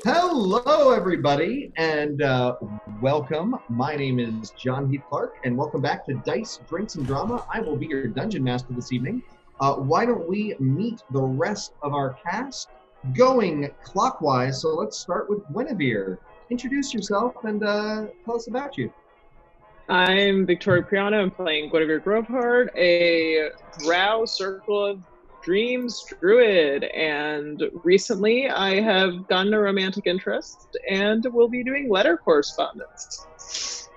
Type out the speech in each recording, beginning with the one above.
Hello, everybody, and welcome. My name is John Heath Clark, and welcome back to Dice, Drinks, and Drama. I will be your Dungeon Master this evening. Why don't we meet the rest of our cast going clockwise? So let's start with Guinevere. Introduce yourself and tell us about you. I'm Vic Priano. I'm playing Guinevere Grovehard, a drow Circle of Dreams druid, and recently I have gotten a romantic interest and will be doing letter correspondence.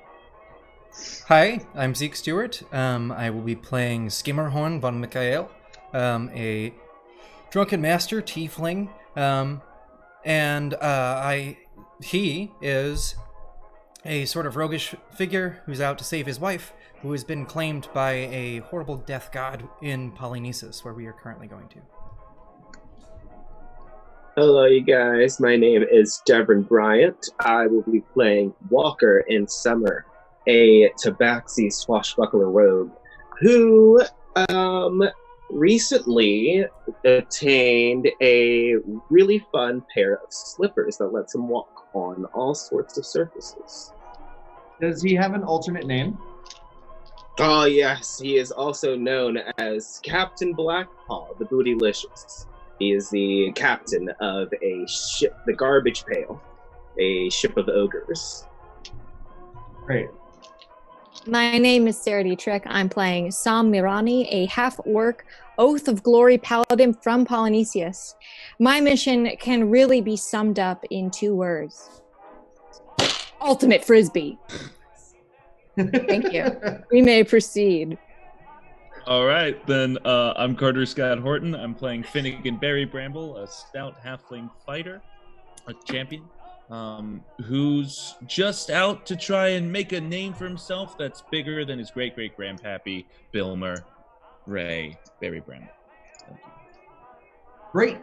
Hi, I'm Zëk Stewart. I will be playing Skimmerhorn von Mikael, a drunken master tiefling, and he is a sort of roguish figure who's out to save his wife, who has been claimed by a horrible death god in Polinisos, where we are currently going to. Hello, you guys. My name is Devren Bryant. I will be playing Walker in Summer, a tabaxi swashbuckler rogue who recently attained a really fun pair of slippers that lets him walk on all sorts of surfaces. Does he have an alternate name? Oh yes, he is also known as Captain Blackpaw, the Bootylicious. He is the captain of a ship, the Garbage Pail, a ship of ogres. Great. My name is Sara Detrik. I'm playing Sahm, a half-orc Oath of Glory paladin from Polinisos. My mission can really be summed up in 2 words. Ultimate Frisbee. Thank you. We may proceed. All right, then I'm Carter Scott Horton. I'm playing Finnegan Berry Bramble, a stout halfling fighter, a champion, who's just out to try and make a name for himself that's bigger than his great-great-grandpappy, Bilmer Ray Berry Bramble. Thank you. Great.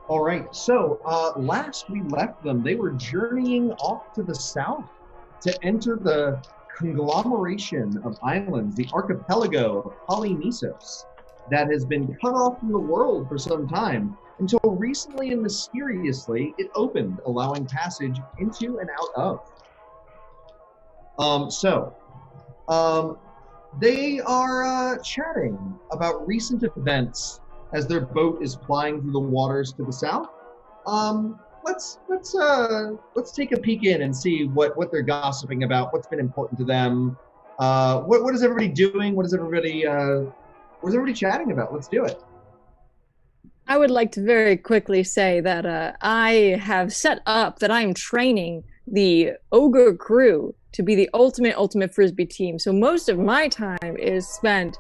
All right, so last we left them, they were journeying off to the south to enter the conglomeration of islands, the archipelago of Polinisos, that has been cut off from the world for some time, until recently and mysteriously it opened, allowing passage into and out of. They are chatting about recent events as their boat is plying through the waters to the south. Let's take a peek in and see what they're gossiping about, what's been important to them. What is everybody doing? What is everybody chatting about? Let's do it. I would like to very quickly say that I have set up that I'm training the ogre crew to be the ultimate Frisbee team. So most of my time is spent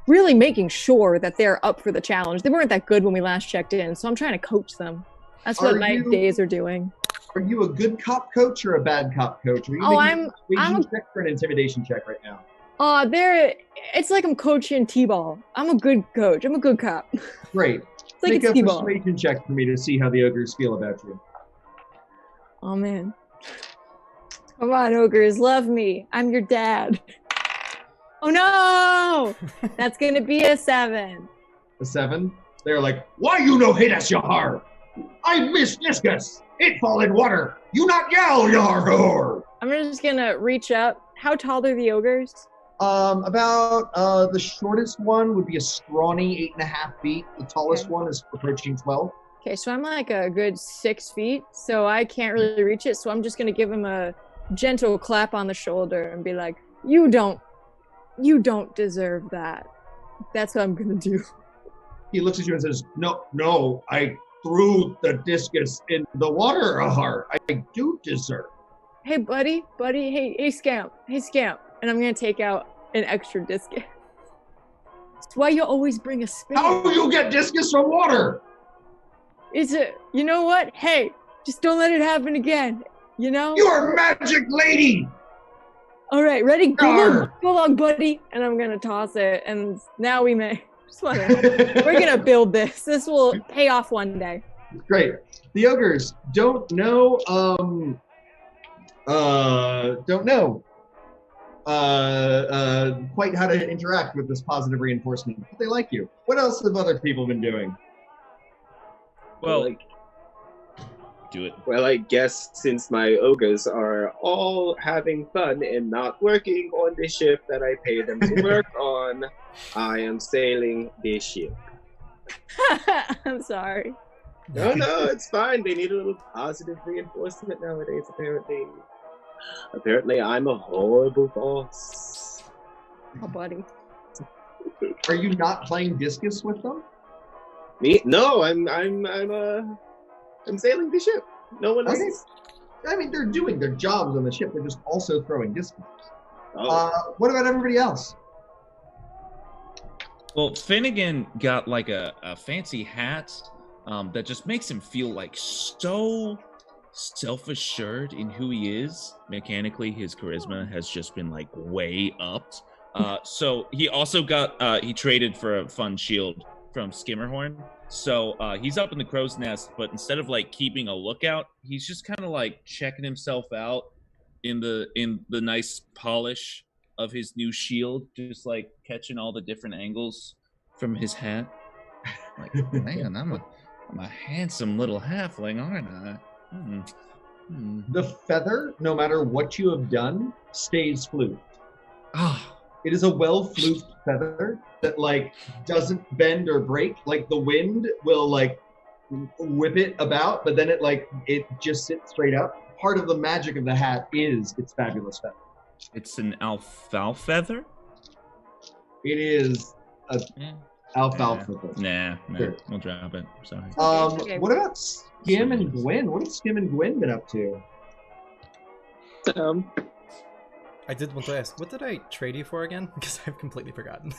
really making sure that they're up for the challenge. They weren't that good when we last checked in, so I'm trying to coach them. That's what my days are doing. Are you a good cop coach or a bad cop coach? Are you making a check for an intimidation check right now? It's like I'm coaching T-ball. I'm a good coach. I'm a good cop. Great. It's like Make it's a T-ball. persuasion check for me to see how the ogres feel about you. Oh man. Come on, ogres, love me. I'm your dad. Oh no! That's gonna be a 7. A 7? They're like, why you no hit us, Yahar? I miss discus. It fall in water. You not yell, Yahar. I'm just gonna reach up. How tall are the ogres? About the shortest one would be a scrawny 8.5 feet. The tallest one is approaching 12. Okay, so I'm like a good 6 feet, so I can't really reach it. So I'm just gonna give him a gentle clap on the shoulder and be like, "You don't deserve that." That's what I'm gonna do. He looks at you and says, "No, I threw the discus in the water, Ahar. I do deserve." Hey, buddy, hey, scamp, and I'm gonna take out an extra discus. That's why you always bring a spade. How do you get discus from water? You know what? Hey, just don't let it happen again. You know? You're a magic lady! All right, ready? Go along, buddy. And I'm going to toss it. And now we may. We're going to build this. This will pay off one day. Great. The ogres don't know quite how to interact with this positive reinforcement, but they like you. What else have other people been doing? Well, do it. Well, I guess since my ogres are all having fun and not working on the ship that I pay them to work on, I am sailing this ship. I'm sorry. No, it's fine. They need a little positive reinforcement nowadays, apparently. Apparently, I'm a horrible boss. Oh, buddy. Are you not playing discus with them? Me? No, I'm sailing the ship. No one else. Okay. I mean, they're doing their jobs on the ship. They're just also throwing discus. Oh. What about everybody else? Well, Finnegan got like a fancy hat that just makes him feel like so self-assured in who he is. Mechanically, his charisma has just been like way upped. So he also got he traded for a fun shield from Skimmerhorn. So he's up in the crow's nest, but instead of like keeping a lookout, he's just kind of like checking himself out in the nice polish of his new shield, just like catching all the different angles from his hat. Like, man, I'm a handsome little halfling, aren't I? The feather, no matter what you have done, stays fluked. Ah. It is a well-fluked feather that like doesn't bend or break. Like the wind will like whip it about, but then it just sits straight up. Part of the magic of the hat is its fabulous feather. It's an alfalfa feather? It is a alfalfa feather. Nah, Sure. we'll drop it. Sorry. What about Skim and Gwen? What have Skim and Gwen been up to? I did want to ask, what did I trade you for again? Because I've completely forgotten.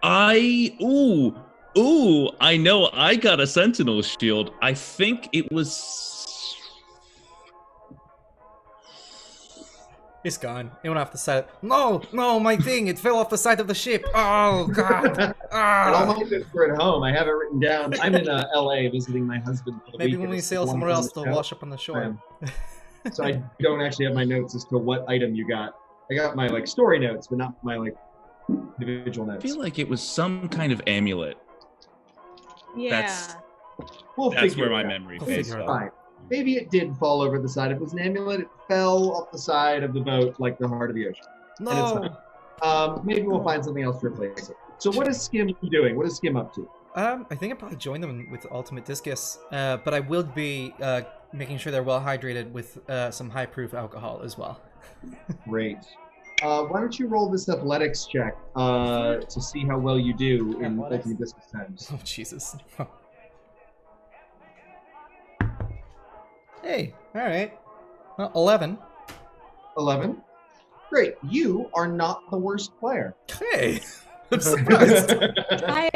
I know I got a sentinel shield. I think it was... It's gone. It went off the side. No, my thing. It fell off the side of the ship. Oh, God. All my notes are at home. I have it written down. I'm in LA visiting my husband for the Maybe weekend. when we sail somewhere else, they'll wash up on the shore. So I don't actually have my notes as to what item you got. I got my like story notes, but not my like individual notes. I feel like it was some kind of amulet. Yeah. That's where my memory fades. Fine. Maybe it did fall over the side. If it was an amulet, it fell off the side of the boat like the heart of the ocean. No. Maybe we'll find something else to replace it. So what is Skim doing? What is Skim up to? I think I'll probably join them with Ultimate Discus, but I will be making sure they're well hydrated with some high-proof alcohol as well. Great. Why don't you roll this athletics check to see how well you do in Ultimate Discus times? Oh, Jesus. Hey, all right. Well, 11. 11. Great. You are not the worst player. Hey, I'm surprised. I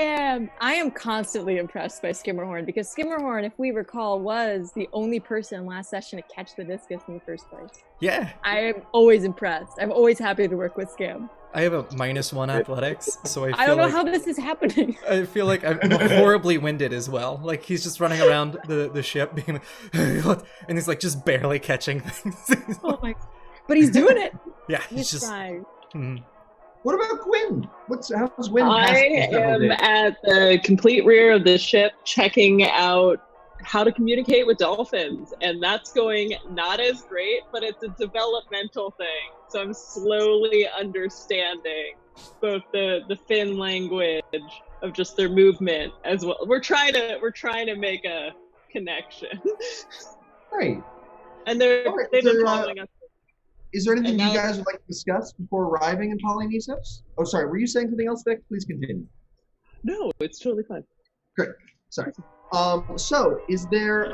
am constantly impressed by Skimmerhorn, because Skimmerhorn, if we recall, was the only person last session to catch the discus in the first place. Yeah. I am always impressed. I'm always happy to work with Skim. I have a -1 athletics, so I feel I don't know like how this is happening. I feel like I'm horribly winded as well. Like he's just running around the ship being like, "Hey, what?" And he's like just barely catching things. Oh my! But he's doing it. Yeah, He's just. trying. What about Gwyn? How's Gwyn? I am at the complete rear of the ship checking out how to communicate with dolphins, and that's going not as great, but it's a developmental thing. So I'm slowly understanding both the Finn language of just their movement as well. We're trying to make a connection. Great. And they've been following us. Is there anything you guys would like to discuss before arriving in Polinisos? Oh, sorry. Were you saying something else, Vic? Please continue. No, it's totally fine. Great. Sorry. So, is there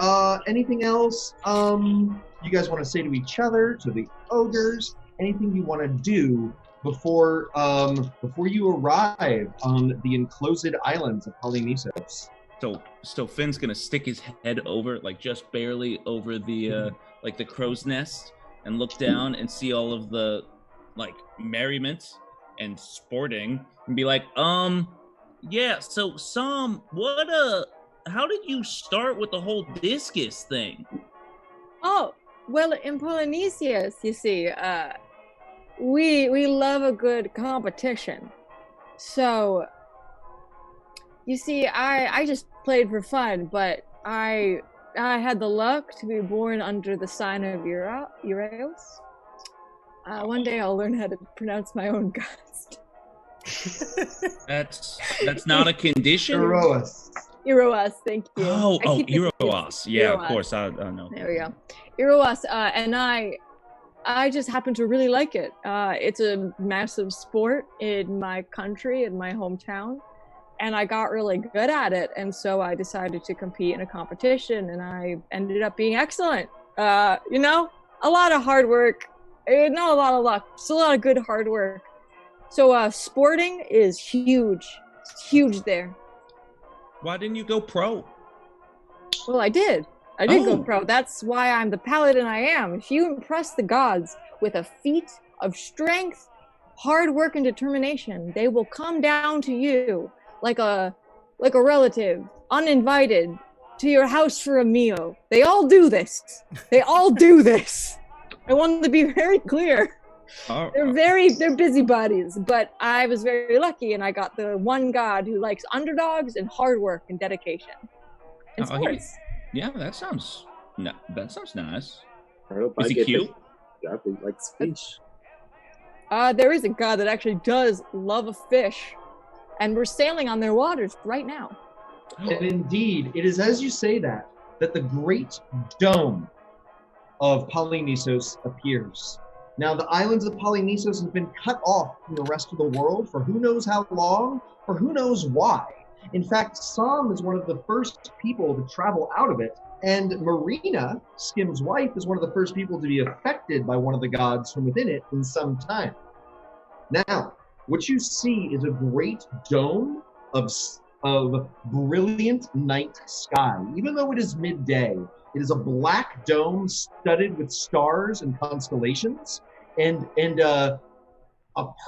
anything else you guys want to say to each other, to the ogres? Anything you want to do before you arrive on the enclosed islands of Polinisos? So Finn's gonna stick his head over, like just barely over the like the crow's nest, and look down and see all of the like merriment and sporting, and be like, yeah. So Sahm, how did you start with the whole discus thing? Oh, well, in Polynesius, you see, we love a good competition. So, you see, I just played for fun, but I I had the luck to be born under the sign of Uranus. One day I'll learn how to pronounce my own gods. That's not a condition. Eros. Eros, thank you. Oh, Eros. Yeah, Eros. of course. I know. There we go. Eros, and I just happen to really like it. It's a massive sport in my country, in my hometown, and I got really good at it. And so I decided to compete in a competition, and I ended up being excellent. A lot of hard work, not a lot of luck, just a lot of good hard work. So sporting is huge. It's huge there. Why didn't you go pro? Well, I did go pro. That's why I'm the paladin I am. If you impress the gods with a feat of strength, hard work, and determination, they will come down to you like a relative, uninvited, to your house for a meal. They all do this. They all do this. I wanted to be very clear. They're busybodies, but I was very lucky, and I got the one god who likes underdogs and hard work and dedication. And sports. Yeah, that sounds nice. I hope Is I he get cute? God, he likes fish. There is a god that actually does love a fish, and we're sailing on their waters right now. And indeed, it is as you say that the great dome of Polinisos appears. Now, the islands of Polinisos have been cut off from the rest of the world for who knows how long, for who knows why. In fact, Sahm is one of the first people to travel out of it, and Marina, Skim's wife, is one of the first people to be affected by one of the gods from within it in some time. Now, what you see is a great dome of brilliant night sky. Even though it is midday, it is a black dome studded with stars and constellations, and a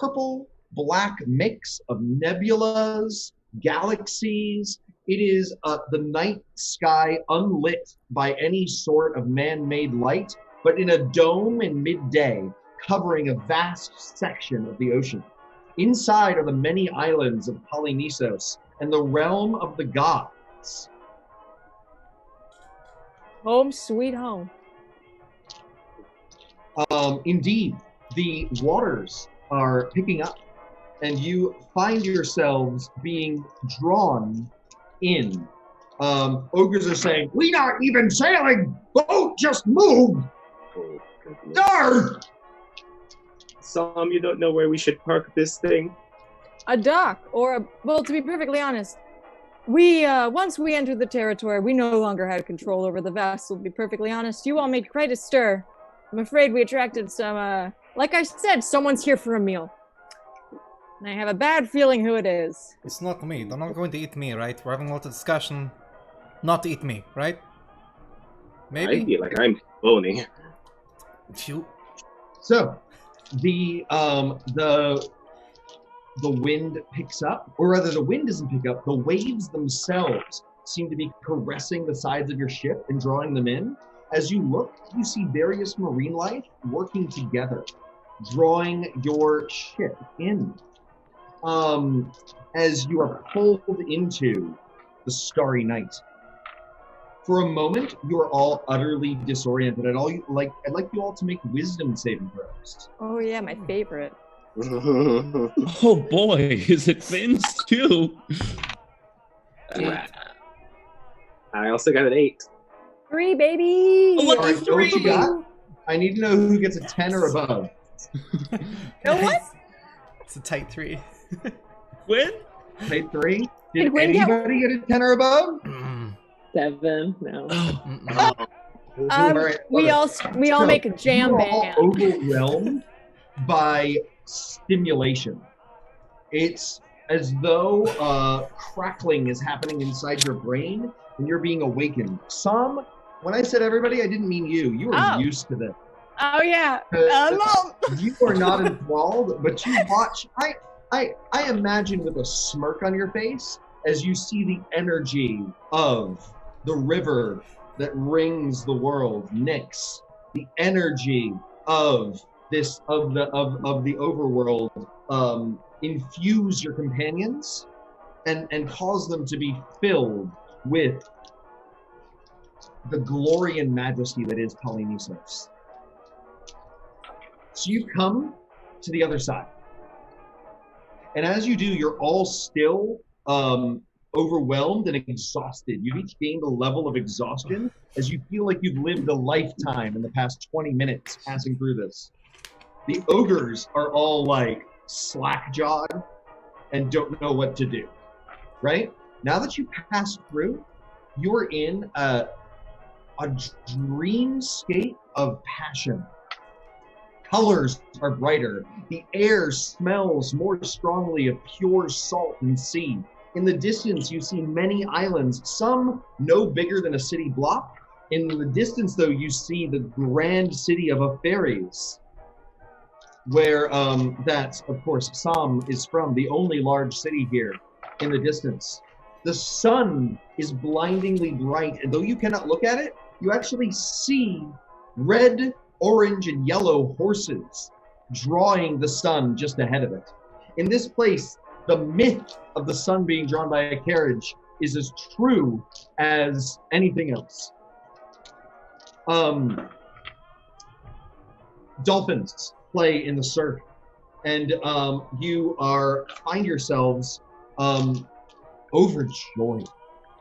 purple-black mix of nebulas, galaxies. It is the night sky unlit by any sort of man-made light, but in a dome in midday, covering a vast section of the ocean. Inside are the many islands of Polinisos and the realm of the gods. Home sweet home. Indeed, the waters are picking up, and you find yourselves being drawn in. Ogres are saying, "We not even sailing! Boat just moved! Oh, goodness. Darn!" Sahm, you don't know where we should park this thing? A dock, well, to be perfectly honest, we once we entered the territory, we no longer had control over the vessel. To be perfectly honest, you all made quite a stir. I'm afraid we attracted some, like I said, someone's here for a meal. And I have a bad feeling who it is. It's not me. They're not going to eat me, right? We're having a lot of discussion. Not to eat me, right? Maybe? I feel like I'm boning. You... So, the wind picks up, or rather the wind doesn't pick up, the waves themselves seem to be caressing the sides of your ship and drawing them in. As you look, you see various marine life working together, drawing your ship in. As you are pulled into the starry night. For a moment, you are all utterly disoriented. I'd like you all to make wisdom saving throws. Oh yeah, my favorite. Oh boy, is it Finn's too? I also got an 8. 3, baby! Oh, look, All right, know what you got? I need to know who gets a 10 or above. know what? It's a tight 3. Quinn? Type 3? Did Did Wynn get anybody get a 10 or above? 7, no. All right, We all So, make a jam you are all band. overwhelmed by stimulation. It's as though crackling is happening inside your brain and you're being awakened. Some, when I said everybody, I didn't mean you. You are Oh. used to this. Oh yeah. You are not enthralled, but you watch. I imagine with a smirk on your face as you see the energy of the river that rings the world, Nyx. The energy of this of the overworld infuse your companions and cause them to be filled with the glory and majesty that is Polinisos. So you come to the other side. And as you do, you're all still overwhelmed and exhausted. You've each gained a level of exhaustion as you feel like you've lived a lifetime in the past 20 minutes passing through this. The ogres are all like slack-jawed and don't know what to do, right? Now that you pass through, you're in a dreamscape of passion. Colors are brighter. The air smells more strongly of pure salt and sea. In the distance, you see many islands, some no bigger than a city block. In the distance, though, you see the grand city of Afares, where that, of course, Sahm is from, the only large city here in the distance. The sun is blindingly bright, and though you cannot look at it, you actually see red, orange, and yellow horses drawing the sun just ahead of it. In this place, the myth of the sun being drawn by a carriage is as true as anything else. Dolphins play in the surf, and you find yourselves overjoyed.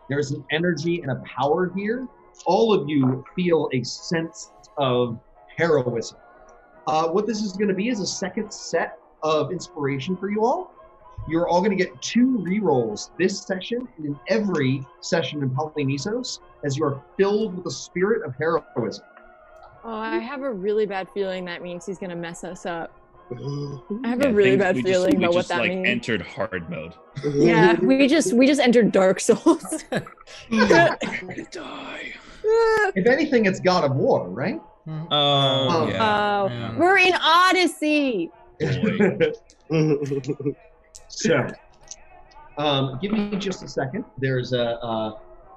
There's an energy and a power here. All of you feel a sense of heroism. What this is going to be is a second set of inspiration for you all. You're all going to get 2 rerolls this session and in every session in Polinisos as you are filled with the spirit of heroism. Oh, I have a really bad feeling that means he's going to mess us up. I have a really bad feeling about what that means. We just entered hard mode. Yeah, we just entered Dark Souls. I'm gonna die. If anything, it's God of War, right? Oh, yeah. Oh, we're in Odyssey. So, give me just a second. There's I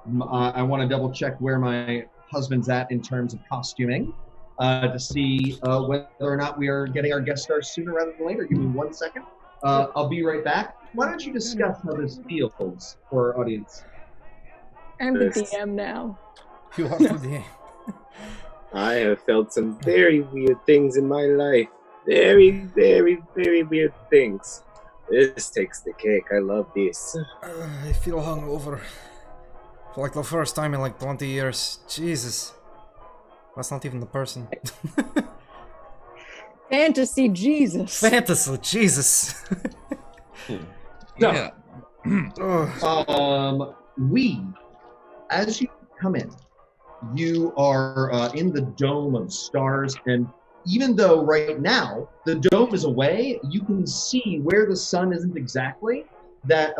want to double check where my husband's at in terms of costuming to see whether or not we are getting our guest stars sooner rather than later. Give me 1 second. I'll be right back. Why don't you discuss how this feels for our audience? I'm the DM now. You are the DM. I have felt some very weird things in my life. Very, very, very weird things. This takes the cake. I love this. I feel hungover. For like the first time in like 20 years. Jesus. That's not even the person. Fantasy Jesus. Fantasy Jesus. So, as you come in, you are in the dome of stars, and even though right now the dome is away, you can see where the sun isn't exactly, that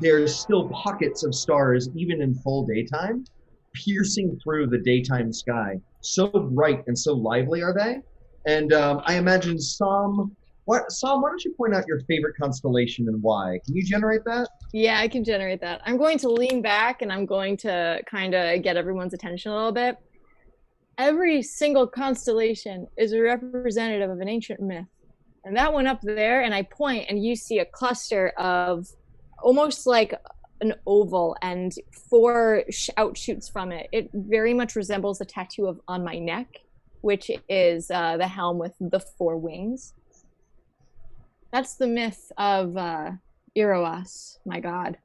there's still pockets of stars even in full daytime, piercing through the daytime sky. So bright and so lively are they. And I imagine Sahm, why don't you point out your favorite constellation and why? Can you generate that? Yeah, I can generate that. I'm going to lean back and I'm going to kind of get everyone's attention a little bit. Every single constellation is a representative of an ancient myth. And that one up there, and I point and you see a cluster of almost like an oval and 4 outshoots from it. It very much resembles the tattoo on my neck, which is the helm with the 4 wings. That's the myth of Iroas, my god.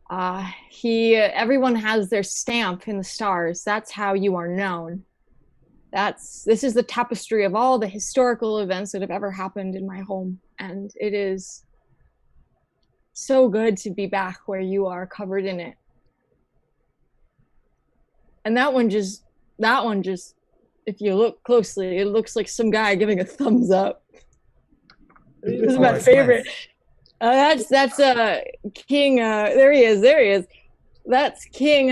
Everyone has their stamp in the stars. That's how you are known. This is the tapestry of all the historical events that have ever happened in my home, and it is so good to be back where you are covered in it. And that one just, if you look closely, it looks like some guy giving a thumbs up. This is my favorite. Nice. That's King. There he is. That's King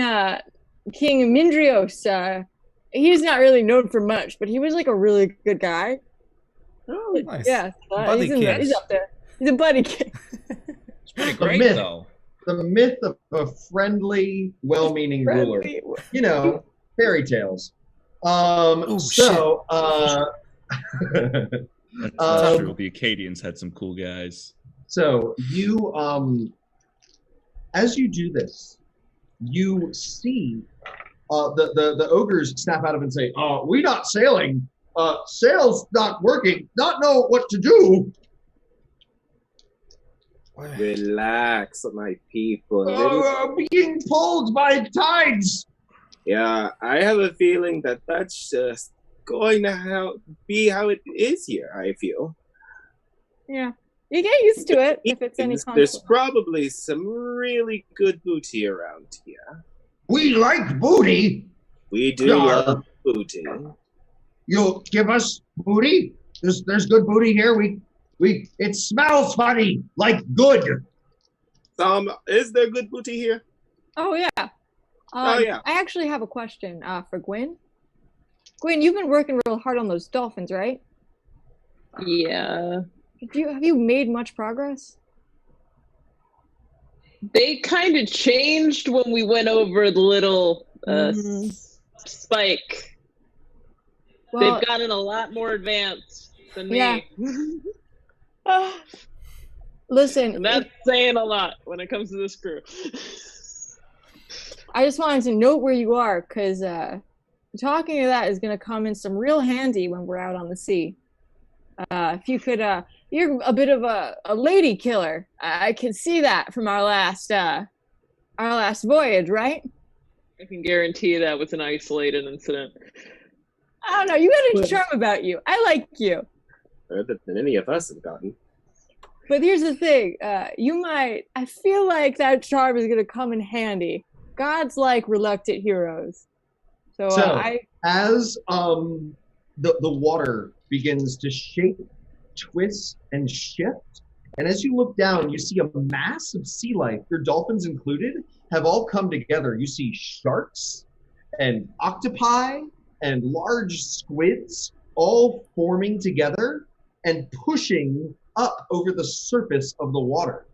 Mindrios. He's not really known for much, but he was like a really good guy. Oh, nice. Yeah, he's up there. He's a buddy kid. It's pretty great, though. The myth of a friendly, well-meaning ruler. You know, fairy tales. That's true. The Acadians had some cool guys. So you, as you do this, you see the ogres snap out of it and say, we not sailing. Sails not working. Not know what to do. Relax, my people. Being pulled by tides. Yeah, I have a feeling that that's just going to be how it is here, I feel. Yeah. You get used to it if it's any conflict. There's probably some really good booty around here. We like booty. We do love booty. You'll give us booty? There's good booty here. It smells funny, like good. Is there good booty here? Oh yeah. I actually have a question for Gwyn. Gwyn, you've been working real hard on those dolphins, right? Yeah. Have you made much progress? They kind of changed when we went over the little spike. Well, they've gotten a lot more advanced than me. Listen. And that's saying a lot when it comes to this crew. I just wanted to note where you are, because talking to that is going to come in some real handy when we're out on the sea. If you could, you're a bit of a lady killer. I can see that from our last voyage, right? I can guarantee that was an isolated incident. I don't know. You got a charm about you. I like you. Better than any of us have gotten. But here's the thing. I feel like that charm is going to come in handy. Gods like reluctant heroes. So as the water begins to shake, twist, and shift, and as you look down, you see a mass of sea life, your dolphins included, have all come together. You see sharks and octopi and large squids all forming together and pushing up over the surface of the water.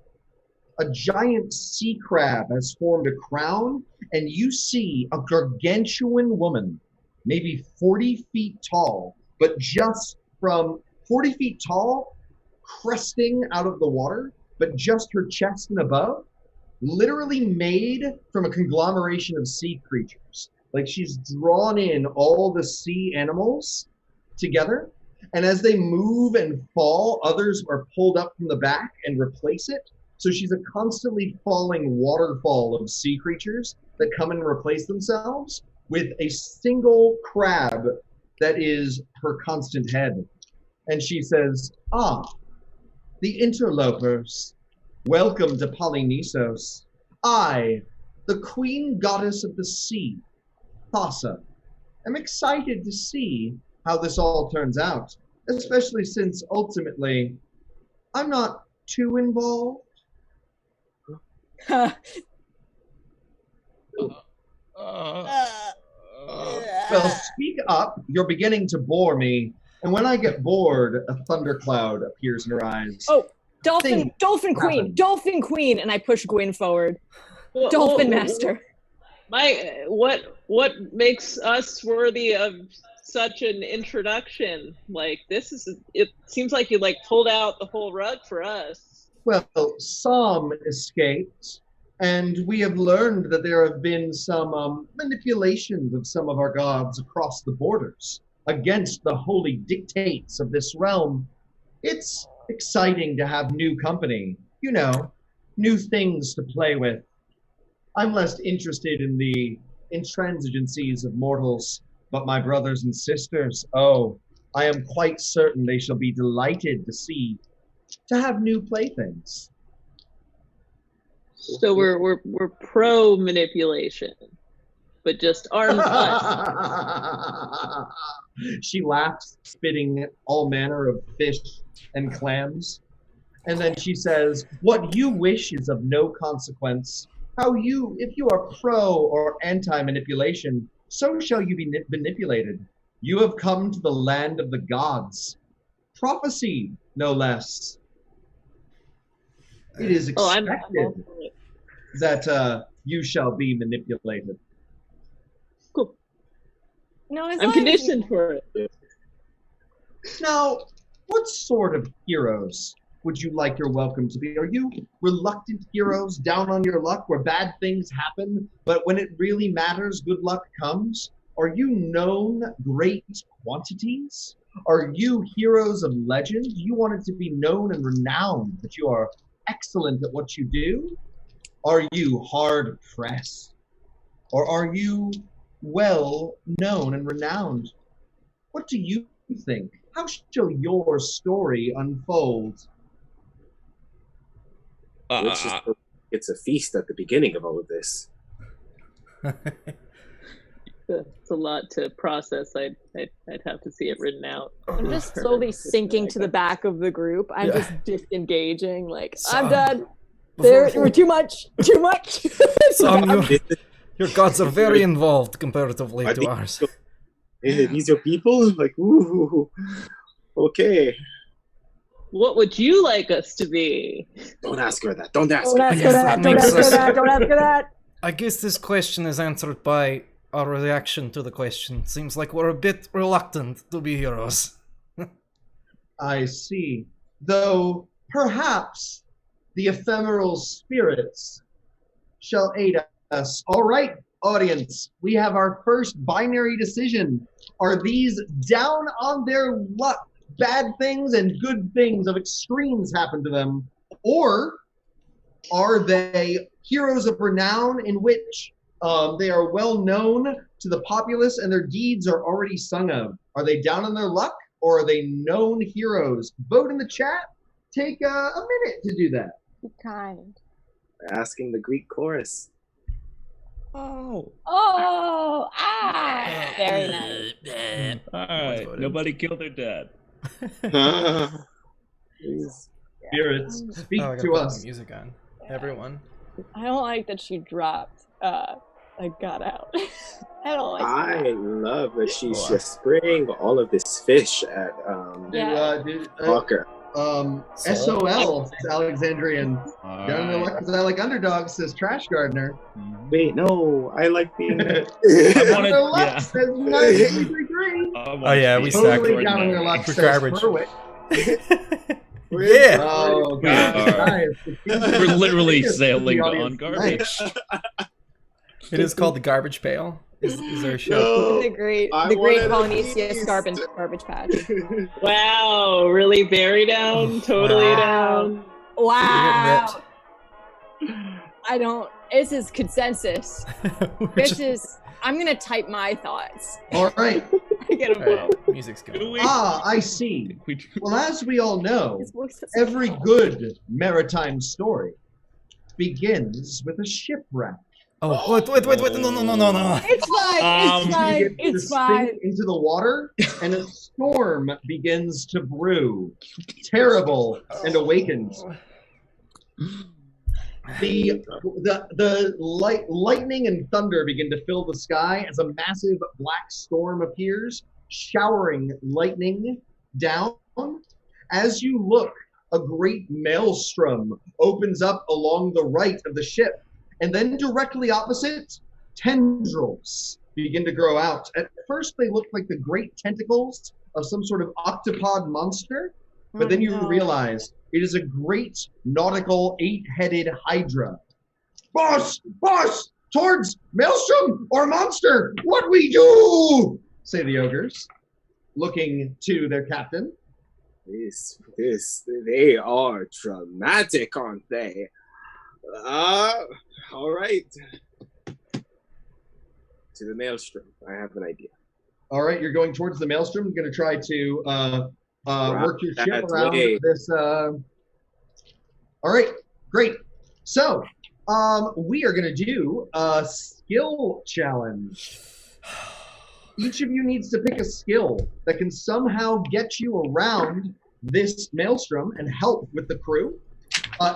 A giant sea crab has formed a crown, and you see a gargantuan woman, maybe 40 feet tall, but just from 40 feet tall, cresting out of the water, but just her chest and above, literally made from a conglomeration of sea creatures. Like she's drawn in all the sea animals together, and as they move and fall, others are pulled up from the back and replace it. So she's a constantly falling waterfall of sea creatures that come and replace themselves with a single crab that is her constant head. And she says, the interlopers, welcome to Polinisos. I, the queen goddess of the sea, Thassa, am excited to see how this all turns out, especially since ultimately I'm not too involved. Well, speak up. You're beginning to bore me. And when I get bored, a thundercloud appears in her eyes. Oh, dolphin queen, and I push Gwyn forward. Dolphin master. What makes us worthy of such an introduction? Like it seems like you pulled out the whole rug for us. Well, Sahm escaped, and we have learned that there have been some manipulations of some of our gods across the borders against the holy dictates of this realm. It's exciting to have new company, new things to play with. I'm less interested in the intransigencies of mortals, but my brothers and sisters, I am quite certain they shall be delighted to have new playthings. So we're pro manipulation, but just armed us. She laughs, spitting all manner of fish and clams, and then she says, "What you wish is of no consequence. If you are pro or anti-manipulation, so shall you be manipulated. You have come to the land of the gods. Prophecy, no less. It is expected that you shall be manipulated." Cool. No, I'm conditioned for it. Now, what sort of heroes would you like your welcome to be? Are you reluctant heroes down on your luck where bad things happen, but when it really matters, good luck comes? Are you known great quantities? Are you heroes of legend? Do you want it to be known and renowned that you are excellent at what you do? Are you hard pressed? Or are you well known and renowned? What do you think? How shall your story unfold? It's a feast at the beginning of all of this. It's a lot to process. I'd have to see it written out. I'm just slowly sinking to the back of the group. I'm just disengaging. Like, I'm done. We're too much. Too much. Your gods are very involved comparatively to ours. These are people? Like, ooh. Okay. What would you like us to be? Don't ask her that. Don't ask Don't her ask her that. Don't ask her that. Don't ask her that. I guess this question is answered by our reaction to the question. Seems like we're a bit reluctant to be heroes. I see. Though perhaps the ephemeral spirits shall aid us. All right, audience, we have our first binary decision. Are these down on their luck, bad things and good things of extremes happen to them? Or are they heroes of renown in which they are well known to the populace and their deeds are already sung of? Are they down on their luck or are they known heroes? Vote in the chat. Take a minute to do that. Be kind. Asking the Greek chorus. Oh, very nice. All right, nobody killed their dad. Spirits, speak to us. Music on, everyone. I don't like that she dropped. I got out. I don't like. I love that she's just spraying all of this fish at Walker. SOL, Alexandrian. Down in the luck because I like underdogs, says Trash Gardener. Wait, no, I like being there. I wanted, luck says 933. Oh yeah, we Totally suck. down on their luck For says garbage. Berwick. Yeah. Oh god, We're literally sailing on garbage. It is called the Garbage Pail. Is our show? No, the great I Polinisos wanted garbage patch. Wow, really very down, totally down. Wow. I don't. This is consensus. I'm gonna type my thoughts. All right. I get a vote. Right, music's going. I see. Well, as we all know, every good maritime story begins with a shipwreck. Oh, wait, no. It's fine. You get to It's fine. sink into the water, and a storm begins to brew. Terrible and awakens. The lightning and thunder begin to fill the sky as a massive black storm appears, showering lightning down. As you look, a great maelstrom opens up along the right of the ship, and then directly opposite, tendrils begin to grow out. At first, they look like the great tentacles of some sort of octopod monster, but then you realize it is a great nautical 8-headed hydra. Boss, towards maelstrom or monster, what we do? Say the ogres, looking to their captain. They are dramatic, aren't they? All right. To the maelstrom. I have an idea. All right, you're going towards the maelstrom. I'm going to try to work your ship around this. All right, great. So we are going to do a skill challenge. Each of you needs to pick a skill that can somehow get you around this maelstrom and help with the crew.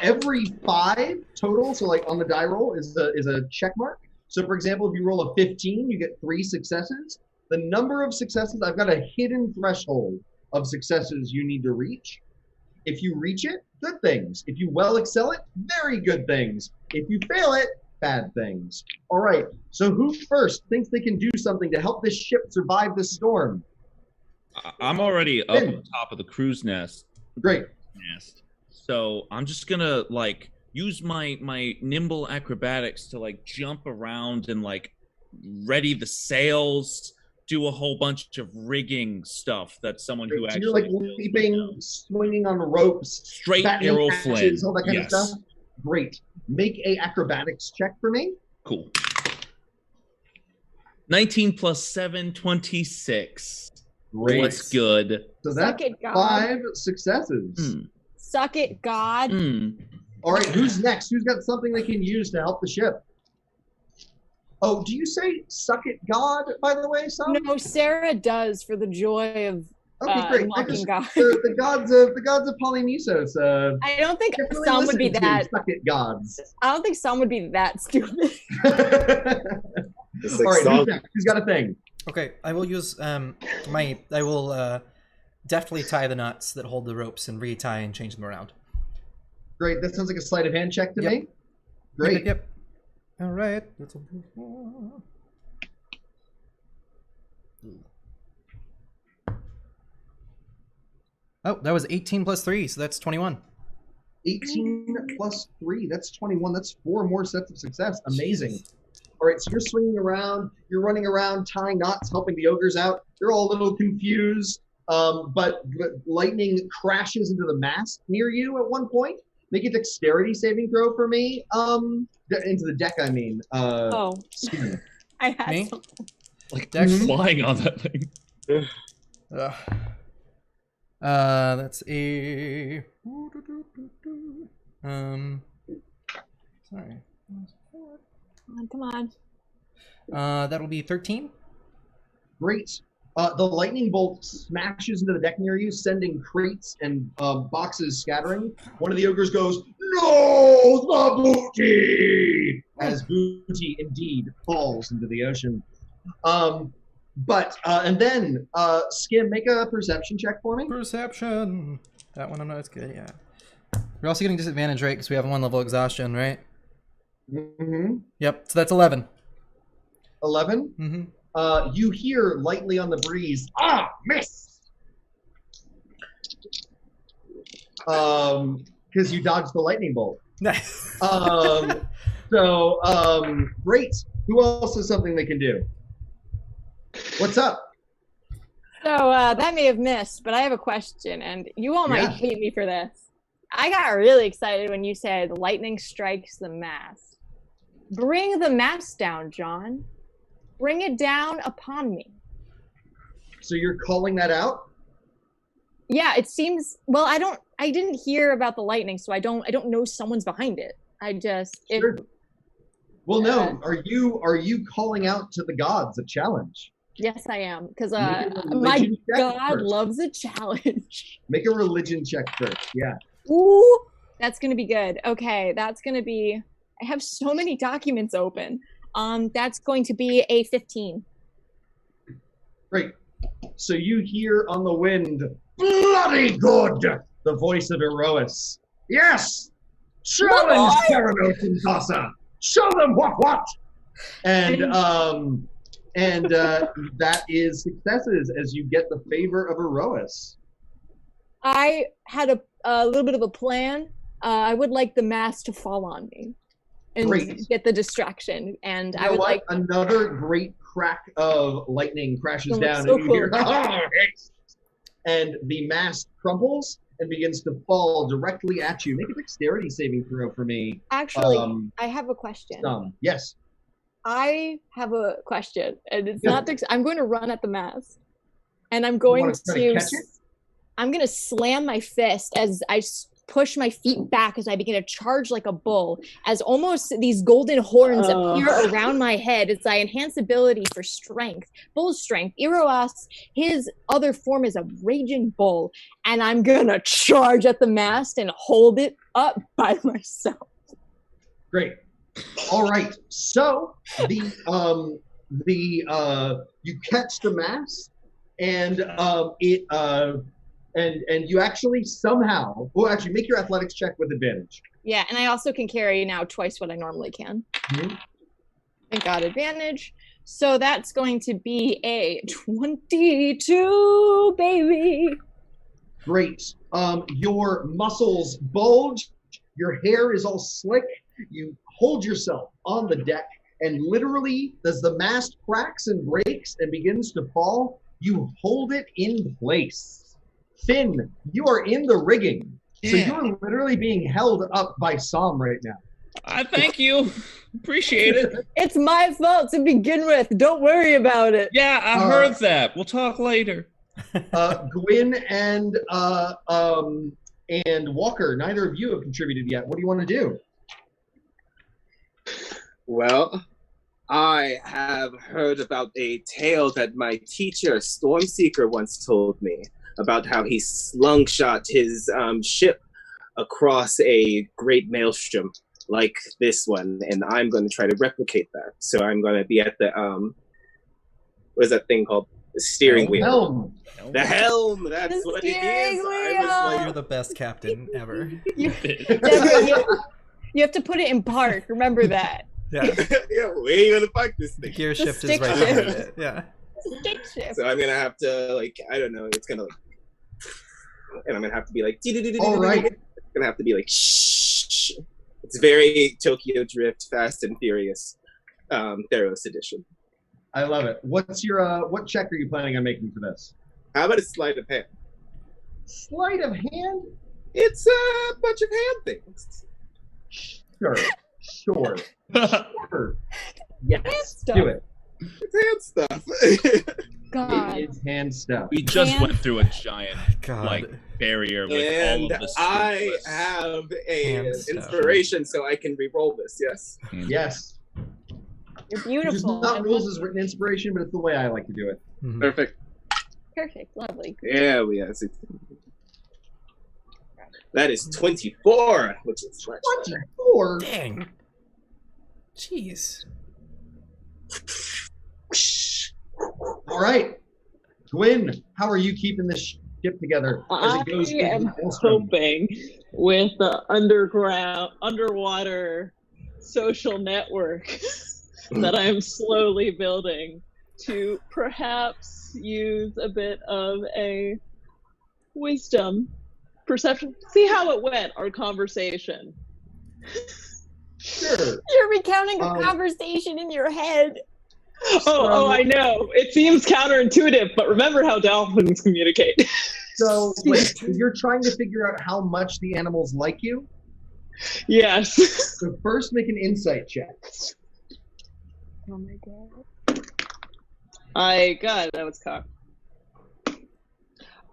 Every 5 total, so like on the die roll is a check mark. So for example, if you roll a 15, you get 3 successes. The number of successes, I've got a hidden threshold of successes you need to reach. If you reach it, good things. If you well excel it, very good things. If you fail it, bad things. All right, so who first thinks they can do something to help this ship survive the storm? I'm already up on top of the crew's nest. Great. So I'm just gonna like use my nimble acrobatics to like jump around and like ready the sails, do a whole bunch of rigging stuff that someone who So actually you're like knows right leaping, now. swinging on ropes, Straight batting arrow axes, flame. all that kind Yes. of stuff. Great. Make a acrobatics check for me. Cool. 19 plus 7, 26. Great. What's good? So Suck that's it, God. 5 successes. Mm. Suck it, God. All right, who's next? Who's got something they can use to help the ship? Oh, do you say "suck it, God"? By the way, Sam? No, Sarah does for the joy of Okay, great. mocking God. The gods of Polinisos. I don't think definitely some would be listen to that. "Suck it, gods." I don't think some would be that stupid. All It's like right, song- who's next? Who's got a thing? Okay, I will use I will deftly tie the knots that hold the ropes and retie and change them around. Great. That sounds like a sleight of hand check to Yep. me. Great. Yep. All right. Oh, that was 18 plus 3, so that's 21. 18 plus 3, that's 21. That's 4 more sets of success. Amazing. All right, so you're swinging around, you're running around, tying knots, helping the ogres out. They're all a little confused, but lightning crashes into the mast near you at one point. Make a dexterity saving throw for me. Into the deck, I mean. Oh, Excuse me. I had Me? something. Like Dex? flying on that thing. That's a sorry. Come on. That'll be 13. Great. The lightning bolt smashes into the deck near you, sending crates and boxes scattering. One of the ogres goes, "No, the booty!" As booty indeed falls into the ocean. And then Skim, make a perception check for me. Perception. That one I'm not as good. Yeah. We're also getting disadvantage, right? Because we have 1 level exhaustion, right? Mm-hmm. Yep. So that's 11. 11. Mm-hmm. You hear lightly on the breeze, miss! Because you dodged the lightning bolt. Nice. Great. Who else has something they can do? What's up? So that may have missed, but I have a question, and you all might Yeah. hate me for this. I got really excited when you said lightning strikes the mast. Bring the mast down, John. Bring it down upon me. So you're calling that out? Yeah, it seems. Well, I didn't hear about the lightning, so I don't know someone's behind it. I just. Sure. Well, no. Are you calling out to the gods a challenge? Yes, I am, because Make a my religion check God first. loves a challenge. Make a religion check first. Yeah. Ooh, that's gonna be good. Okay, that's gonna be. I have so many documents open. That's going to be a 15. Great. So you hear on the wind, "Bloody good!" The voice of Erois. "Yes! Challenge Theranos and Thassa! Show them what! And that is successes as you get the favor of Erois. I had a little bit of a plan. I would like the mask to fall on me and Great. get the distraction. And You I know would what? like. Another great crack of lightning crashes Oh, down, so and you hear, cool. and the mast crumbles and begins to fall directly at you. Make a dexterity saving throw for me. Actually, I have a question. Yes. I have a question, and it's Yeah. not. I'm going to run at the mask, and I'm You going wanna try to to. catch it? I'm going to slam my fist as I push my feet back as I begin to charge like a bull, as almost these golden horns appear around my head as I enhance ability for strength, bull strength. Eroas, his other form is a raging bull, and I'm going to charge at the mast and hold it up by myself. Great. All right. So you catch the mast, and and you actually somehow. Well, actually, make your athletics check with advantage. Yeah, and I also can carry now twice what I normally can. Mhm. I got advantage. So that's going to be a 22, baby. Great. Your muscles bulge. Your hair is all slick. You hold yourself on the deck, and literally, as the mast cracks and breaks and begins to fall, you hold it in place. Finn, you are in the rigging. So you're literally being held up by Sahm right now. I thank you. Appreciate it. It's my fault to begin with. Don't worry about it. Yeah, I heard that. We'll talk later. Gwyn and Walker, neither of you have contributed yet. What do you want to do? Well, I have heard about a tale that my teacher, Stormseeker, once told me about how he slungshot his ship across a great maelstrom like this one, and I'm going to try to replicate that. So I'm going to be at the what is that thing called? The steering wheel. Helm. The helm. That's what it is. I was like, You're the best captain ever. Devren, you have to put it in park. Remember that. Yeah. yeah, where are you going to park this The thing? gear The shift is stick right shift. behind it. Yeah. Stick shift. So I'm going to have to, like, I don't know, it's going to, like, and I'm going to have to be like, All right. It's going to have to be like, shh. It's very Tokyo Drift, Fast and Furious, Theros edition. I love it. What's your what check are you planning on making for this? How about a sleight of hand? Sleight of hand? It's a bunch of hand things. Sure. Sure. Yes. Stuff. Do it. It's hand stuff. God. It is hand stuff. We just Man. went through a giant God. barrier with And all of the I stupid- have a Hand stuff. inspiration, so I can re-roll this. Yes. Yes. You're It's beautiful. not rules as written inspiration, but it's the way I like to do it. Mhm. Perfect. Perfect. Lovely. Yeah, we have 16. That is 24, which is much better. 24. Dang. Jeez. All right. Gwyn, how are you keeping this ship together as it goes I into am the maelstrom? hoping with the underwater social network that I'm slowly building to perhaps use a bit of a wisdom perception. See how it went, our conversation. Sure. You're recounting a Um, conversation in your head. Oh, I know. It seems counterintuitive, but remember how dolphins communicate. So wait, you're trying to figure out how much the animals like you? Yes. So first make an insight check. Oh my god. That was cocked.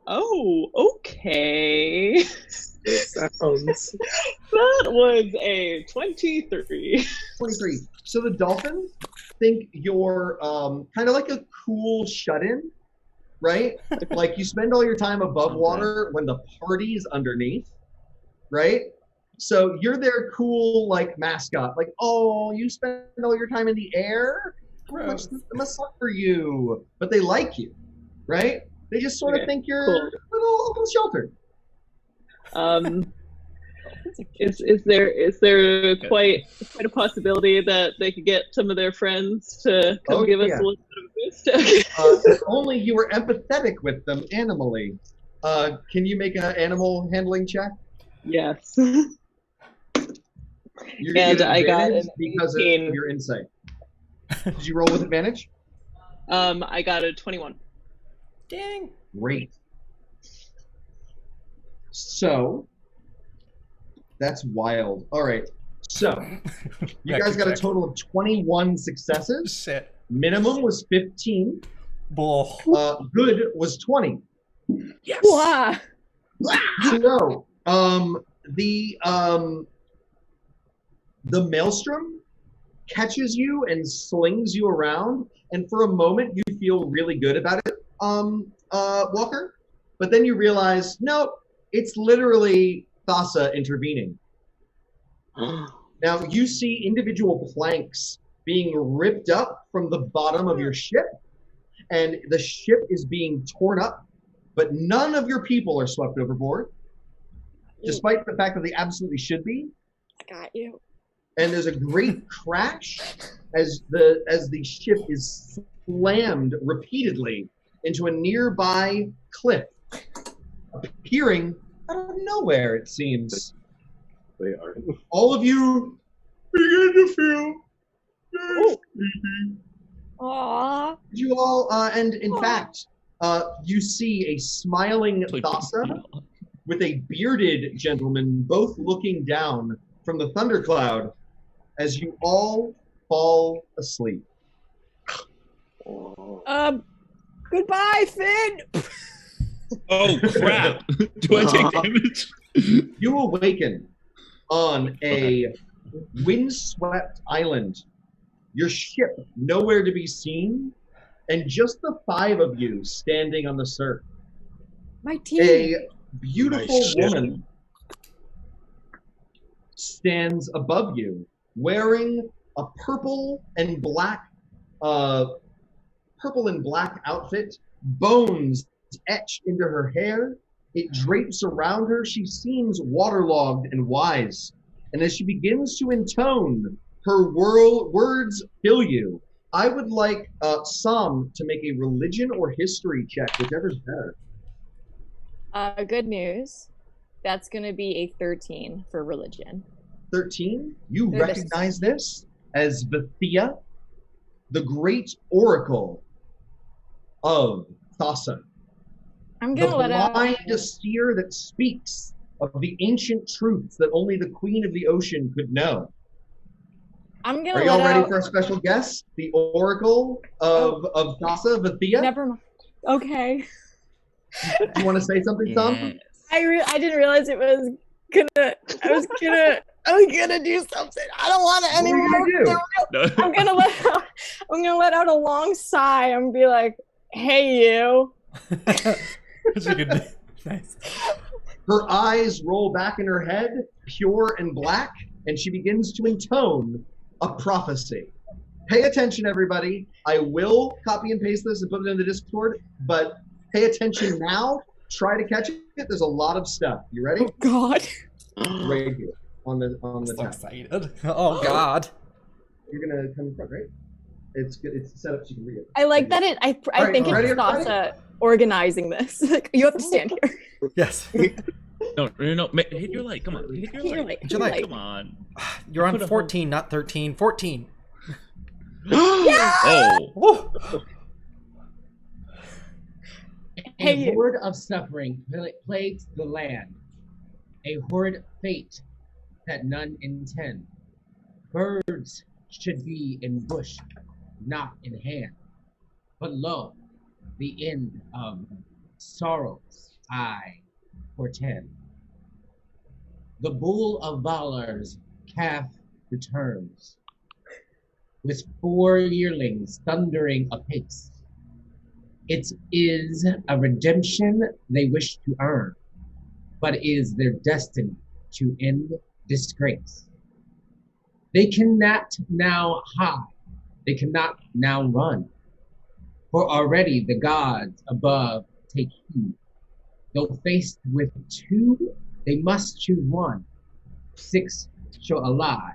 Oh, okay. Sounds. That was a 23. 23. So the dolphins think you're kind of like a cool shut-in, right? Like you spend all your time above water when the party's underneath, right? So you're their cool like mascot. Like, oh, you spend all your time in the air? It must suck for you. But they like you, right? They just sort of Okay, think you're cool. a little sheltered. Is there quite a possibility that they could get some of their friends to come Oh, give us yeah. a little bit of a boost? If only you were empathetic with them animally. Can you make an animal handling check? Yes. You're And gonna I get got advantage an because 18. of your insight. Did you roll with advantage? I got a 21. Dang. Great. So that's wild. All right. So you guys got a total of 21 successes. Shit. Minimum was 15. Bull. Good was 20. Yes. Wow. So the maelstrom catches you and slings you around, and for a moment you feel really good about it, Walker. But then you realize, no, it's literally Thassa intervening. Now you see individual planks being ripped up from the bottom of your ship, and the ship is being torn up, but none of your people are swept overboard, despite the fact that they absolutely should be. I got you. And there's a great crash as the ship is slammed repeatedly into a nearby cliff. appearing out of nowhere, it seems. They are. All of you begin to feel very sleepy. Aww. You all, and in fact, you see a smiling Thassa with a bearded gentleman, both looking down from the thundercloud as you all fall asleep. Goodbye, Finn. Oh crap! Do I take damage? You awaken on a windswept island. Your ship nowhere to be seen, and just the 5 of you standing on the surf. My team. A beautiful Nice. woman stands above you, wearing a purple and black outfit, bones etched into her hair. It drapes around her. She seems waterlogged and wise. And as she begins to intone, her words fill you. I would like Sahm to make a religion or history check, whichever's better. Good news. That's going to be a 13 for religion. 13, you There it is. recognize this as Vithia, the great oracle of Thassa. I'm The going to let out. blind seer that speaks of the ancient truths that only the queen of the ocean could know. I'm going Are to y'all let ready out. for a special guest? The oracle of Thassa, Vithia? Never mind. Okay. Do you want to say something, Sahm? I didn't realize it was gonna. I was gonna do something. I don't want it What are you anymore. gonna do? No. I'm gonna let out a long sigh and be like, "Hey, you." That's a good. Nice. Her eyes roll back in her head, pure and black, and she begins to intone a prophecy. Pay attention, everybody. I will copy and paste this and put it in the Discord, but pay attention now. Try to catch it. There's a lot of stuff. You ready? Oh God. Right here on the So tab. excited. Oh God. You're gonna come in front, right? It's good. It's set up so you can read it. I like that. I Alright, think ready, it's everybody? Thassa organizing this. Like, you have to stand here. Yes. No. Hit your light. Come on. Hit your Here, light. like, your light. Come on. You're on Put a 14, not 13. 14. Oh. Woo. Hey, A you. horde of suffering plagues the land, a horrid fate that none intend. Birds should be in bush, not in hand. But lo, the end of sorrows I portend. The bull of Valar's calf returns, with 4 yearlings thundering apace. It is a redemption they wish to earn, but is their destiny to end disgrace. They cannot now hide, they cannot now run, for already the gods above take heed. Though faced with 2, they must choose one. 6 shall ally,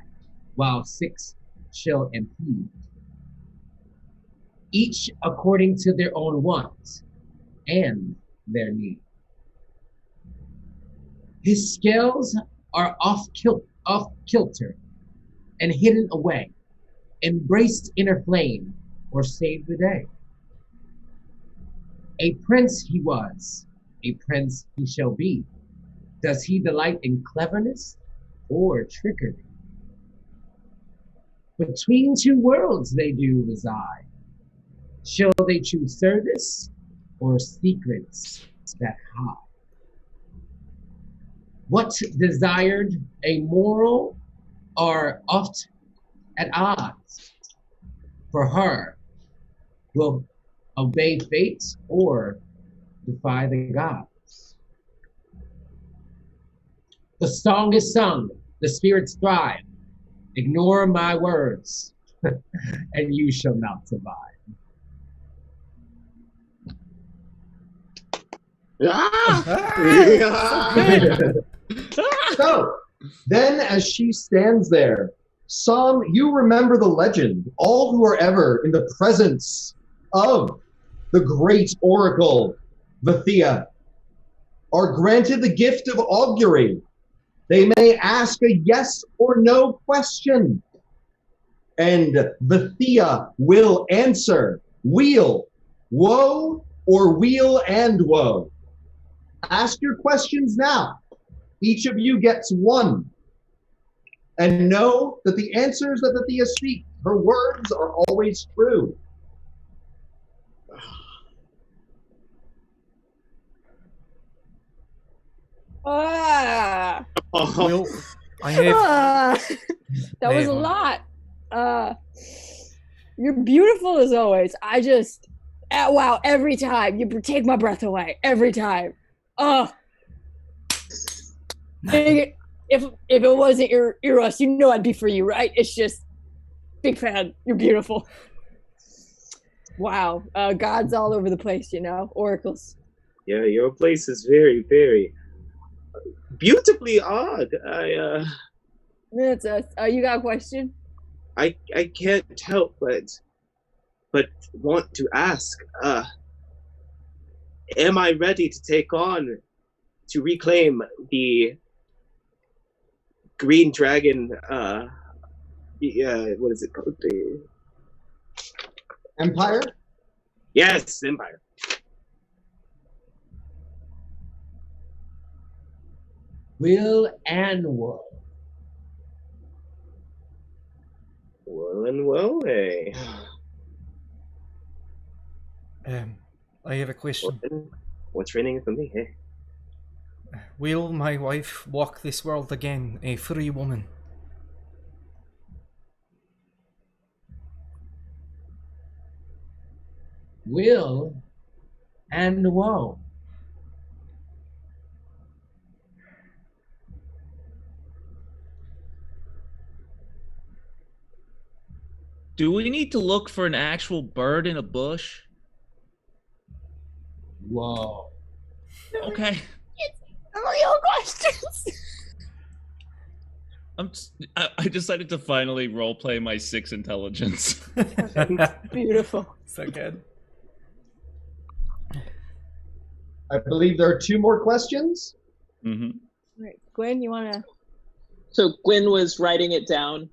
while 6 shall impede. Each according to their own wants and their need. His scales are off kilter and hidden away, embraced inner flame, or save the day. A prince he was, a prince he shall be. Does he delight in cleverness or trickery? Between 2 worlds they do reside. Shall they choose service or secrets that hide? What desired a moral are oft at odds. For her will obey fate or defy the gods. The song is sung, the spirits thrive. Ignore my words, and you shall not survive. So, then as she stands there, Sahm, you remember the legend. All who are ever in the presence of the great oracle, Vithia, are granted the gift of augury. They may ask a yes or no question, and the Thea will answer wheel, woe, or wheel and woe. Ask your questions now. Each of you gets one. And know that the answers that the Thea speaks, her words are always true. Ah, Will, I have. that was a lot. You're beautiful as always. I just, wow, every time you take my breath away. Every time. If it wasn't Eros, you know I'd be for you, right? It's just, big fan. You're beautiful. Wow, gods all over the place, you know, oracles. Yeah, your place is very, very beautifully odd. That's us. You got a question? I can't help but want to ask. Am I ready to take on to reclaim the green dragon? What is it called? The Empire? Yes, Empire. Will and woe. Well and well, eh? I have a question. What's raining for me, eh? Will my wife walk this world again, a free woman? Will and woe. Do we need to look for an actual bird in a bush? Whoa. Okay. Real questions. I decided to finally roleplay my 6 intelligence. Beautiful. So good. I believe there are 2 more questions. Mm-hmm. Right, Gwen, you wanna? So Gwen was writing it down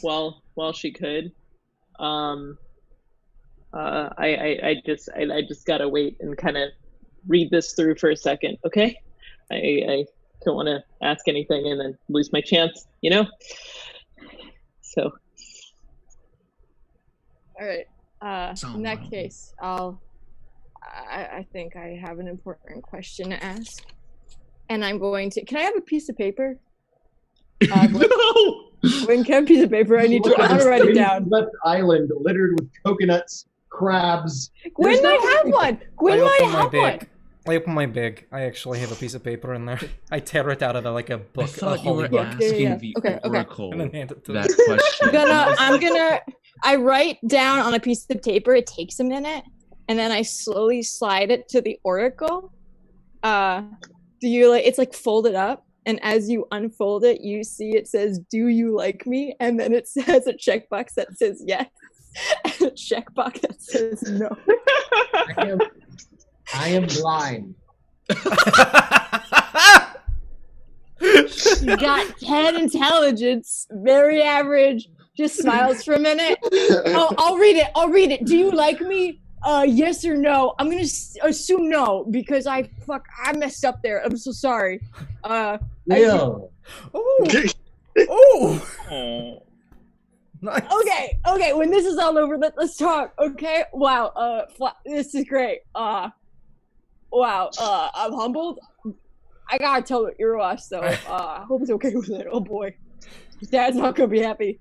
while she could. I just gotta wait and kind of read this through for a second, okay? I don't want to ask anything and then lose my chance, you know? So. All right. In that case, I think I have an important question to ask, and I'm going to. Can I have a piece of paper? No! Gwen, can I have a piece of paper? I want to write it down. Left island littered with coconuts, crabs. Gwen might have one. Gwen might have one. I open my bag. I actually have a piece of paper in there. I tear it out of a book. I thought you were book. asking the Oracle And then hand it to that them. question. I write down on a piece of paper. It takes a minute, and then I slowly slide it to the Oracle. It's like folded up, and as you unfold it, you see it says, "Do you like me?" And then it says a checkbox that says yes, and a checkbox that says no. I am blind. You got 10 intelligence, very average. Just smiles for a minute. Oh, I'll read it. Do you like me? Yes or no? I'm gonna assume no because I messed up there. I'm so sorry. Will. Oh. Nice. Okay. When this is all over, let's talk. Okay. Wow. This is great. Wow. I'm humbled. I gotta tell Eros though. I hope he's okay with it. Oh boy, his dad's not gonna be happy.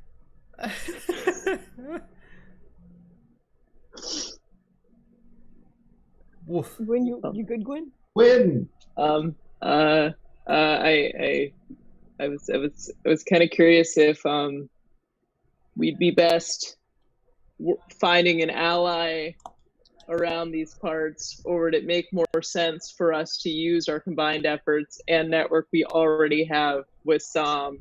Woof. Gwen, you good, Gwen? Gwen. I was kind of curious if we'd be best finding an ally around these parts, or would it make more sense for us to use our combined efforts and network we already have with Sam's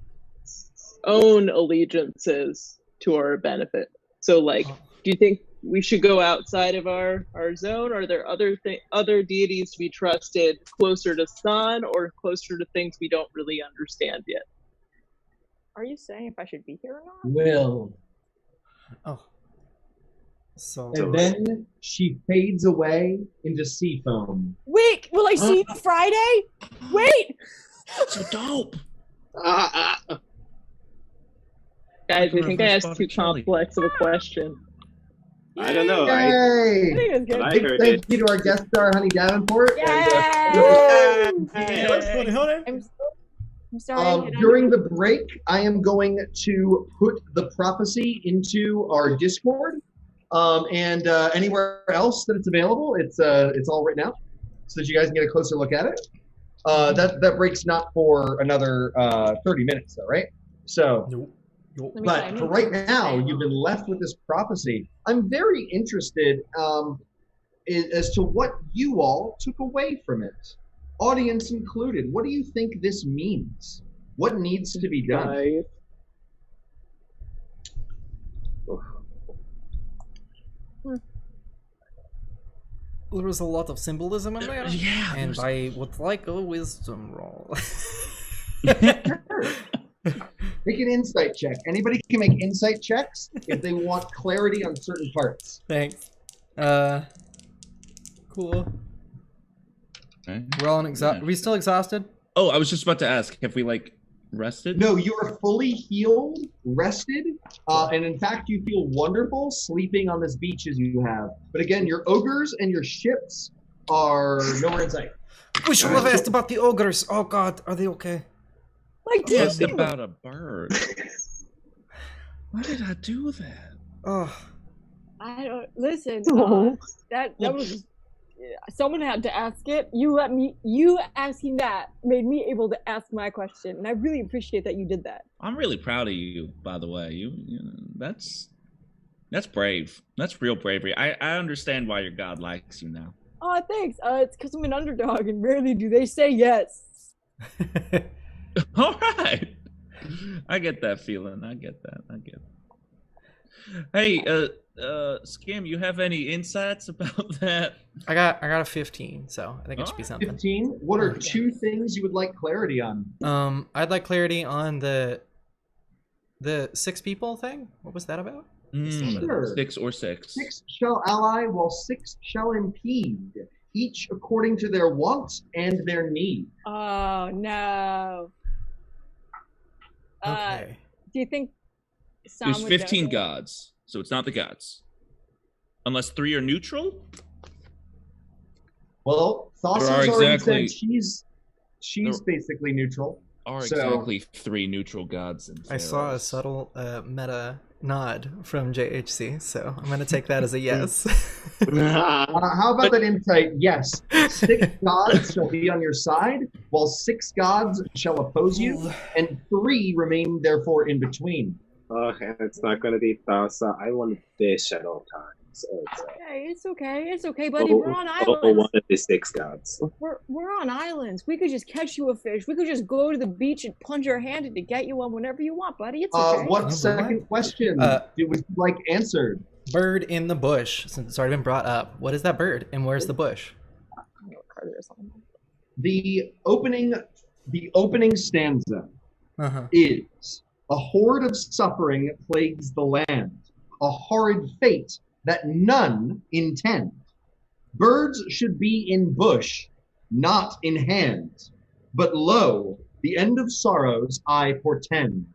own allegiances to our benefit? So, do you think we should go outside of our zone? Are there other deities to be trusted closer to sun or closer to things we don't really understand yet? Are you saying if I should be here or not? Will. Oh. So. And then she fades away into sea foam. Wait, will I see you Friday? Wait! So dope. Guys, I think I asked too complex of a question. I don't know. Yay! I think it's good. I Big heard thank it. you to our guest star, Honey Davenport. Yay! I'm sorry. During the break, I am going to put the prophecy into our Discord, and anywhere else that it's available. It's all written out, so that you guys can get a closer look at it. That break's not for another 30 minutes, though, right? So, Nope. but for right now, you've been left with this prophecy. I'm very interested as to what you all took away from it, audience included. What do you think this means? What needs to be done? Right. There was a lot of symbolism in there. Yeah. And I would like a wisdom roll. Make an insight check. Anybody can make insight checks if they want clarity on certain parts. Thanks. Cool. Okay. We're all Are we still exhausted? Oh, I was just about to ask, have we rested? No, you are fully healed, rested, and in fact, you feel wonderful sleeping on this beach as you have. But again, your ogres and your ships are nowhere in sight. We should have asked about the ogres. Oh God, are they okay? Asked about a bird. Why did I do that? Oh. I don't listen. That was someone had to ask it. You asking that made me able to ask my question, and I really appreciate that you did that. I'm really proud of you, by the way. You that's brave. That's real bravery. I understand why your god likes you now. Oh, thanks. It's because I'm an underdog, and rarely do they say yes. All right. I get that feeling. I get that. Hey, Scam, you have any insights about that? I got a 15, so I think it should be something. 15. What are two things you would like clarity on? I'd like clarity on the 6 people thing. What was that about? Sure. 6 or 6. 6 shall ally, while 6 shall impede, each according to their wants and their need. Oh no. Okay. Do you think Sahm There's would 15 know? gods, so it's not the gods. Unless 3 are neutral? Well, Thassa's already said she's basically neutral. Are So- exactly 3 neutral gods. In I saw a Pharaohs. subtle meta nod from JHC, so I'm gonna take that as a yes. How about that insight? Yes, 6 gods shall be on your side, while 6 gods shall oppose you, and 3 remain therefore in between. Okay, it's not going to be Thassa. I want to fish at all times. It's okay, buddy. We're on islands. One of the 6 gods. We're on islands. We could just catch you a fish. We could just go to the beach and plunge our hand in to get you one whenever you want, buddy. It's okay. What second question would you like answered? Bird in the bush, since it's already been brought up. What is that bird, and where's the bush? The opening stanza is: a horde of suffering plagues the land, a horrid fate that none intend. Birds should be in bush, not in hand. But lo, the end of sorrows I portend.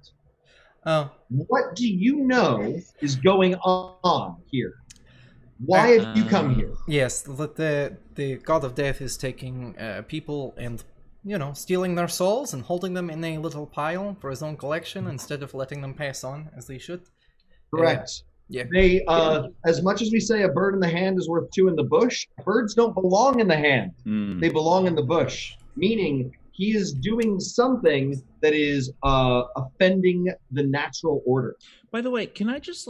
Oh. What do you know is going on here? Why have you come here? Yes, the god of death is taking people and, stealing their souls and holding them in a little pile for his own collection instead of letting them pass on as they should. Correct. Yeah. They, as much as we say a bird in the hand is worth 2 in the bush, birds don't belong in the hand. They belong in the bush, meaning he is doing something that is offending the natural order. By the way, can I just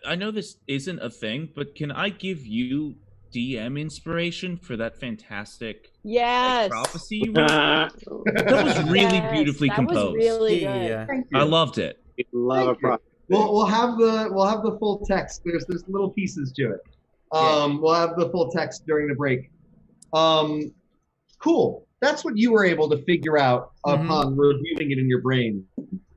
I know this isn't a thing, but can I give you DM inspiration for that fantastic prophecy you wrote? That was really beautifully composed. That was really good. Yeah. Thank you. I loved it. Love a prophecy. We'll have the full text. There's little pieces to it. We'll have the full text during the break. Cool. That's what you were able to figure out upon reviewing it in your brain.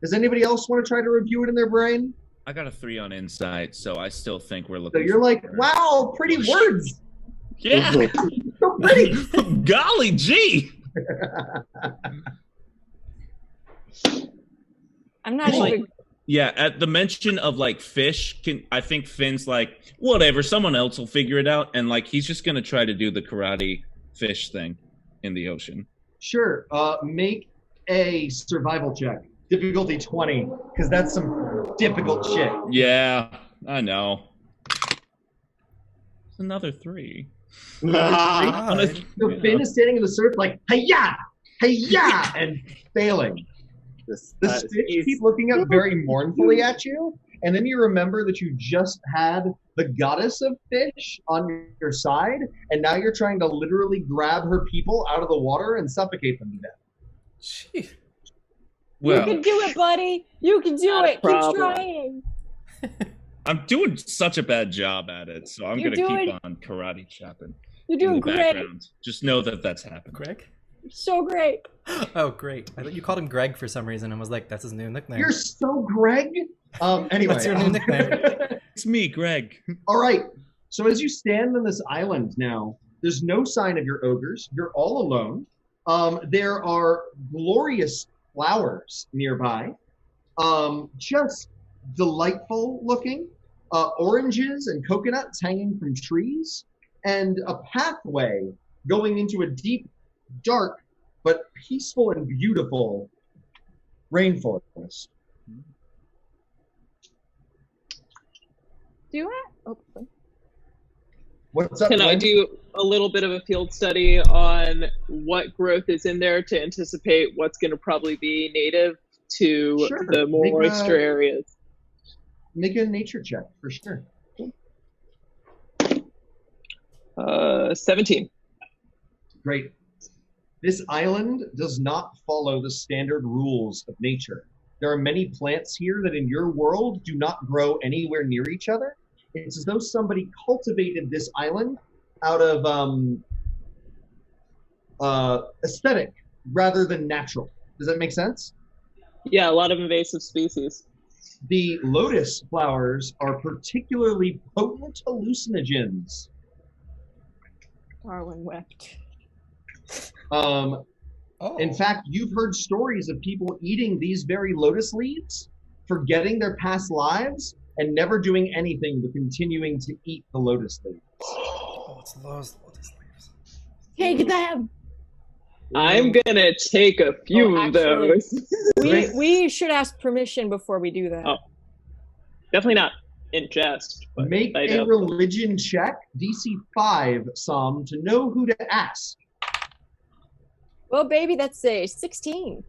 Does anybody else want to try to review it in their brain? I got a 3 on insight, so I still think we're looking. So you're like, wow, pretty words. Yeah. So pretty. Golly gee. I'm not even. Yeah, at the mention of like fish, I think Finn's like, whatever, someone else will figure it out, and like he's just gonna try to do the karate fish thing in the ocean. Sure. Make a survival check. Difficulty 20, because that's some difficult shit. Yeah, I know. It's another 3. So Finn is standing in the surf like, hi-ya, hi-ya, and failing. The fish keep looking up very mournfully at you, and then you remember that you just had the goddess of fish on your side, and now you're trying to literally grab her people out of the water and suffocate them to death. Jeez. Well, You can do it, buddy. You can do Not a it. Keep problem. trying. I'm doing such a bad job at it, so I'm You're gonna doing- keep on karate chopping. You're in doing the great. background. Just know that that's happening. Greg? So great. Oh, great. I thought you called him Greg for some reason and was like, that's his new nickname. You're so Greg. Anyway. What's your new nickname? It's me, Greg. All right. So as you stand on this island now, there's no sign of your ogres. You're all alone. There are glorious flowers nearby. Just delightful looking. Oranges and coconuts hanging from trees. And a pathway going into a deep, dark, but peaceful and beautiful rainforest. Do it. Oh, What's up, Can I Glenn? do a little bit of a field study on what growth is in there to anticipate what's going to probably be native to Sure. the more Make a- moisture areas? Make a nature check for sure. 17. Great. This island does not follow the standard rules of nature. There are many plants here that in your world do not grow anywhere near each other. It's as though somebody cultivated this island out of aesthetic rather than natural. Does that make sense? Yeah, a lot of invasive species. The lotus flowers are particularly potent hallucinogens. Darwin wept. In fact, you've heard stories of people eating these very lotus leaves, forgetting their past lives, and never doing anything but continuing to eat the lotus leaves. Oh, it's lotus leaves. Take them. I'm going to take a few Oh, of actually- those. We should ask permission before we do that. Oh. Definitely not ingest. But Make I a know. religion check, DC 5, Sahm, to know who to ask. Well, baby, that's a 16.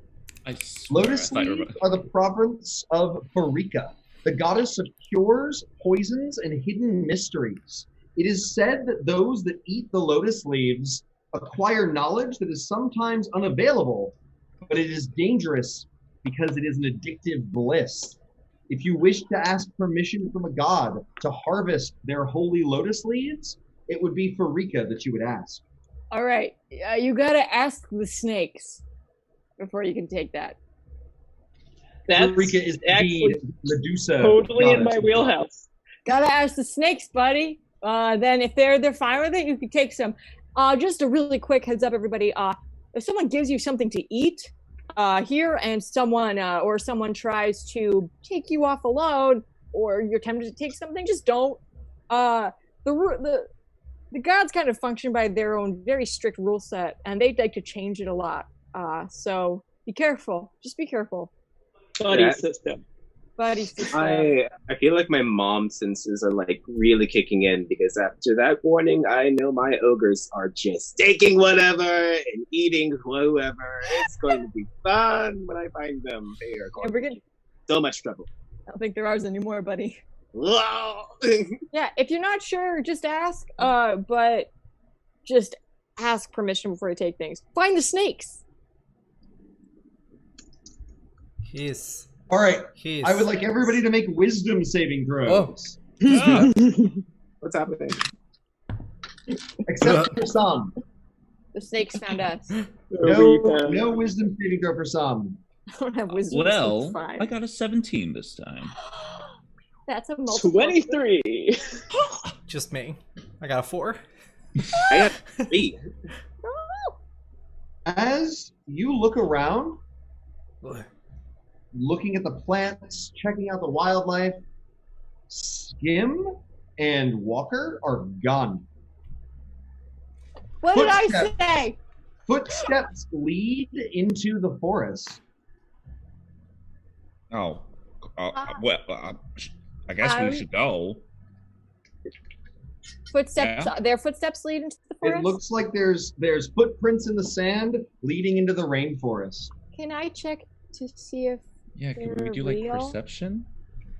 I swear, Lotus I thought you were leaves about- are the province of Farika, the goddess of cures, poisons, and hidden mysteries. It is said that those that eat the lotus leaves acquire knowledge that is sometimes unavailable, but it is dangerous because it is an addictive bliss. If you wish to ask permission from a god to harvest their holy lotus leaves, it would be Farika that you would ask. All right. You got to ask the snakes before you can take that. That's Farika is actually indeed Medusa. totally in goddess. my wheelhouse. Got to ask the snakes, buddy. Then if they're fine with it, you can take some. Just a really quick heads up, everybody. If someone gives you something to eat here, and someone tries to take you off alone, or you're tempted to take something, just don't. The gods kind of function by their own very strict rule set, and they like to change it a lot. So be careful. Just be careful, Buddy That- system. buddy. I feel like my mom senses are like really kicking in because after that warning, I know my ogres are just taking whatever and eating whoever. It's going to be fun when I find them. They are going we're to good. be so much trouble. I don't think there are anymore, buddy. Whoa! Yeah, if you're not sure, just ask. But just ask permission before you take things. Find the snakes. Yes. All right. Heath. I would like everybody to make wisdom saving throws. What's happening? Except for Sahm. The snakes found us. No wisdom saving throw for Sahm. I don't have wisdom. Well, fine. I got a 17 this time. That's a multiple. 23. Just me. I got a 4. I got 3. As you look around, looking at the plants, checking out the wildlife, Skim and Walker are gone. What did I Footsteps. say? Footsteps lead into the forest. Oh, well, I guess we should go. Footsteps. Yeah. Their footsteps lead into the forest. It looks like there's footprints in the sand leading into the rainforest. Can I check to see if Yeah, can we they're do like real? perception?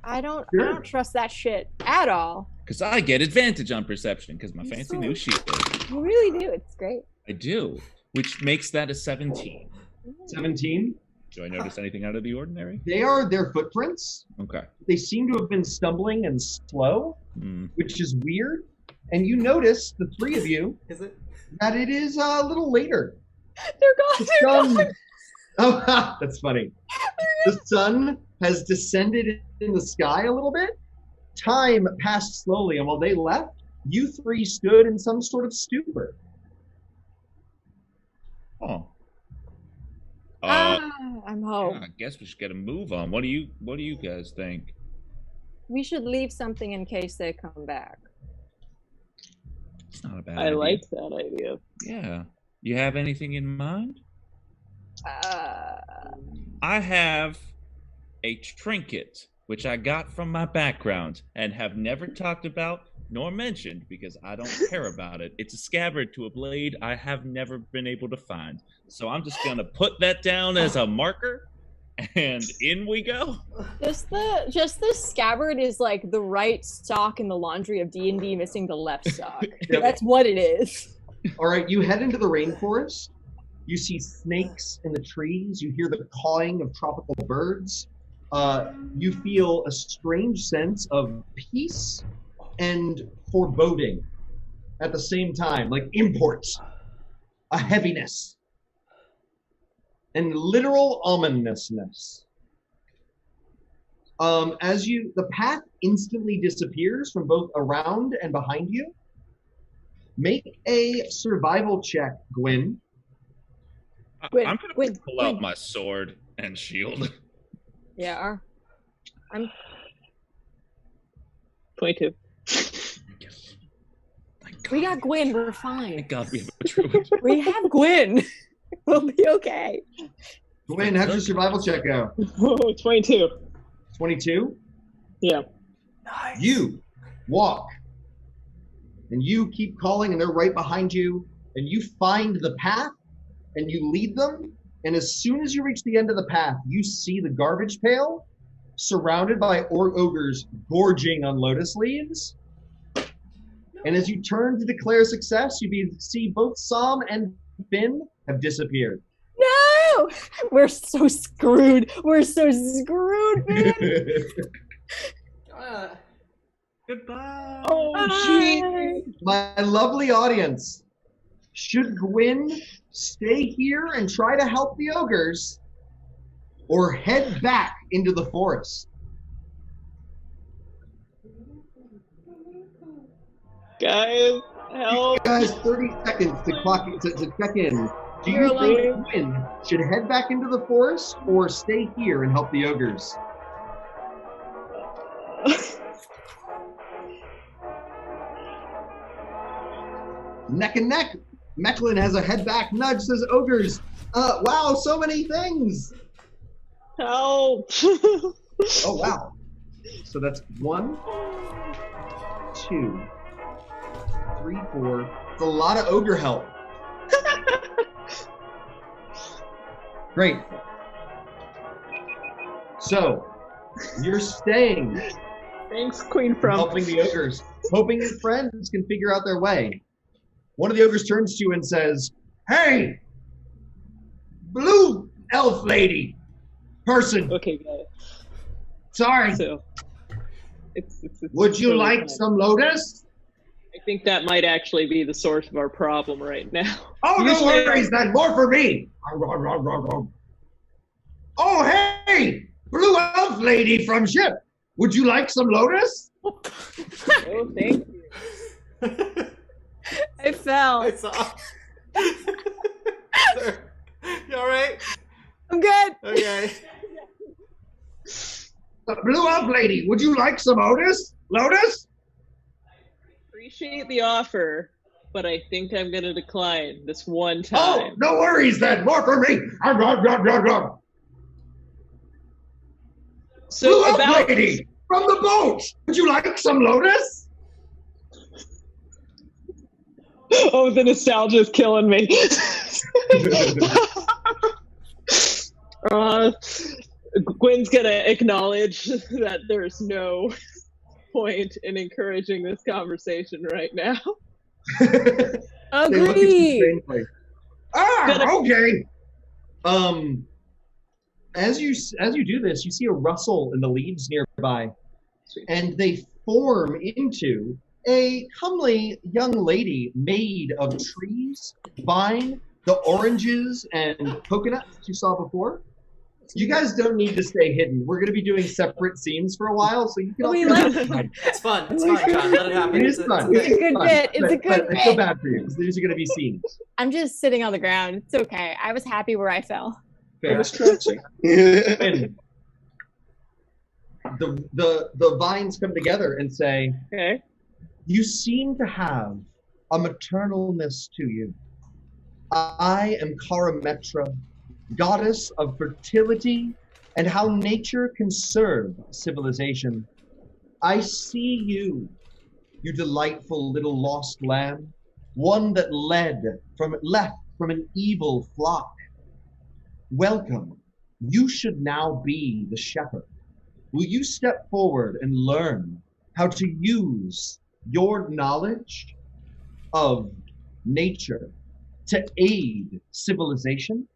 I don't Sure. trust that shit at all. Because I get advantage on perception because my You fancy so- new shield. You really do. It's great. I do, which makes that a 17. 17. Do I notice anything out of the ordinary? They are their footprints. Okay. They seem to have been stumbling and slow, Mm. which is weird. And you notice, the three of you, Is it? that it is a little later. They're gone. The They're sun, gone. oh, that's funny. The sun has descended in the sky a little bit. Time passed slowly, and while they left, you three stood in some sort of stupor. Oh. I'm home. I guess we should get a move on. What do you guys think? We should leave something in case they come back. It's not a bad I idea. like that idea. Yeah. You have anything in mind? Uh, I have a trinket, which I got from my background and have never talked about nor mentioned because I don't care about it. It's a scabbard to a blade I have never been able to find. So I'm just going to put that down as a marker, and in we go. just the scabbard is like the right sock in the laundry of DDnD missing the left sock. Yep. That's what it is. All right, you head into the rainforest. You see snakes in the trees. You hear the cawing of tropical birds. You feel a strange sense of peace and foreboding at the same time, like imports, a heaviness, and literal ominousness. The path instantly disappears from both around and behind you. Make a survival check, Gwyn. Gwyn, I'm going Gwyn, to pull Gwyn. out my sword and shield. Yeah. I'm 22. Yes. Thank God. we got Gwyn, we're Thank fine. God we have a druid. We have Gwyn. We'll be okay. Gwyn, how's your survival check go? 22. 22? Yeah. Nice. You walk, and you keep calling, and they're right behind you, and you find the path, and you lead them, and as soon as you reach the end of the path, you see the garbage pail surrounded by ogres gorging on lotus leaves. And as you turn to declare success, you see both Sahm and Finn have disappeared. No! We're so screwed. We're so screwed, man. Goodbye. Oh, gee. My lovely audience, should Gwyn stay here and try to help the ogres, or head back into the forest? Guys, help. Guys, 30 seconds to check in. Do You're you think Gwyn should head back into the forest or stay here and help the ogres? Neck and neck. Mechlin has a head back nudge, says ogres. Wow, so many things. Help. Oh, wow. So that's 1, 2, 3, 4. It's a lot of ogre help. Great. So, you're staying, Thanks, Queen From. helping the ogres, hoping your friends can figure out their way. One of the ogres turns to you and says, "Hey, blue elf lady, person, Okay, guys. Sorry. So Would you totally like fine. some lotus? I think that might actually be the source of our problem right now. Oh, no Usually- worries, then. More for me. Oh, hey! Blue elf lady from ship. Would you like some lotus? Oh, thank you. I fell. I saw. Sir, you all right? I'm good. Okay. Blue elf lady, would you like some lotus? Lotus? Appreciate the offer, but I think I'm gonna decline this one Oh, time. no worries then. More for me. So Blue elf about lady from the boat. Would you like some lotus? oh, the nostalgia is killing me. Gwen's gonna acknowledge that there's no point in encouraging this conversation right now. They look at you Agreed. strangely. Okay. As you do this, you see a rustle in the leaves nearby, and they form into a comely young lady made of trees, vine, the oranges and coconuts you saw before. You guys don't need to stay hidden. We're going to be doing separate scenes for a while, so you can all We come love outside. It's fun. It's fun, John. Let it happen. It is fun. It's a good fun. bit. It's a good but I feel bit. bad for you because these are going to be scenes. I'm just sitting on the ground. It's okay. I was happy where I fell. Fair. stretching. And the vines come together and say, Okay. you seem to have a maternalness to you. I am Karametra, goddess of fertility and how nature can serve civilization. I see you, you delightful little lost lamb, one that left from an evil flock. Welcome. You should now be the shepherd. Will you step forward and learn how to use your knowledge of nature to aid civilization?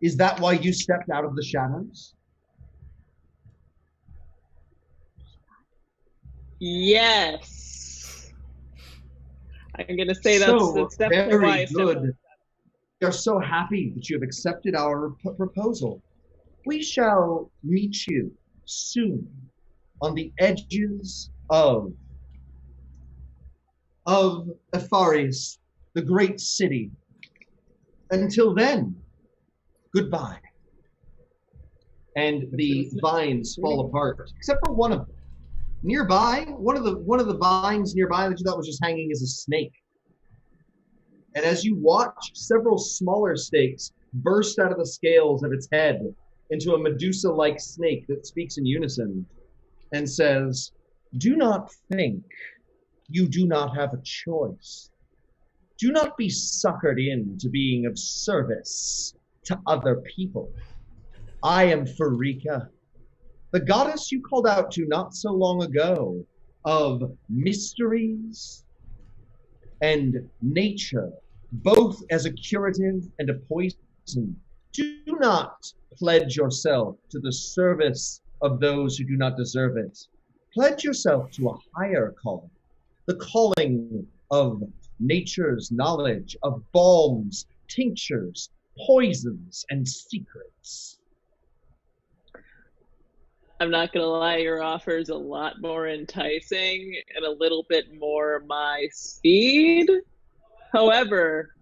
Is that why you stepped out of the shadows? Yes. I'm gonna say that's definitely very why I stepped good. We are so happy that you have accepted our proposal. We shall meet you soon on the edges of Epharius, the great city. Until then, goodbye. And the vines fall apart, except for one of them. Nearby, one of the vines nearby that you thought was just hanging is a snake. And as you watch, several smaller snakes burst out of the scales of its head into a Medusa-like snake that speaks in unison and says, "Do not think you do not have a choice. Do not be suckered into being of service to other people. I am Farika, the goddess you called out to not so long ago of mysteries and nature, both as a curative and a poison. Do not pledge yourself to the service of those who do not deserve it. Pledge yourself to a higher calling, the calling of nature's knowledge of balms, tinctures, poisons, and secrets." I'm not gonna lie, your offer is a lot more enticing and a little bit more my speed. However,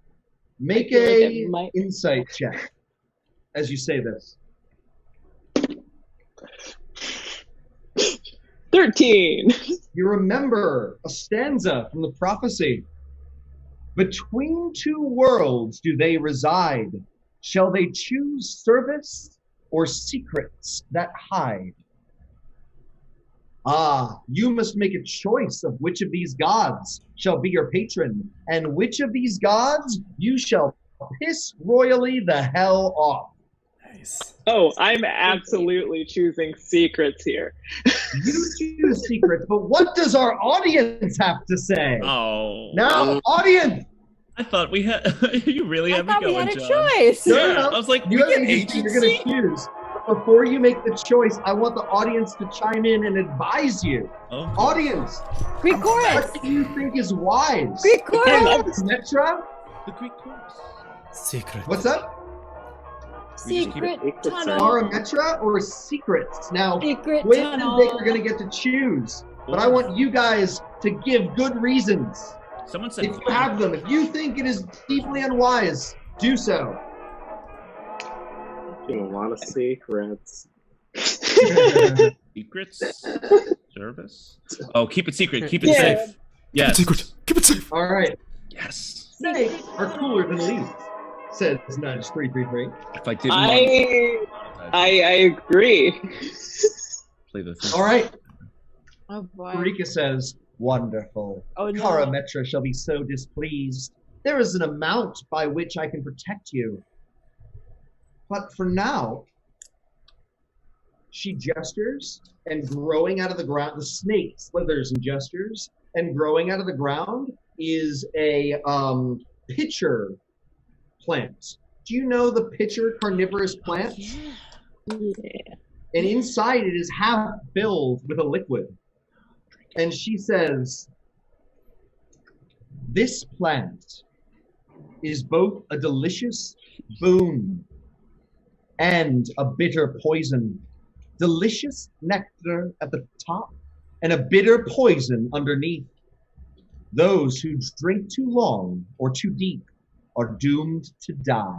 Make I feel like a it might- insight check as you say this. 13. You remember a stanza from the prophecy. Between two worlds do they reside. Shall they choose service or secrets that hide? Ah, you must make a choice of which of these gods shall be your patron, and which of these gods you shall piss royally the hell off. Nice. Oh, I'm absolutely choosing secrets here. You choose secrets, but what does our audience have to say? Oh. Now, audience! I thought we had. You really I have me thought we going, had a John. choice. No, Yeah, no, I was like, you we have get agency, you're agency? going to choose. before you make the choice, I want the audience to chime in and advise you. Oh. Audience, Greek chorus. what do you think is wise? Greek chorus. Metra? The Greek chorus. Secret. What's up? Secret tunnel. Parametra or secrets? Now, Secret Quinn and tunnel. Vic are going to get to choose, but I want you guys to give good reasons. Someone said If you have them, if you think it is deeply unwise, do so. A lot of secrets. secrets. Service. Oh, keep it secret. Keep it safe. Yes. Keep it secret. Keep it safe. All right. Yes. Snakes are cooler than leaves, says Nudge 333. If I didn't I agree. play the thing. All right. Oh boy. Marika says, wonderful. Oh no. Karametra shall be so displeased. There is an amount by which I can protect you. But for now, she gestures, and growing out of the ground, the snake slithers and gestures, and growing out of the ground is a pitcher plant. Do you know the pitcher carnivorous plant? Yeah. And inside it is half filled with a liquid. And she says, this plant is both a delicious boon and a bitter poison. Delicious nectar at the top and a bitter poison underneath. Those who drink too long or too deep are doomed to die.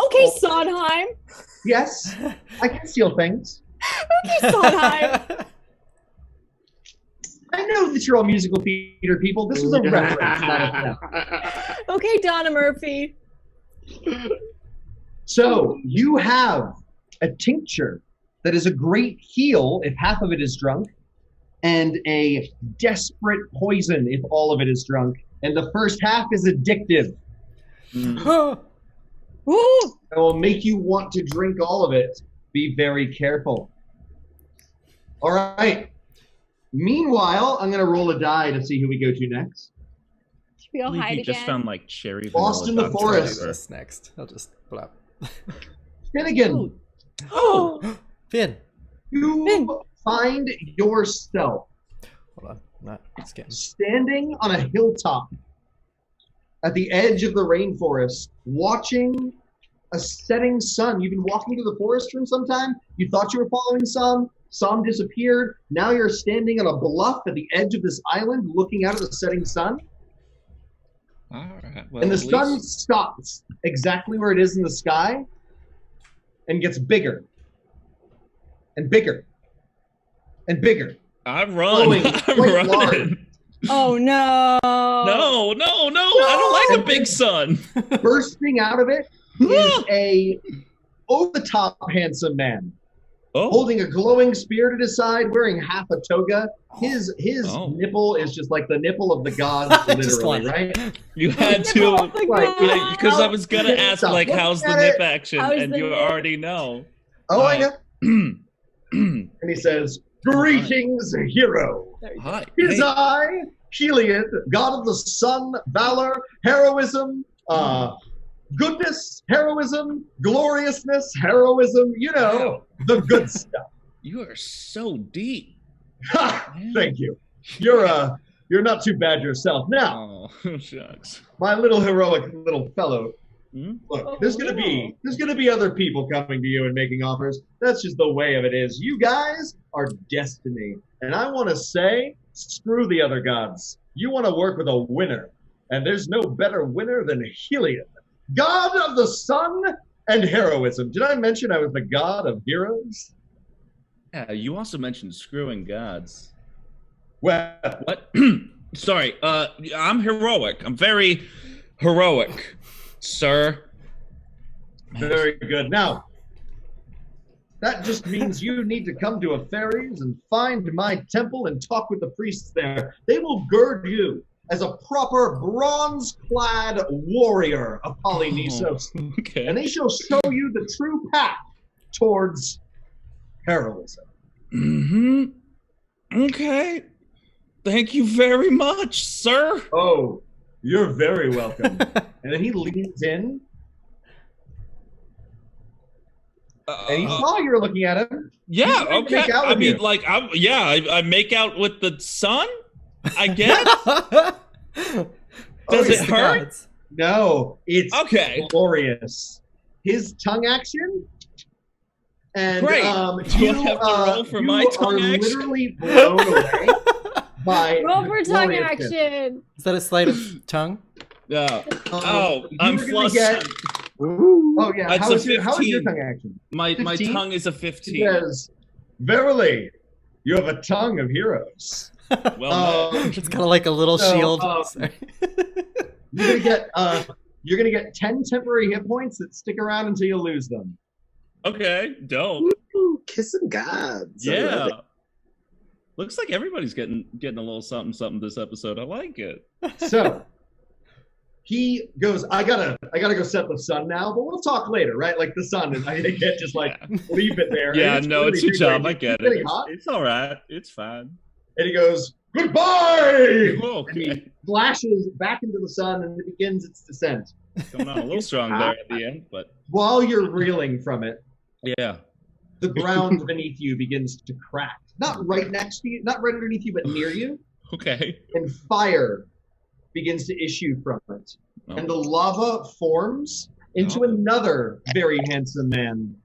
Okay, Sondheim. Yes, I can steal things. Okay, Sondheim. I know that you're all musical theater people. This was a reference, not a theft. Okay, Donna Murphy. So you have a tincture that is a great heal if half of it is drunk, and a desperate poison if all of it is drunk. And the first half is addictive. Ooh. It will make you want to drink all of it. Be very careful. All right. Meanwhile, I'm going to roll a die to see who we go to next. Should we all hide You again? just found like cherry. Lost in the vanilla forest. Dr. This next. I'll just pull up. Finnegan, Oh. Finn. you Finn. find yourself Hold on. Not skin. standing on a hilltop at the edge of the rainforest, watching a setting sun. You've been walking through the forest for some time. You thought you were following Sahm. Sahm disappeared. Now you're standing on a bluff at the edge of this island, looking out at the setting sun. All right. Well, And the at sun least- stops exactly where it is in the sky and gets bigger and bigger and bigger. I run. glowing I'm quite large. running. Oh no. No, no, no! I don't like a big sun. Bursting out of it is a over-the-top handsome man, Oh, holding a glowing spear to his side, wearing half a toga. His Oh. nipple is just like the nipple of the gods, Just literally, one. right? you had Oh to. my God. Because I was gonna ask, Stop. like, Look how's the at nip it. action, How's and the you nip? already know. Oh, I know. Hi. And he says, "Greetings, hero. Tis Hey. I, Heliod, god of the sun, valor, heroism, goodness, heroism, gloriousness, heroism, you know, the good stuff." You are so deep. Ha! Thank you. You're not too bad yourself. Now, Oh, shucks. my little heroic little fellow, Hmm? look, there's gonna be other people coming to you and making offers. That's just the way of it is. You guys are destiny. And I want to say, screw the other gods. You want to work with a winner. And there's no better winner than Heliod, god of the sun and heroism. Did I mention I was the god of heroes? Yeah, you also mentioned screwing gods. Well, What? Sorry, I'm heroic. I'm very heroic, sir. very good. Now, that just means you need to come to a fairies and find my temple and talk with the priests there. They will gird you as a proper bronze-clad warrior of Polinisos, Okay. and they shall show you the true path towards heroism. Mm-hmm. Okay. Thank you very much, sir. Oh, you're very welcome. And then he leans in And he saw you were looking at him. Yeah, He's okay. make out I with mean, you. like, I make out with the sun, I guess. Does it hurt? No, it's Okay. glorious. His tongue action. And Great. Do I have to roll for my tongue are action? literally blown away by Roll the for tongue gloriousness. action. Is that a sleight of tongue? Yeah. You I'm were gonna flustered. get- Oh yeah, That's how a is your 15. tongue action? My 15? tongue is a He 15. says, "Verily, you have a tongue of heroes." Well, It's kind of like a little So, shield. You're gonna get 10 temporary hit points that stick around until you lose them. okay, dope. Ooh, kissing gods. I love Yeah. it. Looks like everybody's getting a little something this episode. I like it. So he goes, I gotta go set the sun now, but we'll talk later, right? Like the sun, and I can't just like leave it there. Yeah, And no, it's your really job. great. I get It's getting it. hot. It's all right. It's fine. And he goes, "Goodbye!" And Okay. he flashes back into the sun and it begins its descent. Coming on a little strong there at the end, but While you're reeling from it, yeah. the ground beneath you begins to crack. Not right next to you, not right underneath you, but near you. Okay. And fire begins to issue from it. Oh. And the lava forms into another very handsome man.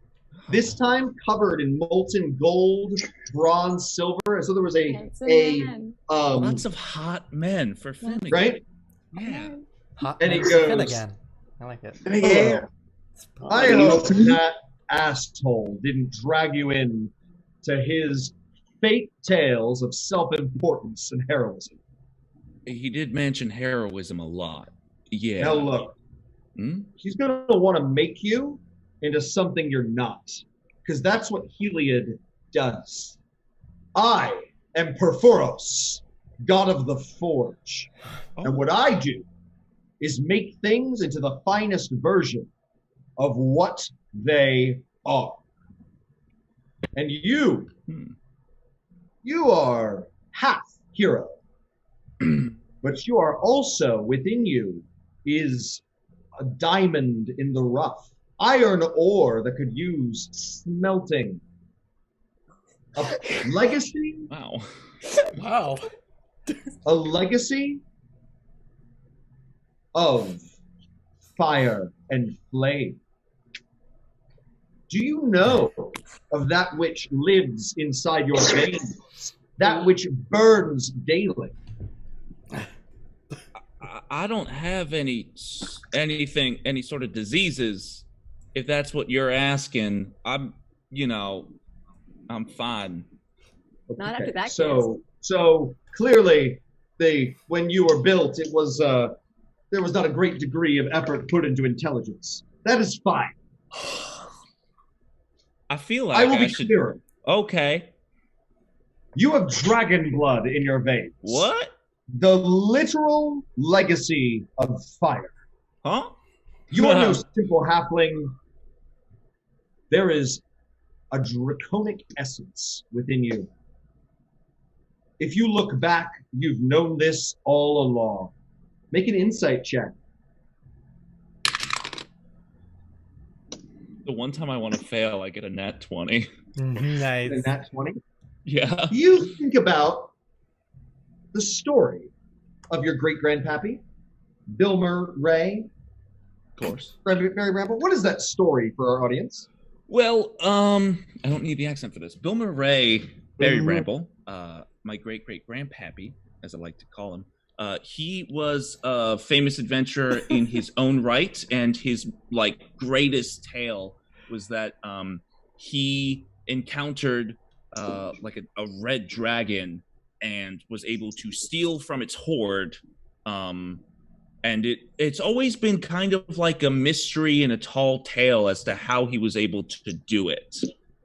This time covered in molten gold, bronze, silver. So there was Handsome a man. Lots of hot men for Finnegan. right? Yeah. Hot And he mix goes- Finnegan. I like it. Hello. I hope that asshole didn't drag you in to his fake tales of self-importance and heroism. He did mention heroism a lot. Yeah. Now look, Hmm? he's going to want to make you into something you're not, because that's what Heliod does. I am Perforos, god of the forge, and what I do is make things into the finest version of what they are. And you are half hero, but you are also, within you is a diamond in the rough, iron ore that could use smelting. A legacy, Wow. Wow. a legacy of fire and flame. Do you know of that which lives inside your veins, that which burns daily? I don't have any sort of diseases. If that's what you're asking, I'm fine. Not after that So clearly, when you were built, it was there was not a great degree of effort put into intelligence. That is fine. I feel like I will be should. clearer. Okay. You have dragon blood in your veins. What? The literal legacy of fire. Huh? You are no simple halfling. There is a draconic essence within you. If you look back, you've known this all along. Make an insight check. The one time I want to fail, I get a nat 20. Nice. And that's 20. Yeah. You think about the story of your great-grandpappy, Bilmer Ray, Of course. Barry Bramble. What is that story for our audience? Well, I don't need the accent for this. Bill Murray, Barry Bramble, my great-great-grandpappy, as I like to call him, he was a famous adventurer in his own right, and his greatest tale was that he encountered like a red dragon and was able to steal from its hoard. And it's always been kind of like a mystery and a tall tale as to how he was able to do it.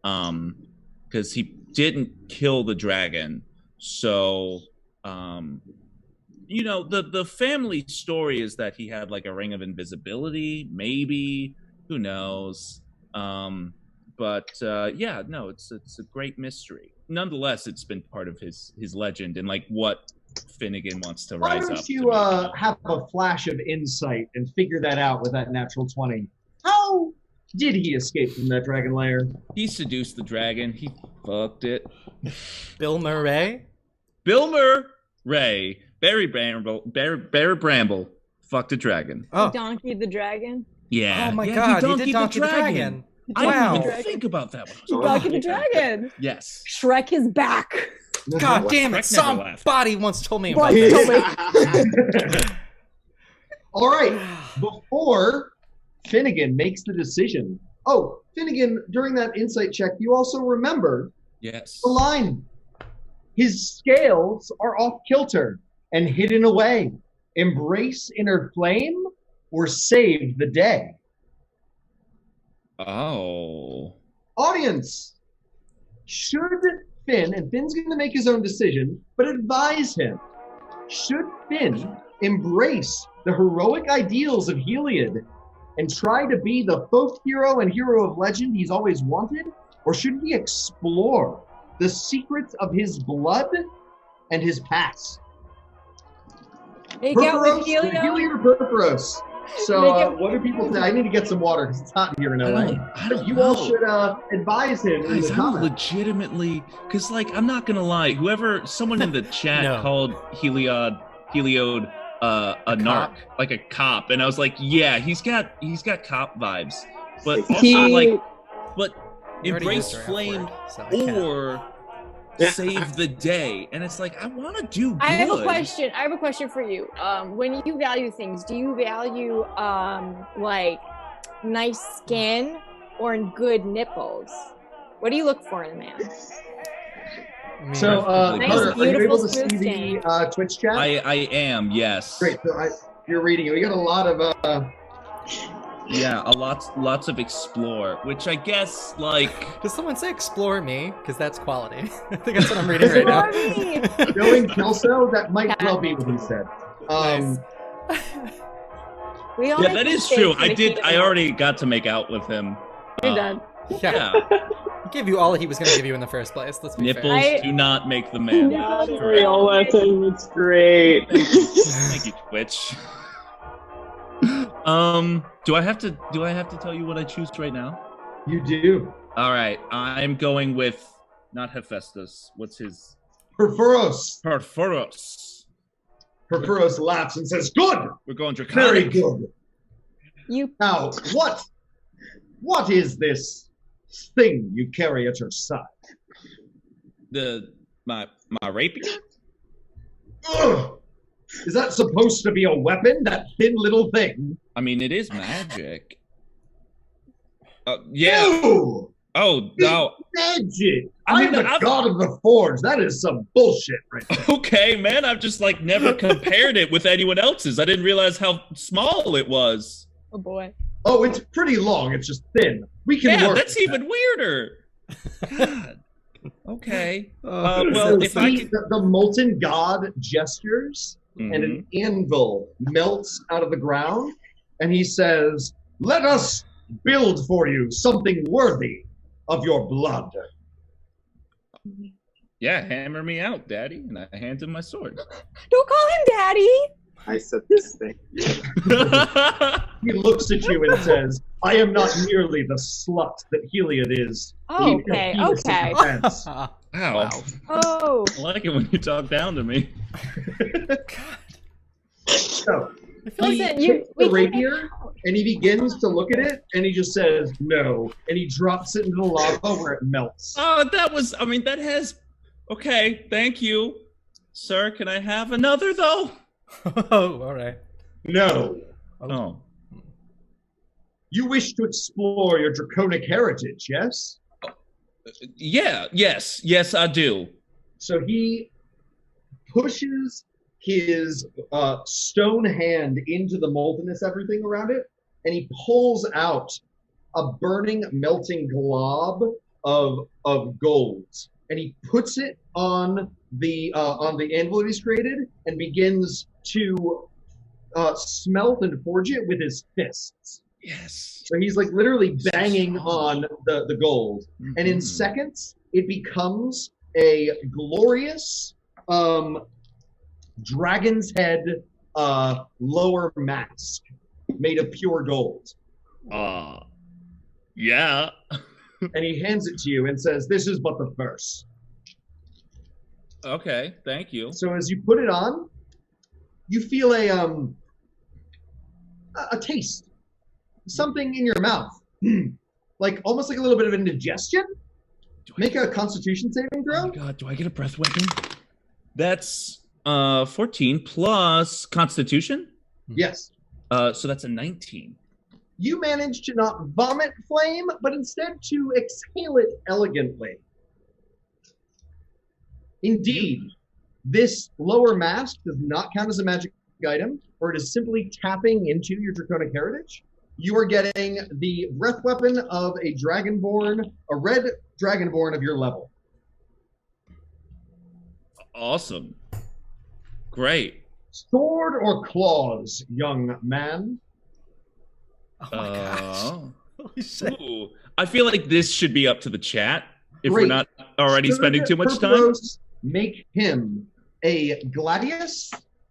Because he didn't kill the dragon. So, the family story is that he had like a ring of invisibility, maybe, who knows. It's a great mystery. Nonetheless, it's been part of his legend and like what Finnegan wants to Why rise don't up. you have a flash of insight and figure that out with that natural 20? How Did he escape from that dragon lair? He seduced the dragon. He fucked it. Bill Murray? Bill Murray, Barry Bramble, fucked a dragon. Oh, Donkey the dragon. Yeah. oh my yeah, god, he donkeyed did Donkey the Dragon. I Wow. didn't even think about that one. Donkey the dragon. Yes. Shrek is back. God damn it, Shrek never laughed. somebody once told me about What? this. All right. Before Finnegan makes the decision. Oh, Finnegan, during that insight check, you also remember Yes. the line. His scales are off kilter and hidden away. Embrace inner flame or save the day. Oh. Audience, should Finn, and Finn's going to make his own decision, but advise him, should Finn embrace the heroic ideals of Heliod and try to be the folk hero and hero of legend he's always wanted, or should he explore the secrets of his blood and his past? Make out with Heliod. Heliod or Purphoros? So, Make it- what do people say? I need to get some water because it's hot in here in LA. I don't You know. all should advise him in Guys, the I'm comments. legitimately, because like I'm not gonna lie, someone in the chat No. called Heliod a narc, like a cop, and I was like, yeah, he's got cop vibes, but also but You already embrace used her flame F-word, so I can't. or save the day, and it's like I want to do good. I have a question. I have a question for you. When you value things, do you value like nice skin or good nipples? What do you look for in a man? I mean, So, Nice, Carter, are you beautiful, able to see smooth the skin. Twitch chat? I am, yes. Great. So you're reading it. We got a lot of. Yeah, lots of explore, which I guess like Does someone say explore me? Because that's quality. I think that's what I'm reading right now. Sorry. Knowing Kelso, that might well be what he said. Nice. We all yeah, make that is mistakes true. in I the did. heat of I the already got to make out with him. You're done. Yeah. Yeah, He gave you all he was going to give you in the first place. Let's be nipples I- do not make the man. Yeah, Correct. real lesson. It's great. Thank you, Twitch. Do I have to tell you what I choose right now? You do. All right, I'm going with not Hephaestus. What's his? Perforos. Perforos. Perforos laughs and says, "Good, We're going very draconic. good. You Now, what is this thing you carry at your side? My rapier. Ugh. Is that supposed to be a weapon? That thin little thing? I mean, it is magic. Yeah. Ew! Oh no. Magic! I I'm mean, the I've- god of the forge. That is some bullshit right there. Okay, man. I've just like never compared it with anyone else's. I didn't realize how small it was. oh boy. Oh, it's pretty long. It's just thin. We can Yeah, work that's with even weirder. God. Okay. Oh, Well, So if I see, the molten god gestures, and Mhm. an anvil melts out of the ground, and he says, "Let us build for you something worthy of your blood." Yeah, hammer me out, Daddy, and I hand him my sword. Don't call him daddy. I said this thing. He looks at you and says, "I am not merely the slut that Heliod is." Oh, Even okay, if he is okay. in defense." Wow. Oh. I like it when you talk down to me. So Listen, he you takes the we can make rapier and he begins to look at it, and he just says, "No," and he drops it into the lava where it melts. Oh, that has. Okay, thank you, sir. Can I have another though? Oh, all right. No. Oh. You wish to explore your draconic heritage, yes? Yeah. Yes, I do. So he pushes his stone hand into the moldiness, everything around it, and he pulls out a burning, melting glob of gold, and he puts it on the anvil that he's created, and begins to smelt and forge it with his fists. Yes. So he's like literally banging on the gold. And in Mhm. seconds, it becomes a glorious dragon's head lower mask made of pure gold. Yeah. And he hands it to you and says, "This is but the first." Okay, thank you. So as you put it on, you feel a taste, something in your mouth, like almost like a little bit of indigestion. Make a Constitution saving throw. Oh my god, do I get a breath weapon? That's 14 plus Constitution. Yes. So that's a 19. You manage to not vomit flame, but instead to exhale it elegantly. Indeed, this lower mask does not count as a magic item, or it is simply tapping into your draconic heritage. You are getting the breath weapon of a dragonborn, a red dragonborn of your level. Awesome. Great. Sword or claws, young man? Oh my gosh. Holy shit. Ooh. I feel like this should be up to the chat if Great. we're not already Should spending too much time. Purpose make him a gladius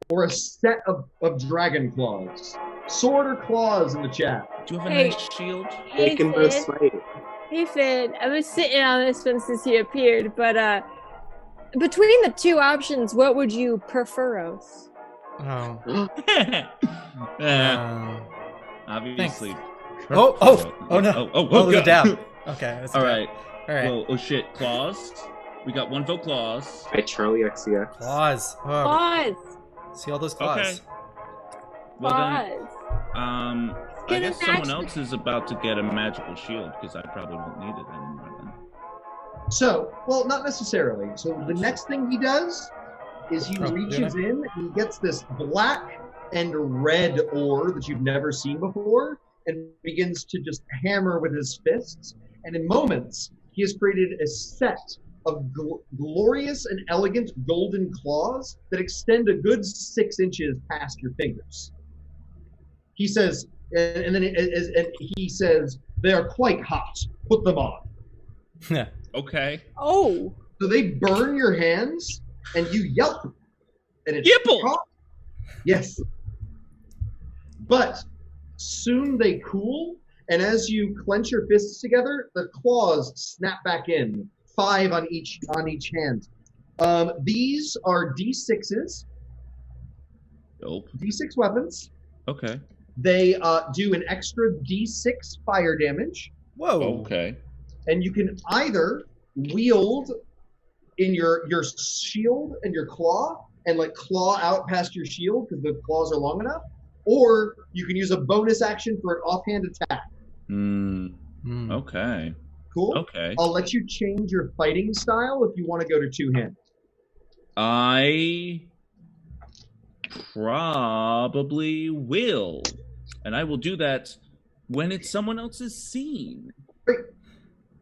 or a set of dragon claws? Sword or claws in the chat? Do you have a Hey. nice shield? They Hey, can both Finn. fight. Hey, Finn. I was sitting on this one since you appeared, but between the two options, what would you prefer? Oh. Obviously. Oh, no. Oh, there's a God. dab. Okay. That's a All dab. right. All right. Well, oh shit, claws. We got one vote claws. By Charlie XCX. Claws. Oh, Pause. see all those claws. Okay. Well then, Pause. I Get a guess someone magic- else is about to get a magical shield because I probably won't need it anymore then. So, well, not necessarily. So the next thing he does is he reaches in, he gets this black and red ore that you've never seen before, and begins to just hammer with his fists. And in moments, he has created a set of glorious and elegant golden claws that extend a good 6 inches past your fingers. He says, and he says, "They are quite hot. Put them on." Yeah. Okay. Oh. So they burn your hands, and you yelp, and it's Yipple! hot. Yes. But soon they cool, and as you clench your fists together, the claws snap back in, 5 on each hand. These are D6s, Dope. D6 weapons. Okay. They do an extra D6 fire damage, Whoa. Okay. and you can either wield in your shield and your claw and like claw out past your shield because the claws are long enough, or you can use a bonus action for an offhand attack. Okay. Cool? Okay. I'll let you change your fighting style if you want to go to two-handed. I probably will. And I will do that when it's someone else's scene.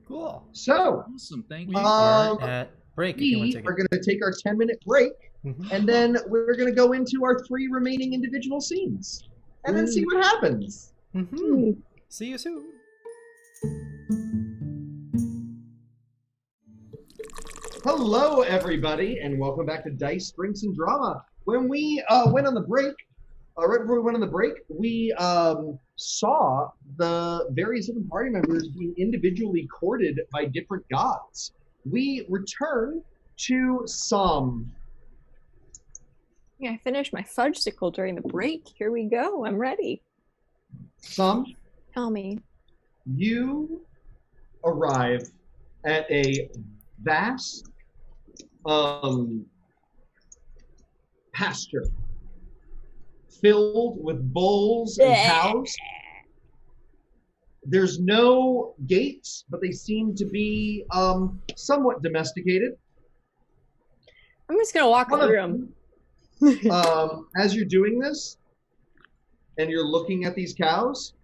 Cool. So, Awesome. Thank We you. are at break. If you want we to take are it. going to take our 10-minute break, Mhm. and then we're going to go into our 3 remaining individual scenes, and then see what happens. Mhm. See you soon. Hello, everybody, and welcome back to Dice, Drinks, and Drama. When we went on the break, right before we went on the break, we saw the various different party members being individually courted by different gods. We return to Sahm. Yeah, I finished my fudgesicle during the break. Here we go. I'm ready. Sahm, Tell me. you arrive at a vast pasture filled with bulls and cows. There's no gates, but they seem to be somewhat domesticated. I'm just gonna walk One of through them. As you're doing this, and you're looking at these cows,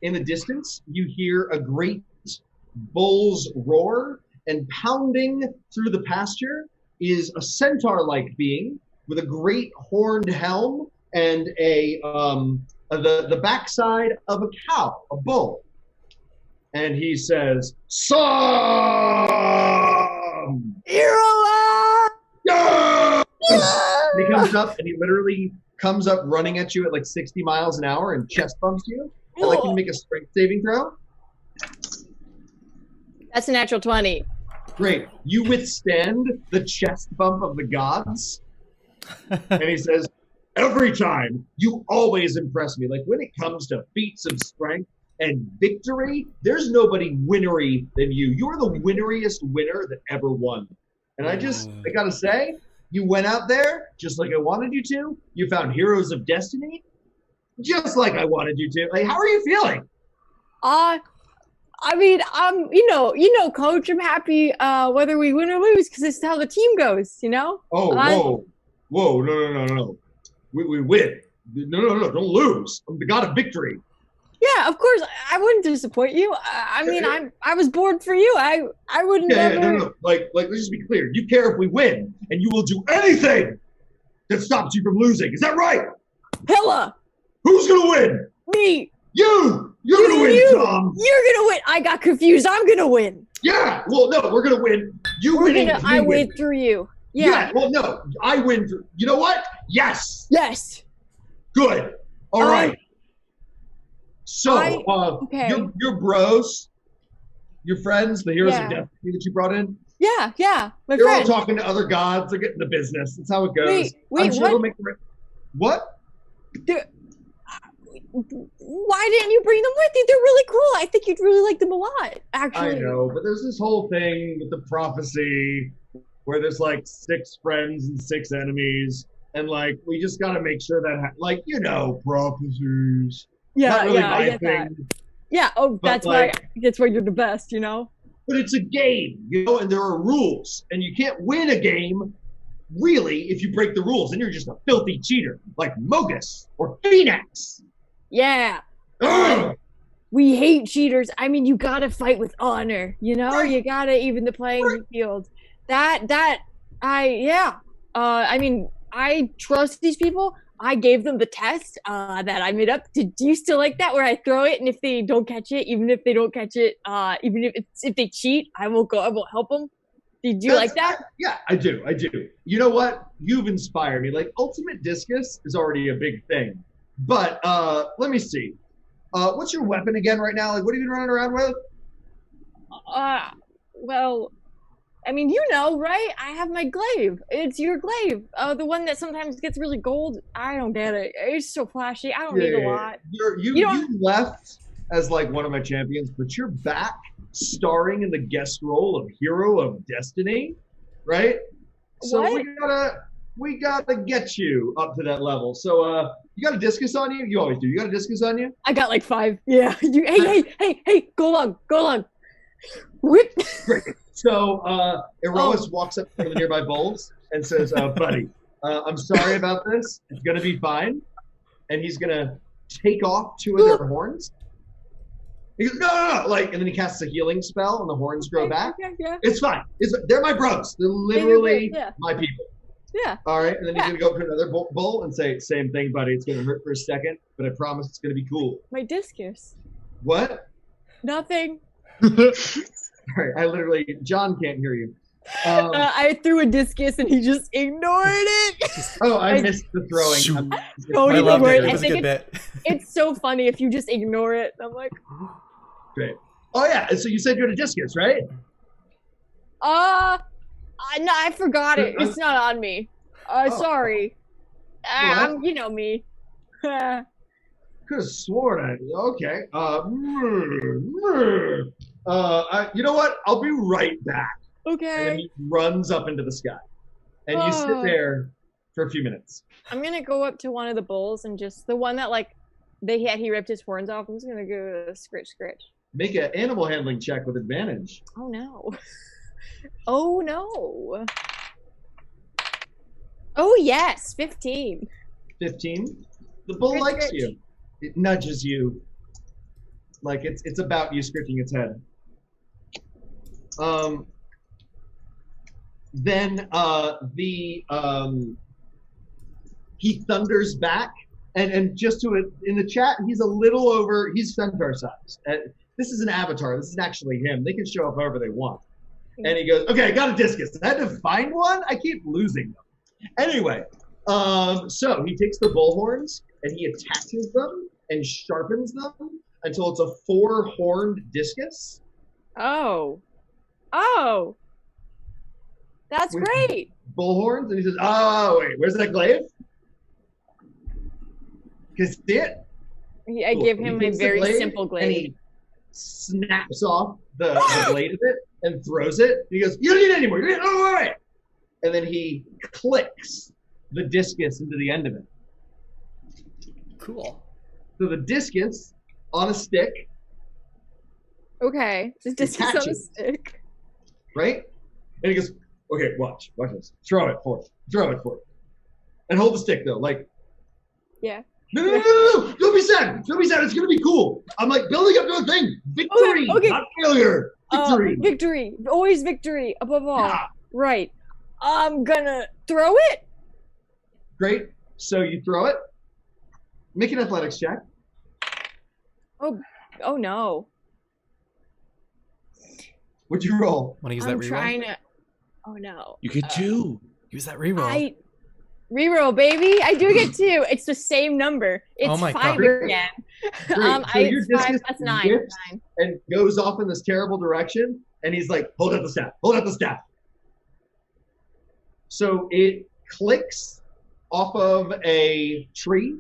in the distance, you hear a great bull's roar, and pounding through the pasture is a centaur-like being with a great horned helm and the backside of a cow, a bull. And he says, "Sahm! You're alive! Yes!" And he comes up, and he literally comes up running at you at like 60 miles an hour and chest bumps you. I'd like you to make a strength saving throw. That's a natural 20. Great. You withstand the chest bump of the gods. And he says, every time, you always impress me. Like, when it comes to feats of strength and victory, there's nobody winnery than you. You're the winneriest winner that ever won. And I gotta say, you went out there just like I wanted you to. You found heroes of destiny just like I wanted you to. Like, how are you feeling? I mean, you know, Coach, I'm happy whether we win or lose because it's how the team goes, you know? Oh, whoa, no. We win. No, don't lose. I'm the god of victory. Yeah, of course. I wouldn't disappoint you. I mean, I was born for you. I wouldn't ever... No. Like, let's just be clear. You care if we win, and you will do anything that stops you from losing. Is that right? Hella! Who's gonna win? Me! You! You're gonna win, Tom! You're gonna win! I got confused. I'm gonna win! Yeah! Well, no, we're gonna win. I win through you. Yeah. Well, no, I win through... You know what? Yes! Yes! Good. All right. So, okay. your bros, your friends, the heroes of destiny that you brought in. Yeah, my They're friends. all talking to other gods. They're getting the business. That's how it goes. Wait, I'm sure they'll make what? Why didn't you bring them with you? They're really cool. I think you'd really like them a lot, actually. I know, but there's this whole thing with the prophecy where there's like 6 friends and 6 enemies, and like we just got to make sure that prophecies. Yeah, Not really I get that. Yeah, that's why you're the best, you know? But it's a game, you know, and there are rules. And you can't win a game, really, if you break the rules. And you're just a filthy cheater, like Mogus or Phoenix. Yeah. We hate cheaters. I mean, you gotta fight with honor, you know? Right. You gotta even the playing field. I mean, I trust these people. I gave them the test that I made up. Do you still like that, where I throw it, and if they don't catch it, even if they don't catch it, even if they cheat, I will help them? Did you like that? Yeah, I do. You know what? You've inspired me. Like, Ultimate Discus is already a big thing. But let me see. What's your weapon again right now? Like, what have you been running around with? Well, I mean, you know, right? I have my glaive. It's your glaive. The one that sometimes gets really gold. I don't get it. It's so flashy. I don't need a lot. You left as like one of my champions, but you're back starring in the guest role of Hero of Destiny, right? So what? we gotta get you up to that level. So you got a discus on you? You always do. You got a discus on you? I got like 5. Yeah. Hey, go along. Whip. Great. So Erois walks up to the nearby bulls and says, buddy, I'm sorry about this. It's going to be fine. And he's going to take off 2 of their horns. He goes, no. Like, and then he casts a healing spell and the horns grow back. Yeah. It's fine. They're my bros. They're literally my people. Yeah. All right. And then he's going to go up to another bull and say, same thing, buddy. It's going to hurt for a second, but I promise it's going to be cool. My discus. What? Nothing. All right, John can't hear you. I threw a discus and he just ignored it. I missed the throwing. I loved it. It was a good bit. It's so funny if you just ignore it. I'm like, great. Oh yeah, so you said you had a discus, right? No, I forgot it. It's not on me. Sorry. You know me. Could have sworn I. Okay. You know what? I'll be right back. Okay. And then he runs up into the sky, and you sit there for a few minutes. I'm gonna go up to one of the bulls and just the one that he ripped his horns off. I'm just gonna go scritch. Make an animal handling check with advantage. Oh no. Oh no. Oh yes, 15. 15. The bull likes you. It nudges you. Like it's about you scratching its head. Then he thunders back, and just to it in the chat, he's centaur size. This is an avatar. This is actually him. They can show up however they want. And he goes, okay, I got a discus. I had to find one. I keep losing them. Anyway, so he takes the bull horns and he attaches them and sharpens them until it's a 4-horned discus. Oh. Oh, that's With- great. Bullhorns, and he says, "Oh wait, where's that glaive? Can you see it?" I Cool. give He him a takes the very glaive, simple and glaive. he snaps off the blade of it and throws it. He goes, "You don't need it anymore. You don't need it. Oh, all right." And then he clicks the discus into the end of it. Cool. So the discus on a stick, Okay, just discus on a Catches. stick. right? And he goes, "Okay, watch this. Throw it forth. And hold the stick though, like." Yeah. No! Don't be sad. It's gonna be cool. I'm like building up to a thing. Victory, Okay. not failure. Victory. Victory. Always victory above all. Yeah. Right. I'm gonna throw it. Great. So you throw it. Make an athletics check. Oh no. What'd you roll? Want to use I'm that reroll? trying to. Oh no. You get two. Use that reroll. I reroll, baby. I do get two. It's the same number. It's Oh my 5 God. again. Great. So your It's 5. discus That's 9. whips and goes off in this terrible direction, and he's like, hold up the staff. So it clicks off of a tree,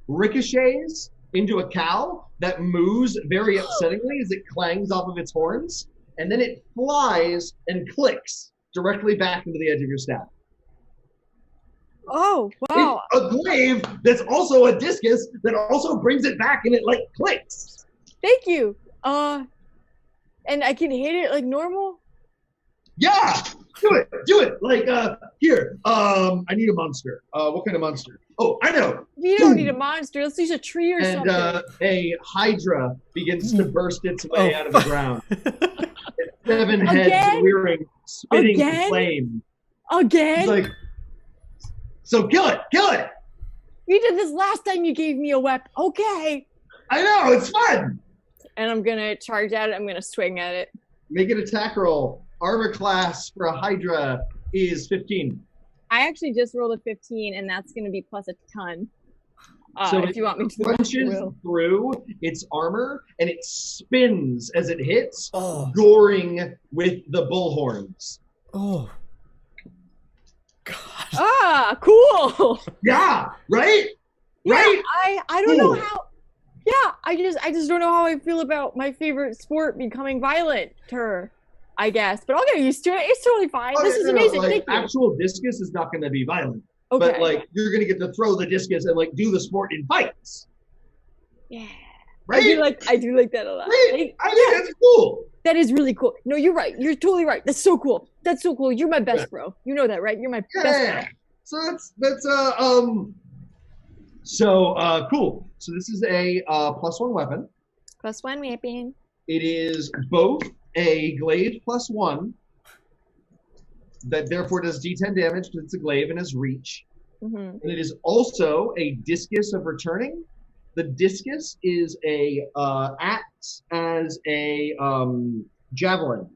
ricochets into a cow that moves very upsettingly as it clangs off of its horns, and then it flies and clicks directly back into the edge of your staff. Oh wow. It's a glaive that's also a discus that also brings it back, and it like clicks. Thank you. And I can hit it like normal. Yeah, do it. Like here. I need a monster. What kind of monster? Oh, I know. We don't need a monster. Let's use a tree or And something. a hydra begins to burst its way out of the ground. Its 7 heads Again? rearing, spitting Again? flame. Again? It's like, so kill it. We did this last time you gave me a weapon. Okay. I know, it's fun. And I'm gonna charge at it. I'm gonna swing at it. Make an attack roll. Armor class for a hydra is 15. I actually just rolled a 15, and that's gonna be plus a ton. So If you want me to, I punches will. through its armor, and it spins as it hits, Oh. goring with the bullhorns. Oh. God. Ah, cool. Yeah, right? Yeah, Right? I don't know Cool. how. Yeah, I just don't know how I feel about my favorite sport becoming violent. I guess, but I'll get used to it. It's totally fine. This is amazing. Like, Thank you. actual discus is not going to be violent, Okay. but like you're going to get to throw the discus and like do the sport in fights, Yeah. right? I do like that a lot. Right? I think that's cool. That is really cool. No, you're right. You're totally right. That's so cool. You're my best bro. You know that, right? You're my best bro. Yeah. So that's cool. So this is a +1 weapon. +1 weapon. It is both a glaive +1 that therefore does D10 damage because it's a glaive and has reach. Mm-hmm. And it is also a discus of returning. The discus is acts as a javelin.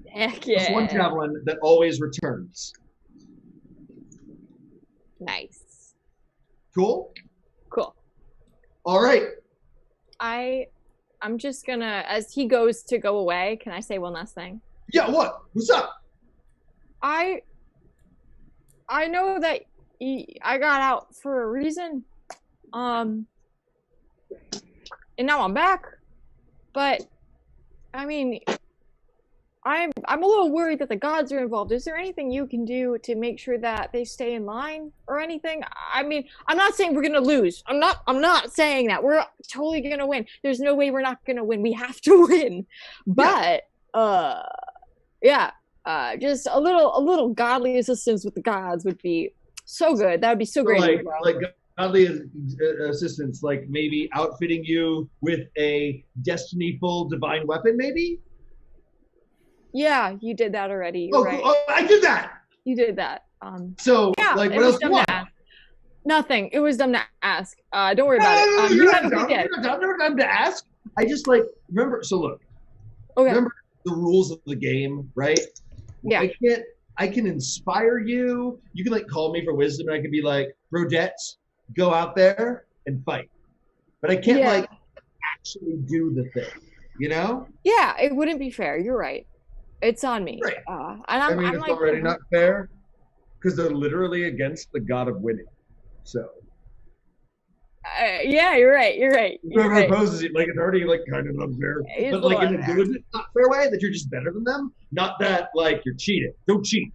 Heck It's one yeah. javelin that always returns. Nice. Cool? Cool. All right. I'm just gonna, as he goes to go away, can I say one last thing? Yeah, what? What's up? I know that I got out for a reason. And now I'm back. But I mean, I'm a little worried that the gods are involved. Is there anything you can do to make sure that they stay in line or anything? I mean, I'm not saying we're gonna lose. I'm not saying that. We're totally gonna win. There's no way we're not gonna win. We have to win. But just a little godly assistance with the gods would be so good. That would be so great. Like godly assistance, like maybe outfitting you with a destiny-full divine weapon, maybe? Yeah, you did that already. You're right. Oh, I did that. You did that. So, Yeah, like, it what was else do you dumb want? to ask. Nothing. It was dumb to ask. Don't worry about it. You have a good day. I've never time to ask. I just like remember. So look, Okay. remember the rules of the game, right? Yeah. I can inspire you. You can like call me for wisdom, and I can be like, Brodette, go out there and fight. But I can't Yeah. like actually do the thing, you know? Yeah, it wouldn't be fair. You're right. It's on me. Right. And I mean, I'm it's like, already not fair because they're literally against the god of winning. So. Yeah, you're right. Whoever opposes it, like, it's already, like, kind of unfair. But, like, in a good, not fair way, that you're just better than them. Not that, like, you're cheating. Don't cheat.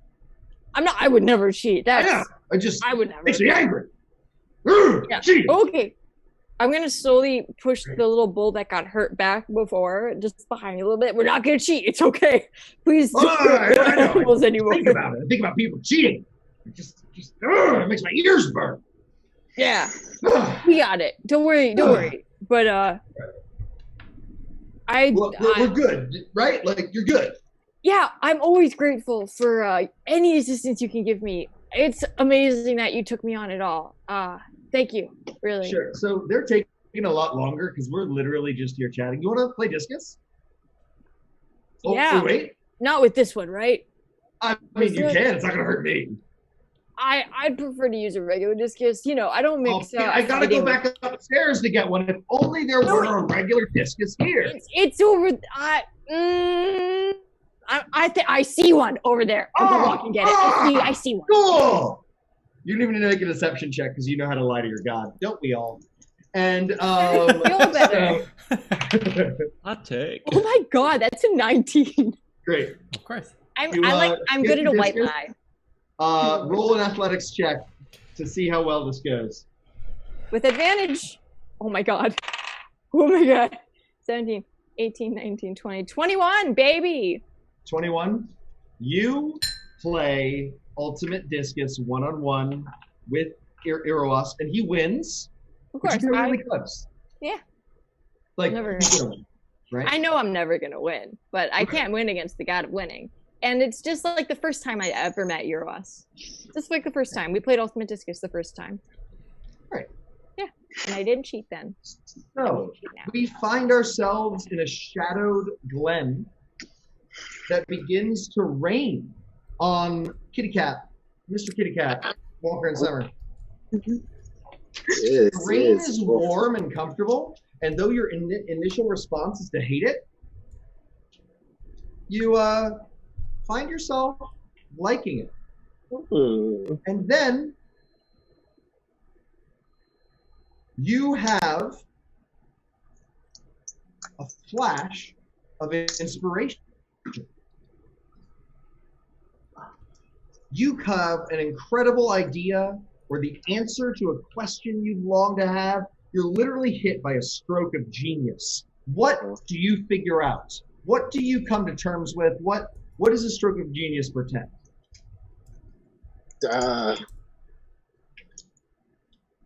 I would never cheat. I would never. Makes me angry. Yeah. Cheating. Okay. I'm going to slowly push the little bull that got hurt back before, just behind me a little bit. We're not going to cheat. It's okay. Please don't hurt animals anymore. Think about it. Think about people cheating. It it makes my ears burn. Yeah. We got it. Don't worry. But, we're good, right? Like, you're good. Yeah, I'm always grateful for any assistance you can give me. It's amazing that you took me on at all. Thank you, really. Sure. So they're taking a lot longer because we're literally just here chatting. You want to play discus? Oh, yeah. Wait. Not with this one, right? I mean, you can. It's not going to hurt me. I'd prefer to use a regular discus. You know, I don't mix up. I gotta go back upstairs to get one. If only there were a regular discus here. It's over. I see one over there. I'll go walk and get it. I see one. Cool. You don't even need to make a deception check because you know how to lie to your god. Don't we all? And feel better. Hot take. Oh my god, that's a 19. Great. Of course. I'm good at a white lie. Roll an athletics check to see how well this goes. With advantage. Oh my god. 17, 18, 19, 20, 21, baby. 21. You play ultimate discus one-on-one with Iroas, and he wins. Of course. You're really close. Yeah. Like, never he's gonna win, right? I know I'm never going to win, but I can't win against the god of winning. And it's just like the first time I ever met Iroas. Just like the first time. We played ultimate discus the first time. Right. Yeah. And I didn't cheat then. So, we find ourselves in a shadowed glen that begins to rain on Kitty Cat, Mr. Kitty Cat, Walker and Summer. The rain is warm and comfortable, and though your initial response is to hate it, you find yourself liking it. And then you have a flash of inspiration. You have an incredible idea or the answer to a question you've longed to have. You're literally hit by a stroke of genius. What do you figure out? What do you come to terms with? What does a stroke of genius portend?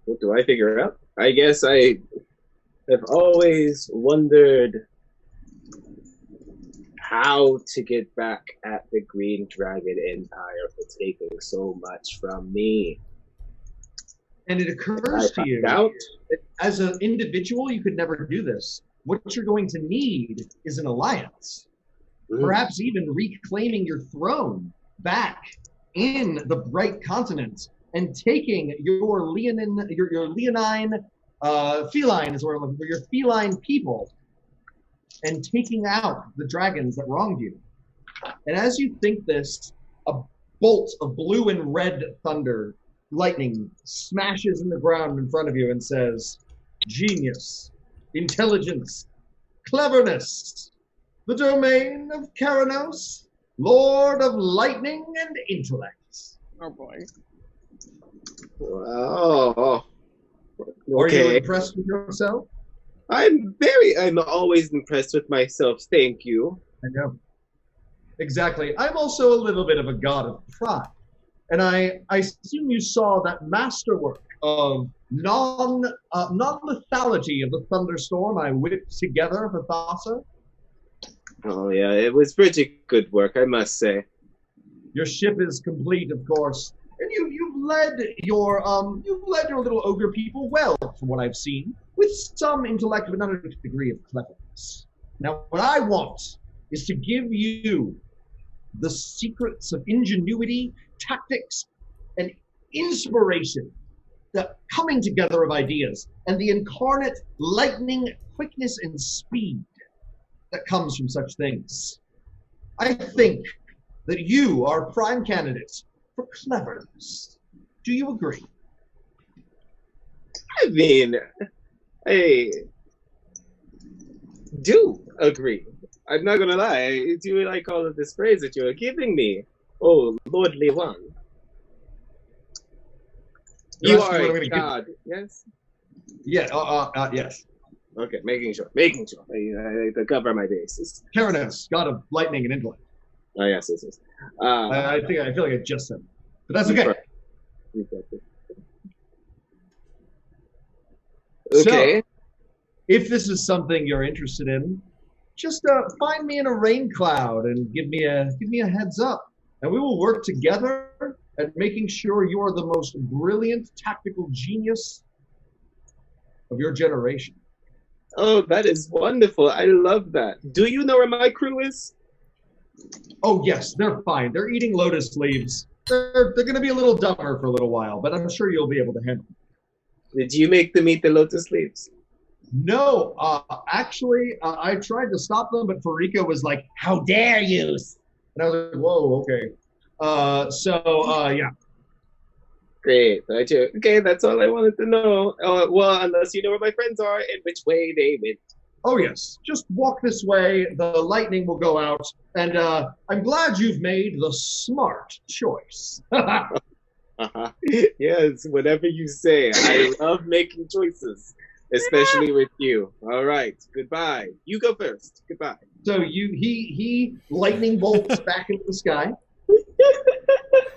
What do I figure out? I guess I have always wondered how to get back at the Green Dragon Empire for taking so much from me. And it occurs to you that as an individual, you could never do this. What you're going to need is an alliance. Perhaps even reclaiming your throne back in the Bright Continent and taking your leonine feline is what I'm looking for, your feline people, and taking out the dragons that wronged you. And as you think this, a bolt of blue and red thunder, lightning, smashes in the ground in front of you and says, "Genius, intelligence, cleverness, the domain of Karanos, Lord of lightning and intellect." Oh boy. Wow. Are you impressed with yourself? I'm always impressed with myself, thank you. I know. Exactly. I'm also a little bit of a god of pride. And I assume you saw that masterwork of non-lethality of the thunderstorm I whipped together for Thassa. Oh yeah, it was pretty good work, I must say. Your ship is complete, of course, and you've led your little ogre people well, from what I've seen, with some intellect but not a degree of cleverness. Now, what I want is to give you the secrets of ingenuity, tactics, and inspiration, the coming together of ideas, and the incarnate lightning, quickness, and speed that comes from such things. I think that you are prime candidates for cleverness. Do you agree? I mean, I do agree. I'm not gonna lie. I do like all of this praise that you're giving me. Oh, lordly one. You're You asking are what I'm a gonna give- god, yes? Yeah, yes. Okay, making sure. I to cover my bases. Keranos, god of lightning and intellect. Oh, yes. I feel like I just said it. But that's okay. Okay. So, if this is something you're interested in, just find me in a rain cloud and give me a heads up, and we will work together at making sure you are the most brilliant tactical genius of your generation. Oh, that is wonderful. I love that. Do you know where my crew is? Oh yes, they're fine. They're eating lotus leaves. They're going to be a little dumber for a little while, but I'm sure you'll be able to handle it. Did you make them eat the lotus leaves? No, actually, I tried to stop them, but Farika was like, "How dare you!" And I was like, "Whoa, okay." Yeah. Great. Okay, that's all I wanted to know. Well, unless you know where my friends are and which way they went. Oh yes, just walk this way. The lightning will go out, and I'm glad you've made the smart choice. Yes, whatever you say. I love making choices, especially with you. All right, goodbye. You go first. Goodbye. So he lightning bolts back into the sky,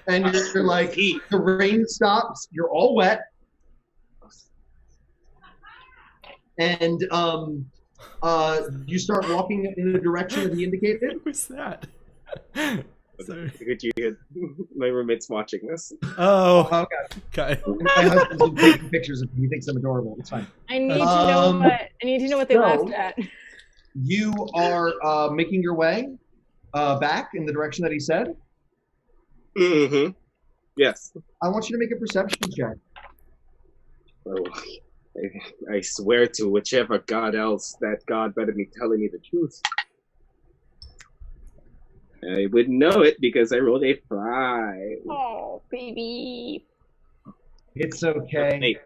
and you're like, the rain stops. You're all wet, and you start walking in the direction that he indicated. What was that? Sorry. Could you get my roommate's watching this? Oh, God. okay. My husband's been taking pictures of him. He thinks I'm adorable. It's fine. I need to know what they laughed at. You are making your way back in the direction that he said. Mm-hmm. Yes. I want you to make a perception check. Oh, I swear to whichever god else, that god better be telling me the truth. I wouldn't know it because I rolled a 5. Oh, baby. It's okay. Hey.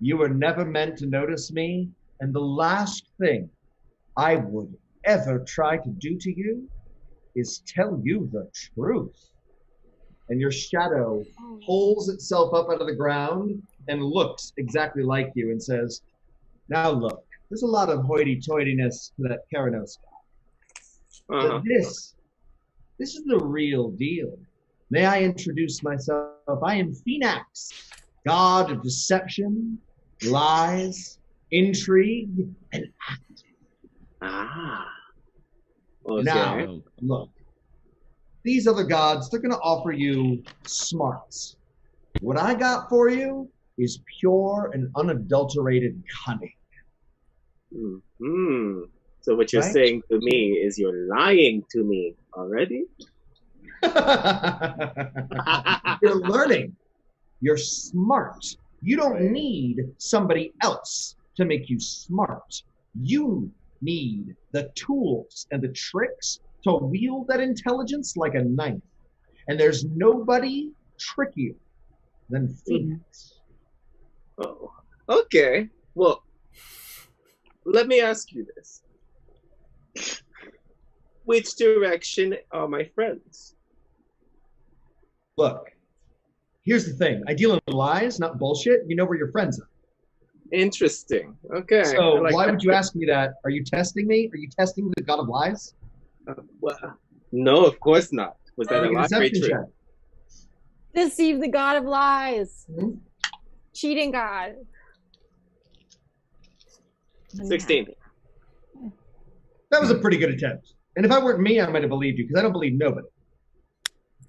You were never meant to notice me, and the last thing I would ever try to do to you is tell you the truth. And your shadow pulls itself up out of the ground and looks exactly like you and says, "Now look, there's a lot of hoity-toityness to that Keranos guy. But this is the real deal. May I introduce myself? I am Phoenix, god of deception, lies, intrigue, and acting." Okay. Now, look, these other gods, they're going to offer you smarts. What I got for you is pure and unadulterated cunning. Mm-hmm. So what you're Right? saying to me is you're lying to me already? You're learning. You're smart. You don't need somebody else to make you smart. You need the tools and the tricks to wield that intelligence like a knife. And there's nobody trickier than Phoenix. Oh, okay. Well, let me ask you this. Which direction are my friends? Look, here's the thing. I deal in lies, not bullshit. You know where your friends are. Interesting. Okay. So I like why that. would you ask me that? Are you testing me? Are you testing the god of lies? Well, no, of course not. Was that Make a a lie? deception Trick? check. Deceive the god of lies. Mhm. Cheating god. 16. That was a pretty good attempt. And if I weren't me, I might have believed you, because I don't believe nobody.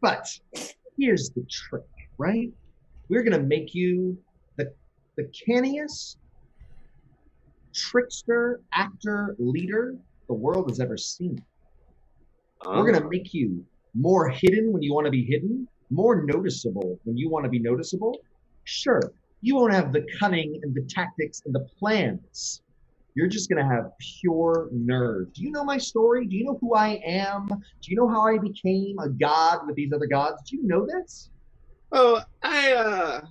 But here's the trick, right? We're going to make you the canniest trickster, actor, leader the world has ever seen. We're going to make you more hidden when you want to be hidden, more noticeable when you want to be noticeable. Sure, you won't have the cunning and the tactics and the plans you're just going to have pure nerve. Do you know my story? Do you know who I am? Do you know how I became a god with these other gods? Do you know this? Oh, I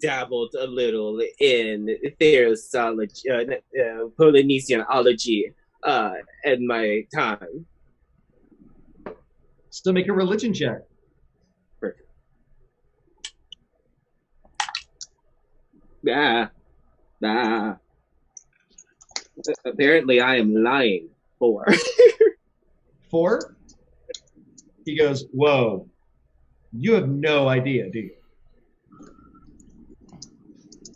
dabbled a little in theosology, Polynesianology, in my time. Still make a religion check. Perfect. Nah. Apparently, I am lying. 4. 4? He goes, whoa. You have no idea, do you?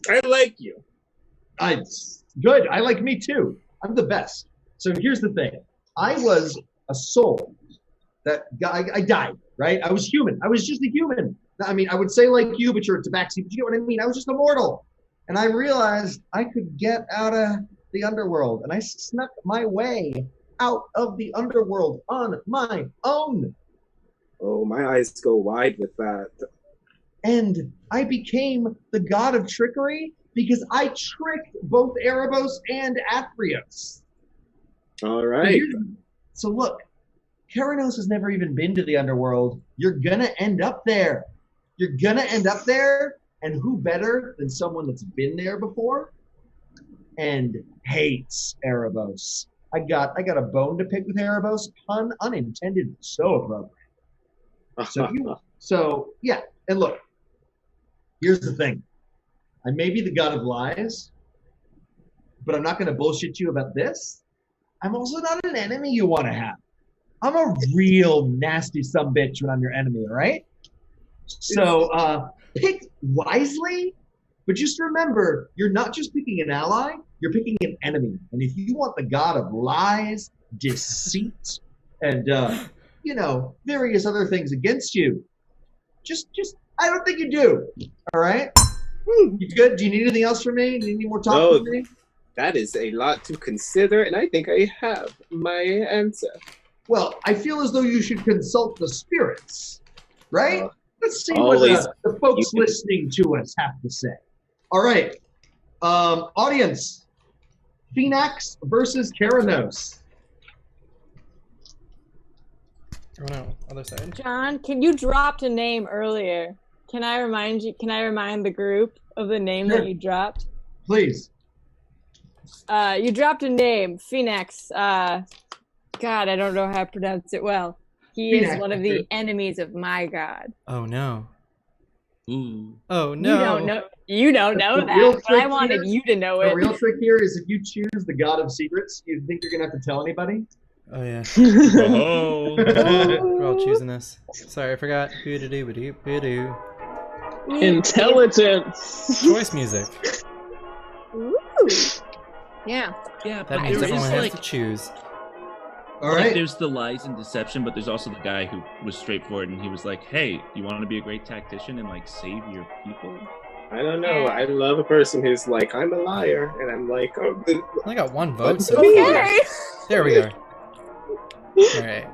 I like you. Good. I like me too. I'm the best. So here's the thing. I was a soul that I died, right? I was human. I was just a human. I mean, I would say like you, but you're a tabaxi, but you know what I mean? I was just immortal. And I realized I could get out of the underworld, and I snuck my way out of the underworld on my own. Oh, my eyes go wide with that. And I became the god of trickery because I tricked both Erebos and Athreos. All right. So look, Keranos has never even been to the underworld. You're gonna end up there. You're gonna end up there, and who better than someone that's been there before and hates Erebos? I got a bone to pick with Erebos. Pun unintended, so appropriate. So yeah, and look, here's the thing. I may be the god of lies, but I'm not gonna bullshit you about this. I'm also not an enemy you want to have. I'm a real nasty sumbitch when I'm your enemy, all right? So pick wisely, but just remember, you're not just picking an ally, you're picking an enemy. And if you want the god of lies, deceit, and various other things against you, just I don't think you do. All right? You good? Do you need anything else from me? Do you need any more talk from me? That is a lot to consider, and I think I have my answer. Well, I feel as though you should consult the spirits, right? Let's see what the folks listening to us have to say. All right. Audience, Phoenix versus Keranos. Oh no, other side. John, you dropped a name earlier. Can I remind the group of the name that you dropped? Please. You dropped a name, Phoenix. God, I don't know how to pronounce it well. He Phoenix, is one of the enemies of my god. Oh no. Ooh. Oh no. You don't know that, but I wanted you to know it. The real trick here is if you choose the god of secrets, you think you're going to have to tell anybody? Oh yeah. Oh. We're all choosing this. Sorry, I forgot. Boo-doo-boo-doo. Intelligence. Choice music. Ooh. Yeah. Yeah, That means everyone has to choose. All right. There's the lies and deception, but there's also the guy who was straightforward, and he was like, "Hey, you want to be a great tactician and like save your people?" I don't know. I love a person who's like, "I'm a liar," and I'm like, "Oh." I only got one vote. So Okay. there we go. All right.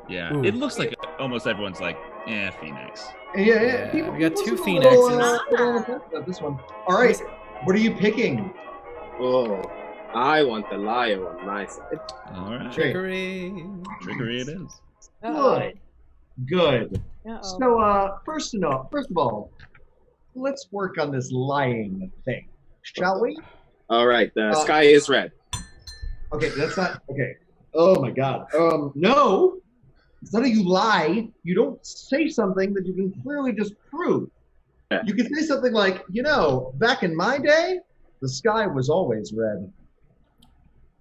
Yeah, Ooh. it looks like almost everyone's like, Phoenix. Yeah. We got two people Phoenixes. about this one. All right. What are you picking? Oh, I want the liar on my side. All right. Trickery. Trickery it is. Good. Uh-oh. So, first of all, let's work on this lying thing, shall we? All right, the sky is red. Okay, that's not okay. Oh my God. No, it's not how you lie. You don't say something that you can clearly just prove. Yeah. You can say something like, back in my day, the sky was always red.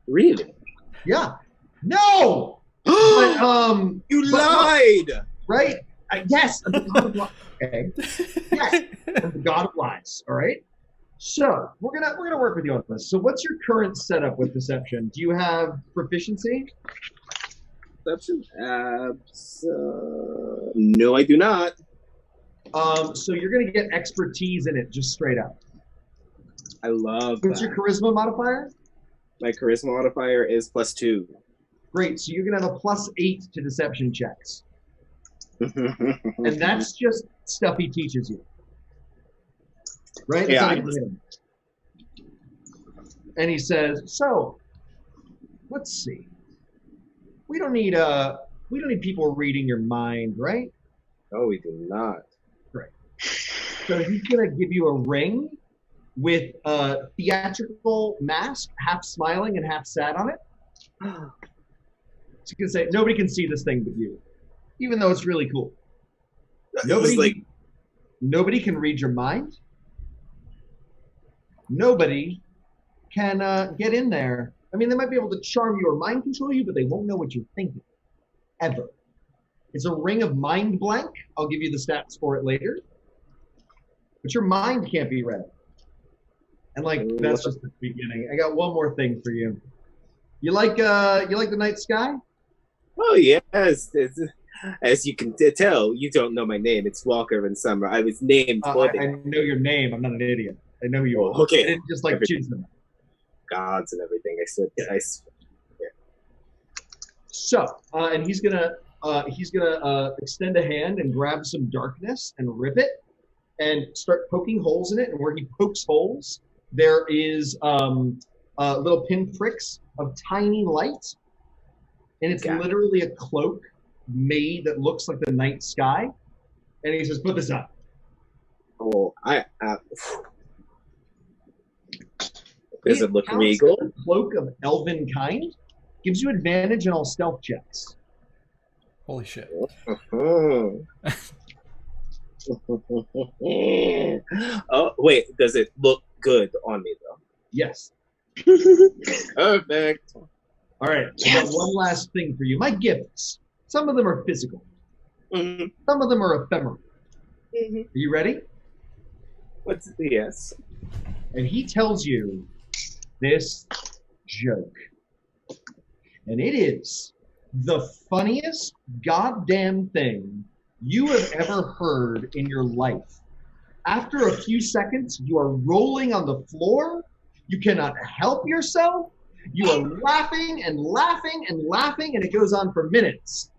Really? Yeah. No. But You lied. Right? Yes. I'm the god of lies. Okay. Yes. I'm the god of lies. All right. So we're gonna work with you on this. So what's your current setup with deception? Do you have proficiency? Deception? No, I do not. So you're gonna get expertise in it, just straight up. I love What's that. your charisma modifier? My charisma modifier is +2. Great. So you're gonna have a +8 to deception checks, and that's just stuff he teaches you. Right? Yeah. And he says, "So, let's see. We don't need people reading your mind, right?" No, we do not. Right. So he's gonna give you a ring with a theatrical mask, half smiling and half sad on it. So you can say, nobody can see this thing but you, even though it's really cool. Nobody can read your mind. Nobody can get in there. I mean, they might be able to charm you or mind control you, but they won't know what you're thinking, ever. It's a ring of mind blank. I'll give you the stats for it later. But your mind can't be read. And that's just the beginning. I got one more thing for you. You like the night sky? Oh yes. As you can tell, you don't know my name. It's Walker in Summer. I was named for I know your name. I'm not an idiot. I know who you are. Okay. I didn't just choose them. Gods and everything. I said. Yeah. So, and he's gonna extend a hand and grab some darkness and rip it and start poking holes in it. And where he pokes holes, there is little pinpricks of tiny light, and it's literally a cloak made that looks like the night sky. And he says, "Put this up." Oh, does it look regal? A cloak of elven kind gives you advantage in all stealth checks. Holy shit. Oh, wait. Does it look good on me, though? Yes. Perfect. All right. Yes. I got one last thing for you. My gifts. Some of them are physical. Mm-hmm. Some of them are ephemeral. Mm-hmm. Are you ready? Yes. And he tells you this joke. And it is the funniest goddamn thing you have ever heard in your life. After a few seconds, you are rolling on the floor. You cannot help yourself. You are laughing and laughing and laughing, and it goes on for minutes.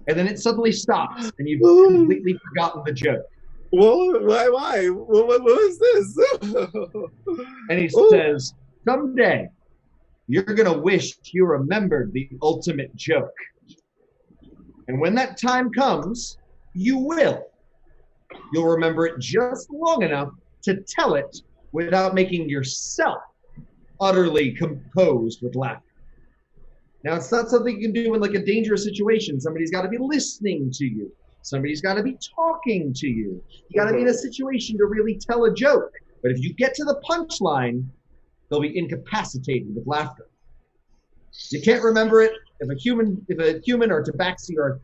And then it suddenly stops, and you've completely forgotten the joke. Well, why? What was this? And he says, "Someday, you're going to wish you remembered the ultimate joke. And when that time comes, you will. You'll remember it just long enough to tell it without making yourself utterly composed with laughter. Now, it's not something you can do in a dangerous situation. Somebody's got to be listening to you. Somebody's got to be talking to you. You got to be in a situation to really tell a joke. But if you get to the punchline, they'll be incapacitated with laughter. You can't remember it. If a human or a tabaxi or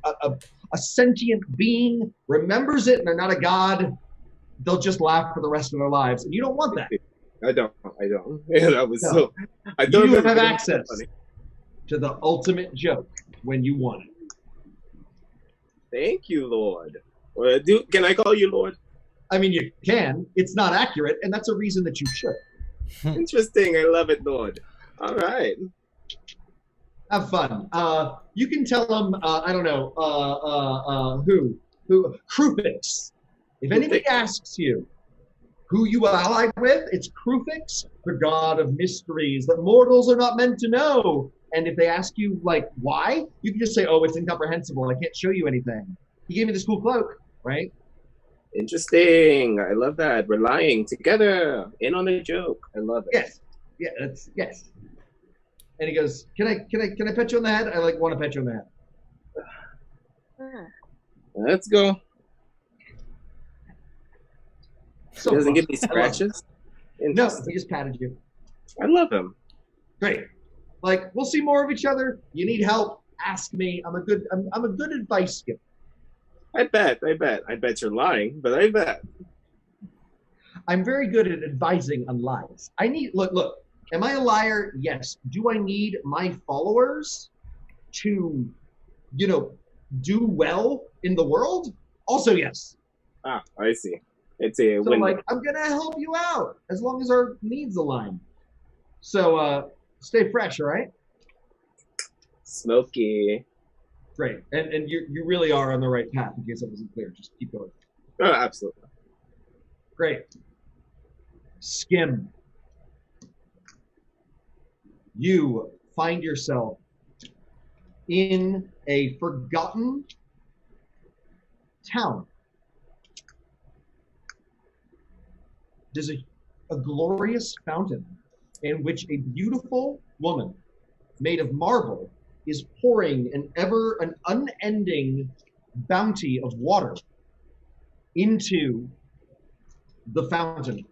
a sentient being remembers it and they're not a god, they'll just laugh for the rest of their lives. And you don't want that. I don't. Yeah, that was so. I don't you have access to the ultimate joke when you want it. Thank you, Lord. Can I call you Lord? I mean, you can. It's not accurate, and that's a reason that you should. Interesting. I love it, Lord. All right. Have fun. You can tell them, I don't know, who? Krufix. If anybody asks you who you are allied with, it's Krufix, the god of mysteries that mortals are not meant to know. And if they ask you, why, you can just say, "Oh, it's incomprehensible. I can't show you anything. He gave me this cool cloak," right? Interesting. I love that. We're lying together. In on the joke. I love it. Yes. Yeah, yes. And he goes, Can I pet you on the head? I want to pet you on the head. Let's go. So he doesn't give me scratches? No, he just patted you. I love him. Great. We'll see more of each other. You need help, ask me. I'm a good advice giver. I bet you're lying, but I bet. I'm very good at advising on lies. Look, am I a liar? Yes. Do I need my followers to, do well in the world? Also, yes. Ah, I see. It's a so win. I'm going to help you out as long as our needs align. So, stay fresh, all right? Smoky. Great. And you really are on the right path, in case that wasn't clear. Just keep going. Oh, absolutely. Great. Skim. you find yourself in a forgotten town. There's a glorious fountain in which a beautiful woman made of marble is pouring an unending bounty of water into the fountain.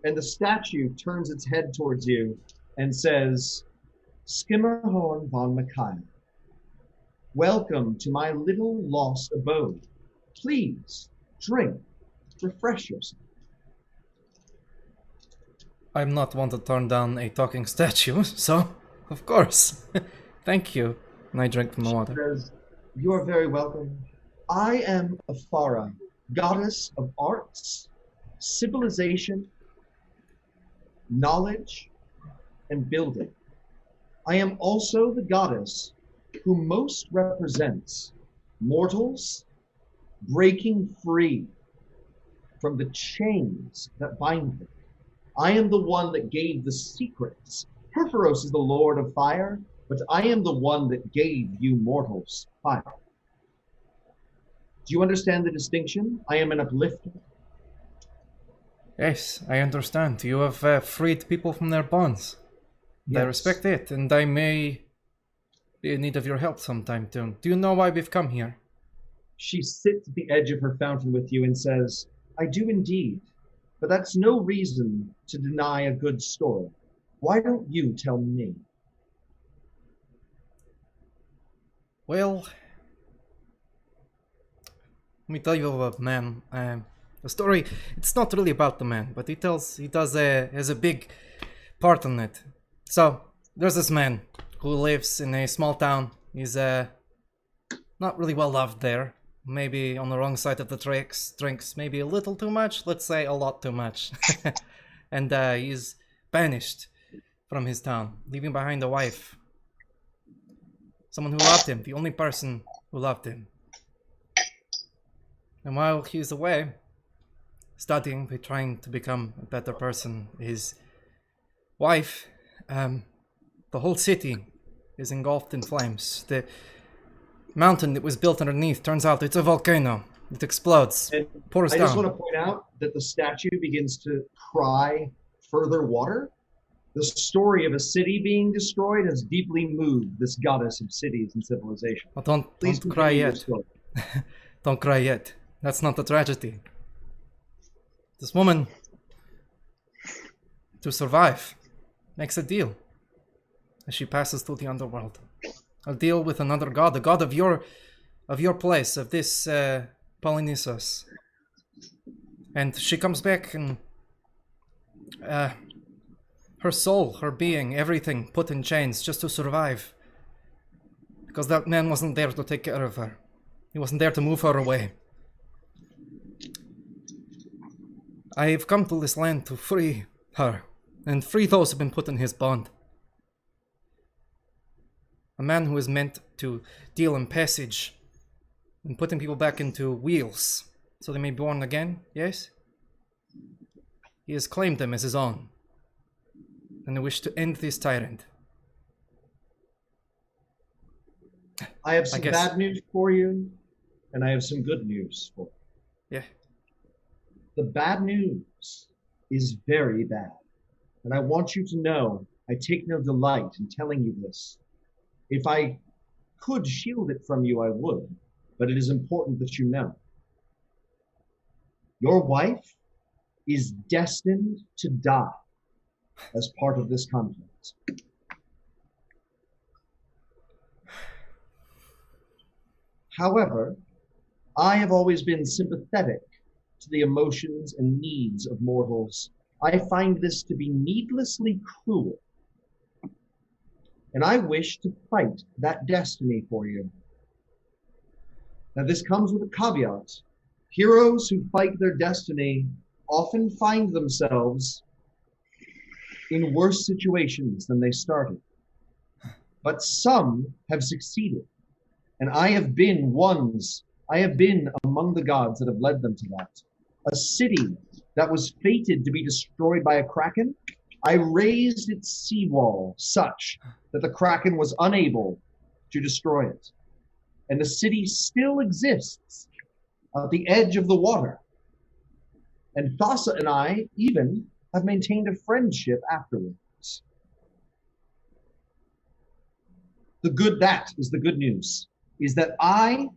And the statue turns its head towards you and says, Skimmerhorn von Mikael, welcome to my little lost abode. Please drink, refresh yourself. I'm not one to turn down a talking statue, so of course. Thank you. And I drink from the water. Says, you are very welcome. I am Afara, goddess of arts, civilization, knowledge, and building. I am also the goddess who most represents mortals breaking free from the chains that bind them. I am the one that gave the secrets. Perforos is the lord of fire, but I am the one that gave you mortals fire. Do you understand the distinction? I am an uplifter. Yes, I understand. You have freed people from their bonds. Yes. I respect it, and I may be in need of your help sometime soon. Do you know why we've come here? She sits at the edge of her fountain with you and says, I do indeed, but that's no reason to deny a good story. Why don't you tell me? Well, let me tell you of a man. The story, it's not really about the man, but has a big part in it. So, there's this man who lives in a small town. He's not really well loved there. Maybe on the wrong side of the tracks, drinks maybe a little too much, let's say a lot too much. And he's banished from his town, leaving behind a wife. Someone who loved him, the only person who loved him. And while he's away, studying, trying to become a better person, his wife, the whole city is engulfed in flames. The mountain that was built underneath, turns out it's a volcano. It explodes, pours down. I just want to point out that the statue begins to cry further water. The story of a city being destroyed has deeply moved this goddess of cities and civilization. Well, don't cry yet. Don't cry yet. That's not the tragedy. This woman, to survive, makes a deal as she passes through the underworld. A deal with another god, the god of your place, of this Polinisos. And she comes back and her soul, her being, everything put in chains just to survive. Because that man wasn't there to take care of her. He wasn't there to move her away. I have come to this land to free her, and free those who have been put in his bond. A man who is meant to deal in passage and putting people back into wheels so they may be born again, yes? He has claimed them as his own, and I wish to end this tyrant. I have some bad news for you, and I have some good news for you. Yeah. The bad news is very bad, and I want you to know I take no delight in telling you this. If I could shield it from you, I would, but it is important that you know. Your wife is destined to die as part of this conflict. However, I have always been sympathetic to the emotions and needs of mortals. I find this to be needlessly cruel, and I wish to fight that destiny for you. Now, this comes with a caveat. Heroes who fight their destiny often find themselves in worse situations than they started. But some have succeeded, and I have been among the gods that have led them to that. A city that was fated to be destroyed by a kraken, I raised its seawall such that the Kraken was unable to destroy it. And the city still exists at the edge of the water. And Thassa and I even have maintained a friendship afterwards. That is the good news, is that I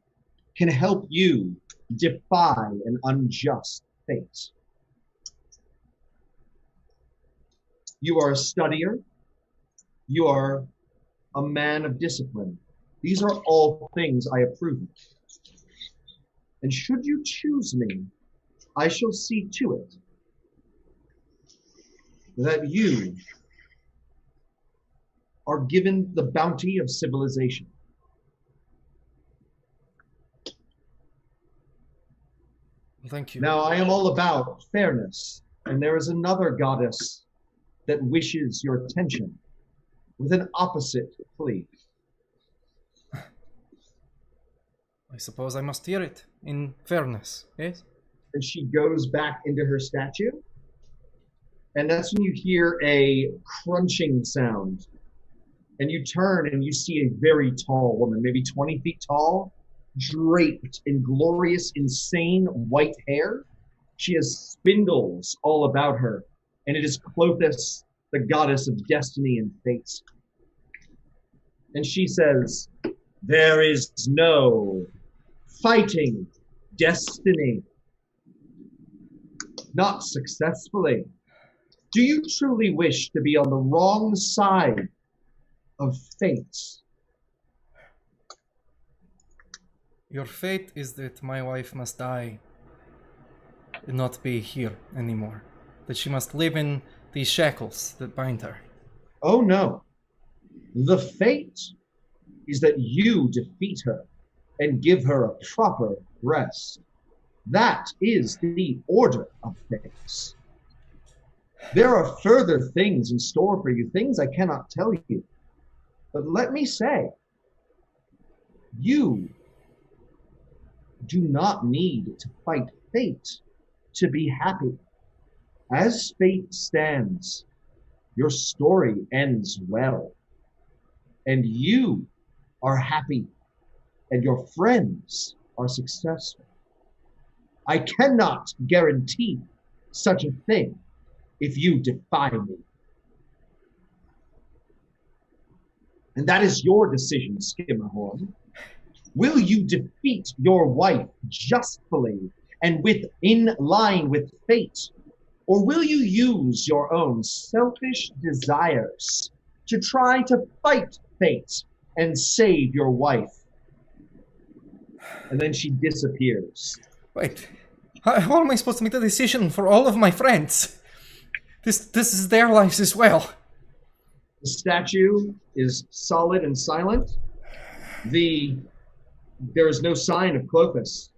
can help you defy an unjust fate. You are a studier. You are a man of discipline. These are all things I approve of. And should you choose me, I shall see to it that you are given the bounty of civilization. Thank you. Now, I am all about fairness, and there is another goddess that wishes your attention with an opposite plea. I suppose I must hear it in fairness, yes? And she goes back into her statue, and that's when you hear a crunching sound. And you turn and you see a very tall woman, maybe 20 feet tall, draped in glorious, insane white hair. She has spindles all about her, and it is Clothis, the goddess of destiny and fate. And she says, "There is no fighting destiny. Not successfully. Do you truly wish to be on the wrong side of fate?" Your fate is that my wife must die and not be here anymore. That she must live in these shackles that bind her. Oh no. The fate is that you defeat her and give her a proper rest. That is the order of things. There are further things in store for you, things I cannot tell you. But let me say, you do not need to fight fate to be happy. As fate stands, your story ends well. And you are happy, and your friends are successful. I cannot guarantee such a thing if you defy me. And that is your decision, Skimmerhorn. Will you defeat your wife justly and in line with fate? Or will you use your own selfish desires to try to fight fate and save your wife? And then she disappears. Wait, how am I supposed to make the decision for all of my friends? This is their lives as well. The statue is solid and silent. There is no sign of Clothis.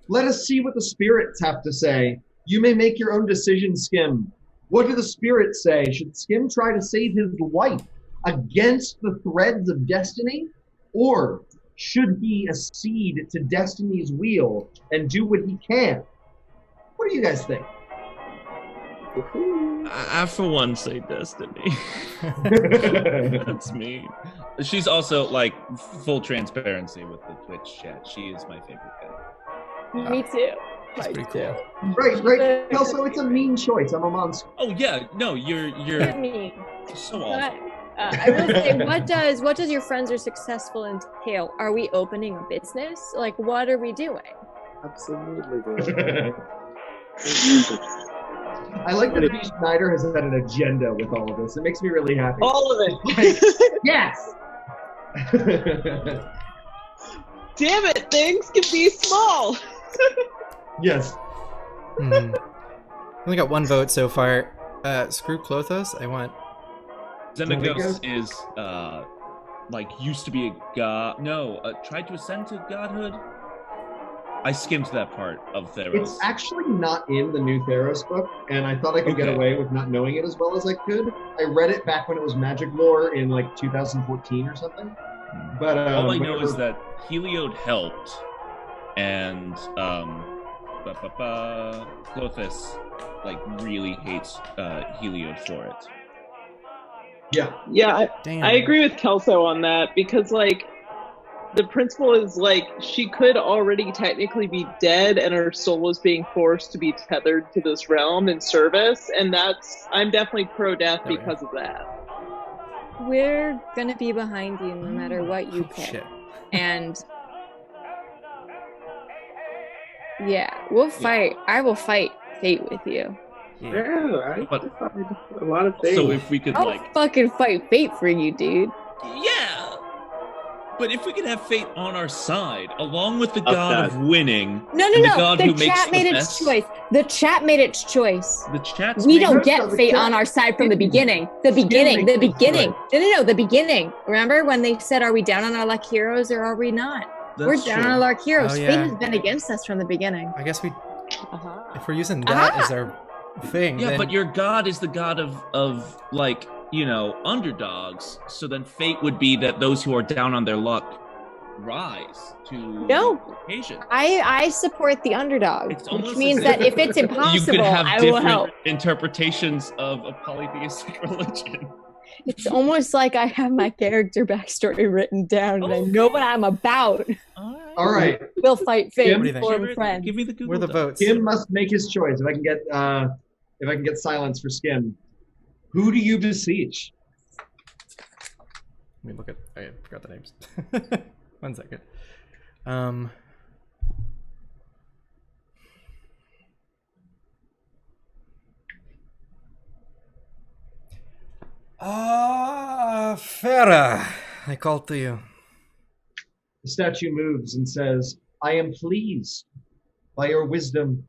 Let us see what the spirits have to say. You may make your own decision, Skim. What do the spirits say? Should Skim try to save his wife against the threads of destiny? Or should he accede to destiny's wheel and do what he can? What do you guys think? I for one, say Destiny. That's me. She's also, like, full transparency with the Twitch chat. She is my favorite guy. Me too. That's pretty cool. Right. Also, it's a mean choice. I'm a monster. Oh yeah, no, you're mean. so awesome. I will say, what does your friends are successful entail? Are we opening a business? Like, what are we doing? Absolutely. I like that B. Schneider has had an agenda with all of this. It makes me really happy. All of it. Yes! Damn it, things can be small. Yes. Only got one vote so far. Screw Clothos. I want. Xenagos is used to be a god. No, tried to ascend to godhood. I skimmed that part of Theros. It's actually not in the new Theros book, and I thought I could get away with not knowing it as well as I could. I read it back when it was Magic Lore in 2014 or something. But all I know is that Heliod helped, and Clothis like really hates Heliod for it. Yeah, Damn. I agree with Kelso on that because like the principle is like she could already technically be dead and her soul is being forced to be tethered to this realm in service, and I'm definitely pro-death There we because of that. We're gonna be behind you no matter what you Oh, pick. shit. And yeah, we'll fight. I will fight fate with you. Yeah, But- I find a lot of things. So if we could I'll fucking fight fate for you, dude. yeah. But if we could have fate on our side, along with the Up god that. of winning, No, and the no, god no. who The makes chat the made its best, choice. The chat made its choice. the chat's We made- don't No, get the fate chat- on our side from the beginning. The beginning. makes The the beginning. choice. No, the beginning. Remember when they said, "Are we down on our luck heroes or are we not?" That's We're down true. on our luck heroes. Oh, Fate yeah. has been against us from the beginning. I guess Uh-huh. if we're using that Ah! as our thing, Yeah, then but your god is the god of like, underdogs. So then fate would be that those who are down on their luck rise to No. the occasion. I support the underdog, It's which almost means as that if if it's you impossible, could have I will different help. interpretations of a polytheistic religion. It's almost like I have my character backstory written down and I know what I'm about. All right. We'll fight fate Kim, what do you think? for friends. Give me the Google we're the Doc. votes. Skim must make his choice. If I can get silence for Skim, who do you beseech? Let me look at. I forgot the names. 1 second. Farah, I call to you. The statue moves and says, "I am pleased by your wisdom.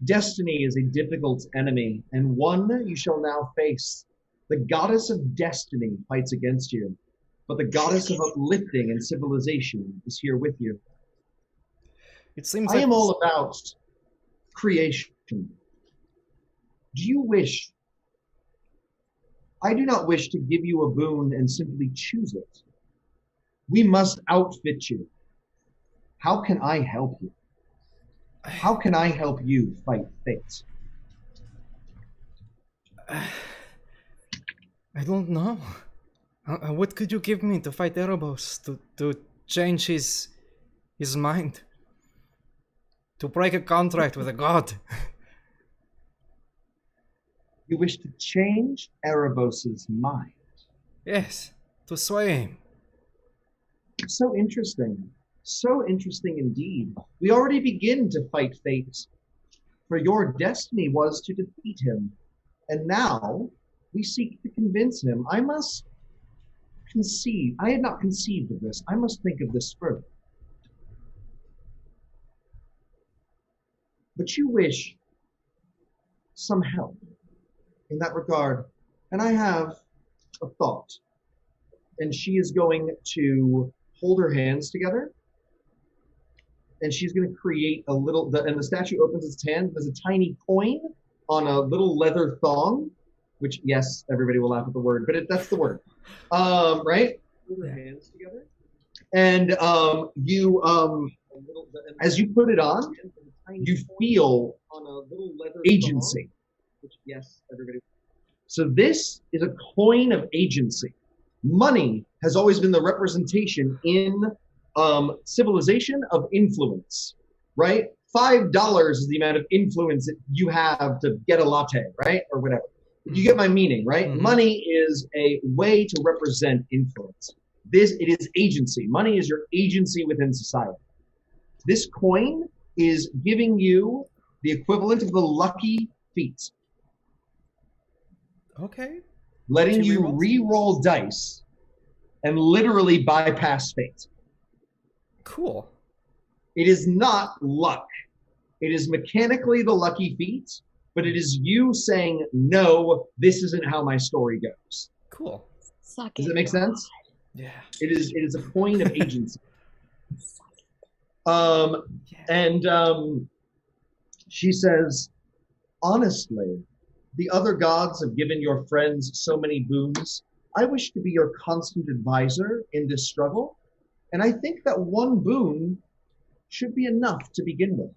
Destiny is a difficult enemy, and one you shall now face. The goddess of destiny fights against you, but the goddess of uplifting and civilization is here with you. It seems I like am all about creation. Do you wish? I do not wish to give you a boon and simply choose it. We must outfit you. How can I help you? How can I help you fight fate?" I don't know. What could you give me to fight Erebos? To change his mind? To break a contract with a god? You wish to change Erebos's mind. Yes, to sway him. So interesting. So interesting indeed. We already begin to fight fate. For your destiny was to defeat him. And now we seek to convince him. I must conceive. I had not conceived of this. I must think of this further. But you wish some help in that regard. And I have a thought. And she is going to hold her hands together. And she's going to create a little, and the statue opens its hand. There's a tiny coin on a little leather thong, which, yes, everybody will laugh at the word, but that's the word. Right? Hold her hands together. And as you put it on, you feel agency. Which, yes, everybody. So this is a coin of agency. Money has always been the representation in civilization of influence, right? $5 is the amount of influence that you have to get a latte, right? Or whatever. You get my meaning, right? Mm-hmm. Money is a way to represent influence. It is agency. Money is your agency within society. This coin is giving you the equivalent of the lucky feet. Okay. Letting 2 you rerolls? re-roll dice and literally bypass fate. Cool. It is not luck. It is mechanically the lucky feat, but it is you saying, no, this isn't how my story goes. Cool. Suck Does it. that make sense? Yeah. It is a coin of agency. She says, honestly, the other gods have given your friends so many boons. I wish to be your constant advisor in this struggle, and I think that one boon should be enough to begin with.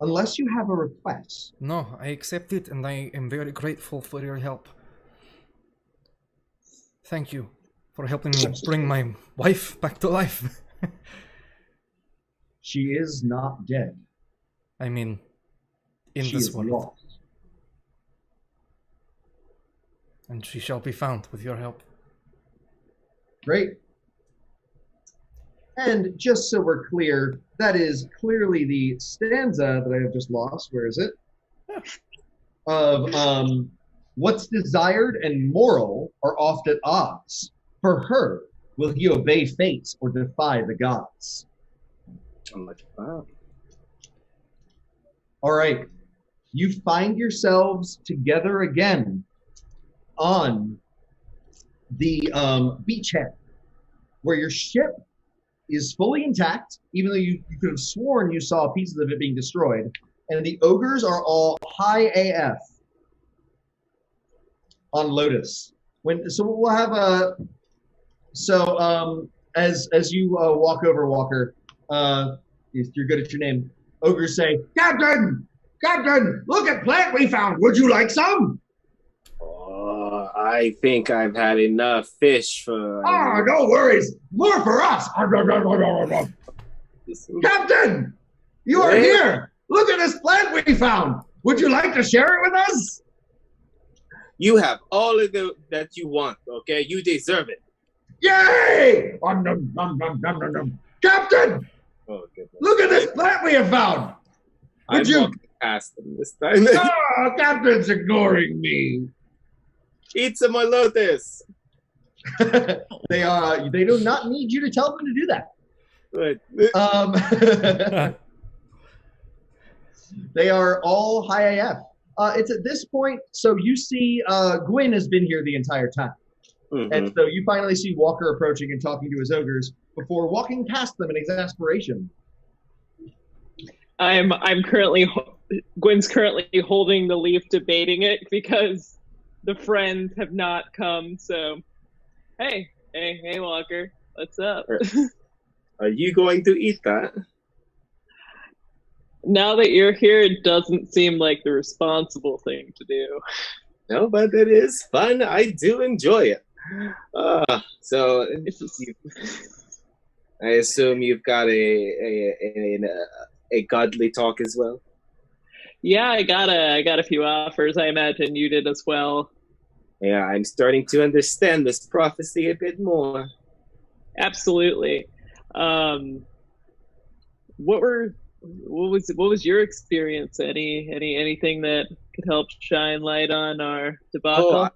Unless you have a request. No, I accept it, and I am very grateful for your help. Thank you for helping me bring my wife back to life. She is not dead. I mean, in She this is world. lost. And she shall be found with your help. Great. And just so we're clear, that is clearly the stanza that I have just lost. Where is it? Of what's desired and moral are oft at odds. For her, will he obey fate or defy the gods? Wow. All right. You find yourselves together again on the beachhead, where your ship is fully intact, even though you could have sworn you saw pieces of it being destroyed, and the ogres are all high AF on Lotus. So we'll have a as you walk over, Walker, if you're good at your name, ogres say, Captain, look at plant we found. Would you like some? I think I've had enough fish for... No worries. More for us. Captain, you are here. Look at this plant we found. Would you like to share it with us? You have all of the that you want, okay? You deserve it. Yay! Captain, Oh, goodness. look at this plant we have found. I'm walking past them this time. Captain's ignoring me. Eat some of my lotus. They do not need you to tell them to do that. But, They are all high AF. It's at this point, so you see Gwyn has been here the entire time. mhm. And so you finally see Walker approaching and talking to his ogres before walking past them in exasperation. Gwen's currently holding the leaf, debating it because the friends have not come. So, hey, Walker, what's up? Are you going to eat that? Now that you're here, it doesn't seem like the responsible thing to do. No, but it is fun. I do enjoy it. So I assume you've got a godly talk as well. Yeah, I got a few offers. I imagine you did as well. Yeah, I'm starting to understand this prophecy a bit more. Absolutely. What was your experience? Anything that could help shine light on our debacle?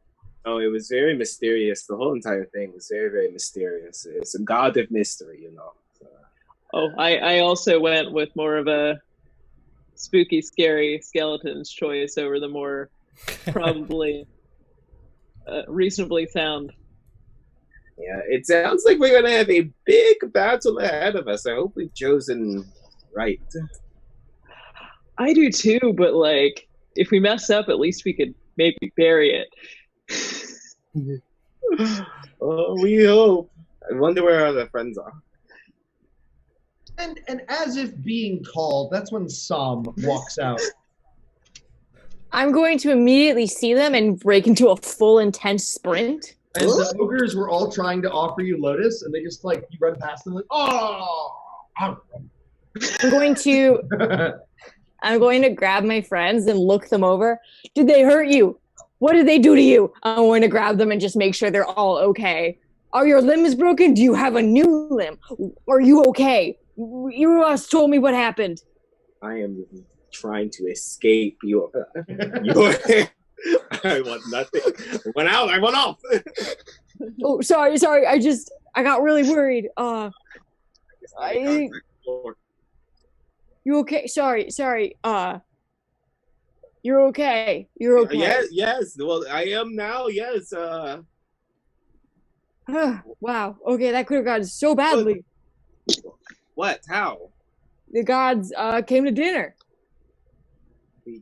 Oh, it was very mysterious. The whole entire thing was very, very mysterious. It's a god of mystery, you know. So. I also went with more of a spooky, scary skeletons choice over the more probably reasonably sound. Yeah, it sounds like we're gonna have a big battle ahead of us. I hope we've chosen right. I do too, but like, if we mess up, at least we could maybe bury it. Oh, we hope. I wonder where our other friends are. And as if being called, that's when Sahm walks out. I'm going to immediately see them and break into a full intense sprint. And the ogres were all trying to offer you Lotus, and they just like, you run past them like, oh! I'm going to grab my friends and look them over. Did they hurt you? What did they do to you? I'm going to grab them and just make sure they're all okay. Are your limbs broken? Do you have a new limb? Are you okay? You told me what happened. I am trying to escape your I want nothing. I went out. I went off. Oh, sorry. I got really worried. You okay? Sorry. You're okay. You're okay. Yes. Well, I am now. Yes. Wow. Okay, that could have gone so badly. What? How? The gods came to dinner.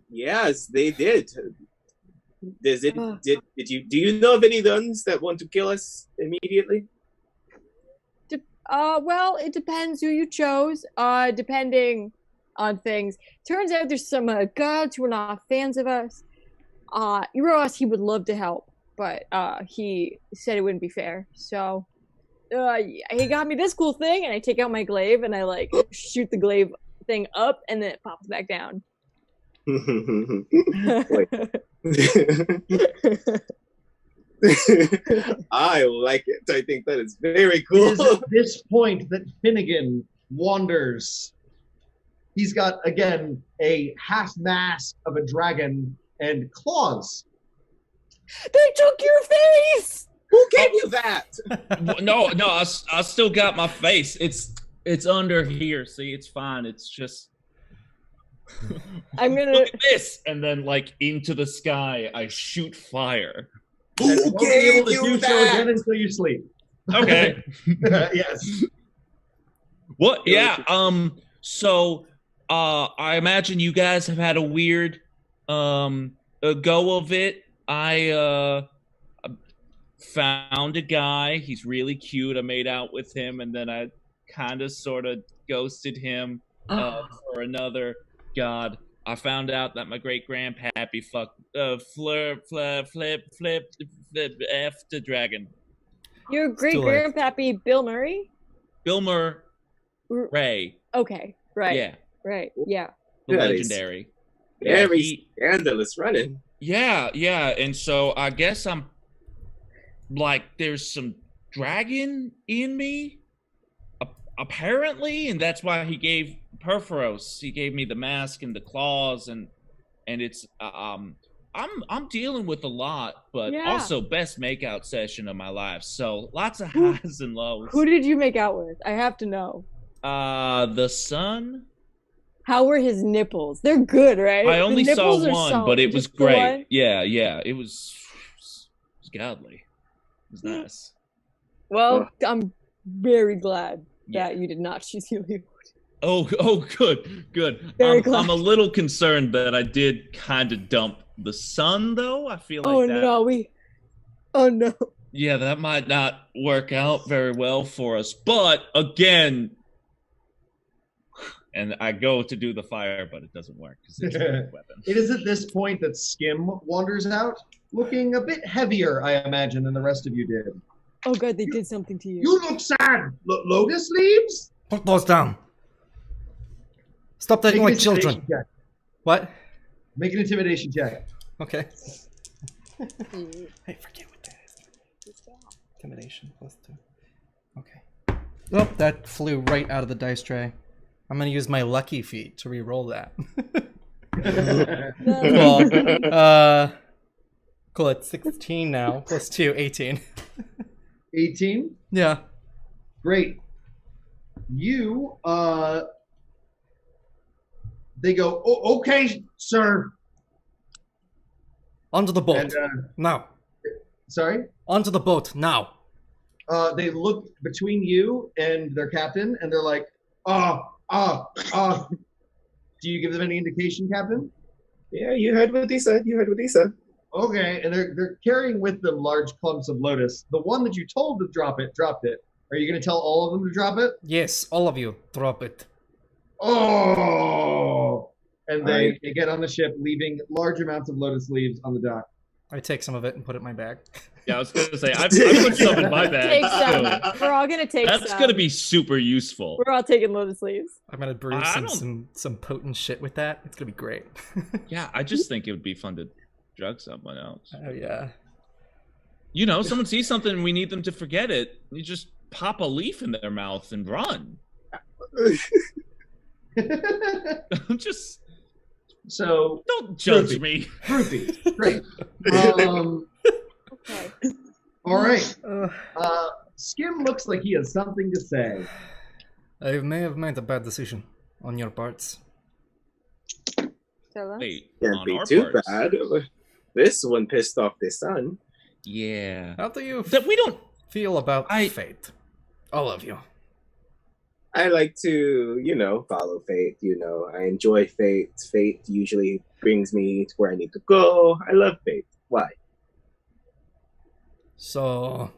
Yes, they did. Do you know of any ones that want to kill us immediately? Well, it depends who you chose. Depending on things. Turns out there's some gods who are not fans of us. Eros, he would love to help, but he said it wouldn't be fair. So he got me this cool thing, and I take out my glaive, and I like shoot the glaive thing up, and then it pops back down. I like it. I think that is very cool. It is at this point that Finnegan wanders. He's got, again, a half mask of a dragon and claws. They took your face! Who gave you that? No, I still got my face. It's under here. See, it's fine. It's just. I'm gonna Look at this, and then like into the sky, I shoot fire. And Who won't be able gave to you do so that? again until you sleep. Okay. Yes. What? Yeah. So, I imagine you guys have had a weird, a go of it. I found a guy. He's really cute. I made out with him, and then I kind of, sort of ghosted him for another god. I found out that my great grandpappy flip F the dragon. Your great Still alive. grandpappy Bill Murray? Bill Murray. Okay, right. Yeah, Right. Yeah. the That is- legendary. Very scandalous running. Yeah, and so I guess I'm like, there's some dragon in me, apparently, and that's why he gave Perforos. He gave me the mask and the claws, and it's I'm dealing with a lot, but Yeah. also best makeout session of my life. So lots of highs and lows. Who did you make out with? I have to know. The sun. How were his nipples? They're good, right? I only The saw nipples are one, solid. but it was Just the great. one? Yeah, it was godly. It was nice. Well, I'm very glad Yeah. that you did not choose Heliod. Oh, good. Very I'm glad. a little concerned that I did kind of dump the sun, though. I feel like Oh that. no, Oh no. Yeah, that might not work out very well for us. But again, and I go to do the fire, but it doesn't work because it's a weapon. It is at this point that Skim wanders out, looking a bit heavier, I imagine, than the rest of you did. Oh god, they did something to you. You look sad. Lotus leaves? Put those down. Stop taking Make an like children. intimidation check. What? Make an intimidation check. Okay. Hey, forget what that is. Intimidation +2. Okay. Oh, that flew right out of the dice tray. I'm gonna use my lucky feat to re-roll that. Well, cool. It's 16 now. +2, 18. 18? Yeah. Great. You, they go, oh, okay, sir. Onto the boat. And, Now. sorry? Onto the boat, now. They look between you and their captain, and they're like, do you give them any indication, Captain? Yeah, you heard what he said. Okay, and they're carrying with them large clumps of lotus. The one that you told to drop it, dropped it. Are you going to tell all of them to drop it? Yes, all of you, drop it. Oh! And they get on the ship, leaving large amounts of lotus leaves on the dock. I take some of it and put it in my bag. Yeah, I was gonna say I put some in my bag. Take some. too. We're all gonna take That's some. gonna be super useful. We're all taking lotus leaves. I'm gonna brew I don't- some potent shit with that. It's gonna be great. Yeah, I just think it would be fun to drug someone else. Oh yeah. You know, someone sees something and we need them to forget it. You just pop a leaf in their mouth and run. Just So, don't judge Droopy. me. Droopy. Great. Okay. All right. Skim looks like he has something to say. I may have made a bad decision on your parts. Tell us. Wait, Can't on be our too parts. bad. This one pissed off the sun. Yeah. How do you That we don't. feel about fate? All of you. I like to, follow fate. I enjoy fate. Fate usually brings me to where I need to go. I love fate. Why? So,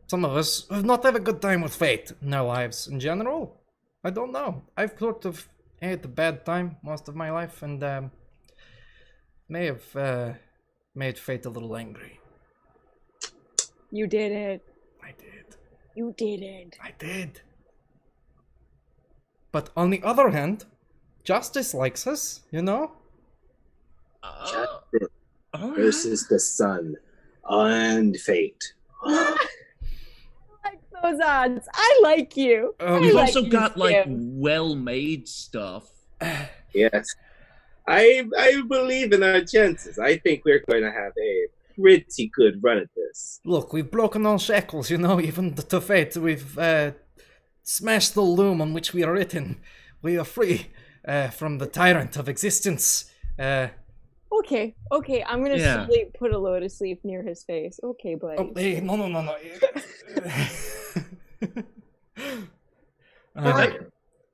some of us have not had a good time with fate in our lives in general. I don't know. I've sort of I had a bad time most of my life, and may have made fate a little angry. You did it. I did. You did it. I did. But on the other hand, justice likes us, you know? Justice versus the sun and fate. I like those odds. I like you. We've like also you, got like Skim. well-made stuff. Yes. I believe in our chances. I think we're going to have a pretty good run at this. Look, we've broken all shackles, you know, even to fate. We've smashed the loom on which we are written. We are free from the tyrant of existence. Okay, I'm gonna simply put a lotus leaf near his face. Okay, buddy. Oh, hey, no. All right.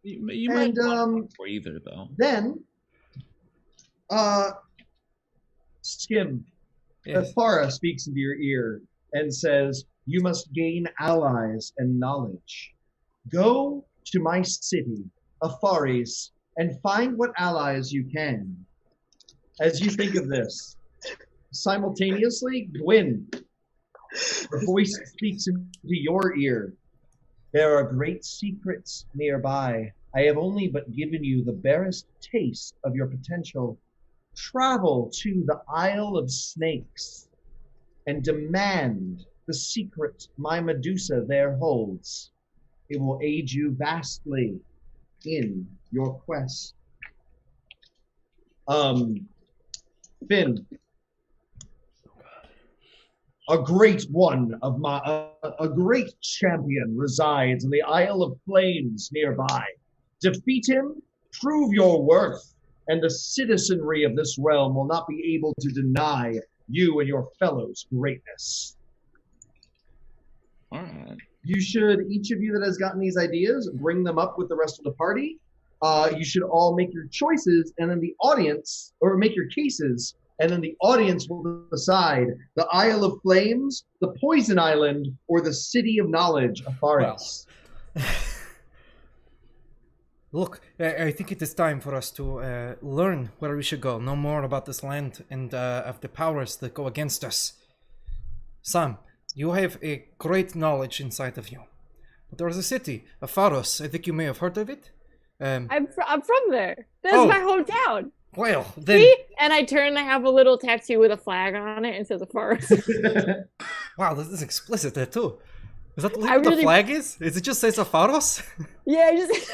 You might want for either, though. Then, Skim, Yes. Farah speaks into your ear and says, "You must gain allies and knowledge. Go to my city, Afaris, and find what allies you can." As you think of this, simultaneously, Gwyn, her voice speaks into your ear. "There are great secrets nearby. I have only but given you the barest taste of your potential. Travel to the Isle of Snakes and demand the secret my Medusa there holds. It will aid you vastly in your quest." Finn, a great champion resides in the Isle of Flames nearby. Defeat him, prove your worth, and the citizenry of this realm will not be able to deny you and your fellows greatness. All right. You should, each of you that has gotten these ideas, bring them up with the rest of the party. You should all make your choices, and then the audience, or make your cases, and then the audience will decide the Isle of Flames, the Poison Island, or the City of Knowledge, Afaris. Look, I think it is time for us to learn where we should go, know more about this land and of the powers that go against us. Sam, you have a great knowledge inside of you. But there is a city, Afaros. I think you may have heard of it. I'm from there. That's my hometown. Well, then... See? And I turn and I have a little tattoo with a flag on it and says Afaros. Wow, this is explicit there too. Is that what the flag is? Is it just says Afaros? Yeah, I just...